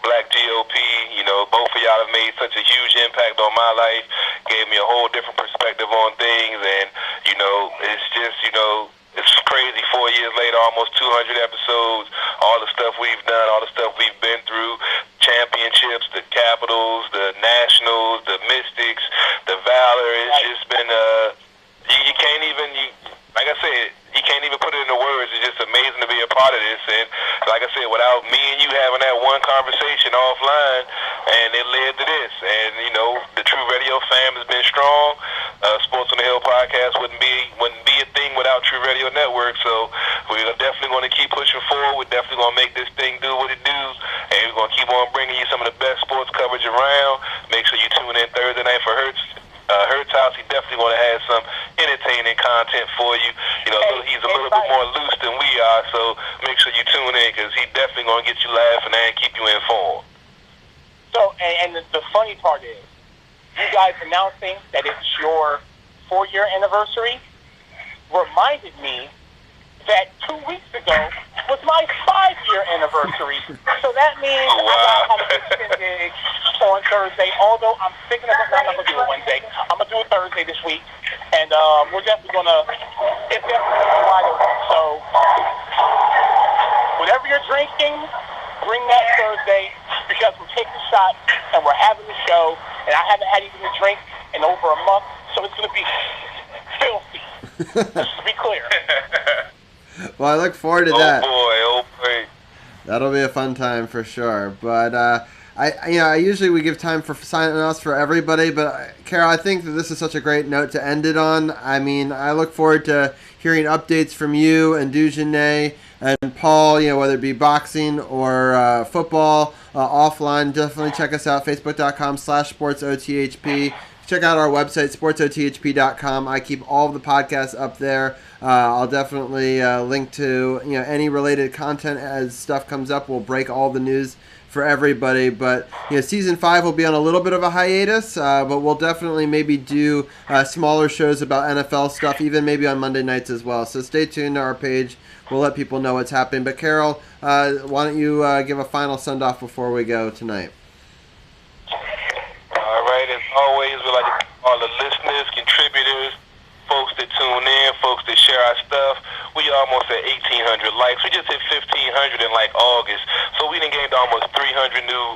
Black GOP. You know, both of y'all have made such a huge impact on my life. Gave me a whole different perspective on things, and you know, it's just, you know, it's crazy. 4 years later, almost 200 episodes, all the stuff we've done, all the stuff we've been through, championships, the Capitals, the Nationals, the Mystics, the Valor. It's just been, you can't even, like I said, you can't even put it into words. It's just amazing to be a part of this. And like I said, without me and you having that one conversation offline, and it led to this. And, you know, the True Radio fam has been strong. Sports on the Hill podcast wouldn't be a thing without True Radio Network. So we're definitely going to keep pushing forward. We're definitely going to make this thing do what it do. And we're going to keep on bringing you some of the best sports coverage around. Make sure you tune in Thursday night for Hertz House. He definitely going to have some entertaining content for you. You know, he's a little bit more loose than we are, so make sure you tune in because he's definitely going to get you laughing and keep you informed. So, and the funny part is, you guys announcing that it's your 4-year anniversary reminded me that 2 weeks ago was my 5-year anniversary. So that means I got to extended on Thursday, although I'm thinking about I'm not going to do it Wednesday. I'm going to do it Thursday this week. And we're definitely going to, it's definitely going to be wide open. So whatever you're drinking, bring that Thursday because we're taking shots and we're having the show. And I haven't had even a drink in over a month. So it's going to be filthy. Let's just be clear. Well, I look forward to that. Oh boy. That'll be a fun time for sure. But I usually we give time for signing offs for everybody. But Carol, I think that this is such a great note to end it on. I mean, I look forward to hearing updates from you and Dujanay and Paul. You know, whether it be boxing or football offline. Definitely check us out. Facebook.com/SportsOTHP. Check out our website, SportsOTHP.com. I keep all of the podcasts up there. I'll definitely link to any related content as stuff comes up. We'll break all the news for everybody. But season 5 will be on a little bit of a hiatus, but we'll definitely maybe do smaller shows about NFL stuff, even maybe on Monday nights as well. So stay tuned to our page. We'll let people know what's happening. But Carol, why don't you give a final send-off before we go tonight? All right, as always, we'd like to thank all the listeners, contributors, folks that tune in, folks that share our stuff. We almost at 1,800 likes. We just hit 1,500 in like August. So we done gained almost 300 new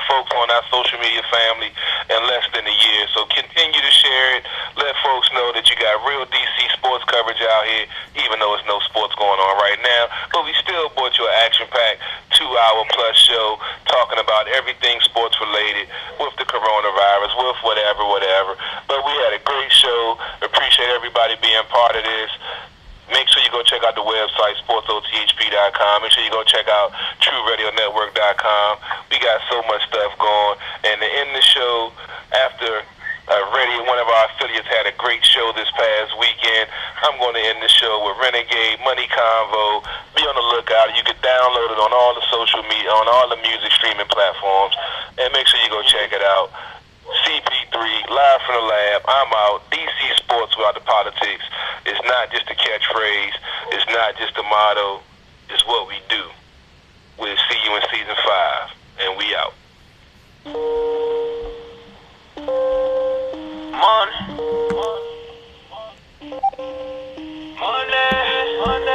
folks on our social media family in less than a year. So continue to share it. Let folks know that you got real DC sports coverage out here, even though there's no sports going on right now. But we still brought you an action-packed 2-hour-plus show talking about everything sports-related with the coronavirus, with whatever. But we had a great show. Appreciate everybody being part of this. Make sure you go check out the website, SportsOTHP.com. Make sure you go check out TruRadioNetwork.com. We got so much stuff going. And to end the show, after one of our affiliates had a great show this past weekend, I'm going to end the show with Renegade Money Convo. Be on the lookout. You can download it on all the social media, on all the music streaming platforms. And make sure you go check it out. CP3, live from the lab. I'm out. DC Sports without the politics. It's not just a catchphrase. It's not just a motto. It's what we do. We'll see you in season 5. And we out.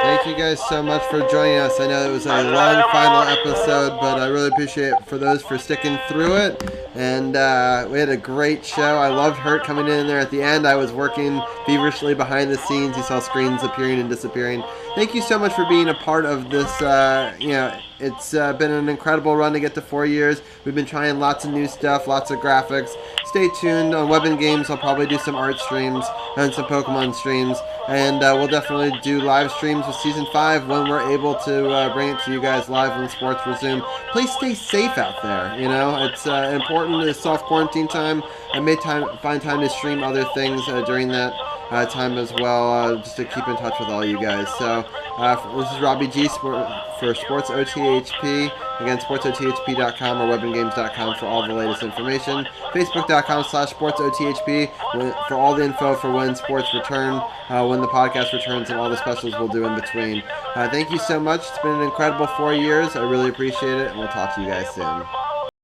Thank you guys so much for joining us. I know it was a long final episode, but I really appreciate it for those for sticking through it. And we had a great show. I loved Hurt coming in there at the end. I was working feverishly behind the scenes. You saw screens appearing and disappearing. Thank you so much for being a part of this. It's been an incredible run to get to 4 years. We've been trying lots of new stuff, lots of graphics. Stay tuned on Web and Games. I'll probably do some art streams and some Pokemon streams. And we'll definitely do live streams with Season 5 when we're able to bring it to you guys live when sports resume. Please stay safe out there. It's important. It's soft quarantine time. I may find time to stream other things during that time as well, just to keep in touch with all you guys. So this is Robbie G for SportsOTHP. Again, sportsothp.com or webandgames.com for all the latest information. Facebook.com/SportsOTHP for all the info for when sports return, when the podcast returns, and all the specials we'll do in between. Thank you so much. It's been an incredible 4 years. I really appreciate it, and we'll talk to you guys soon.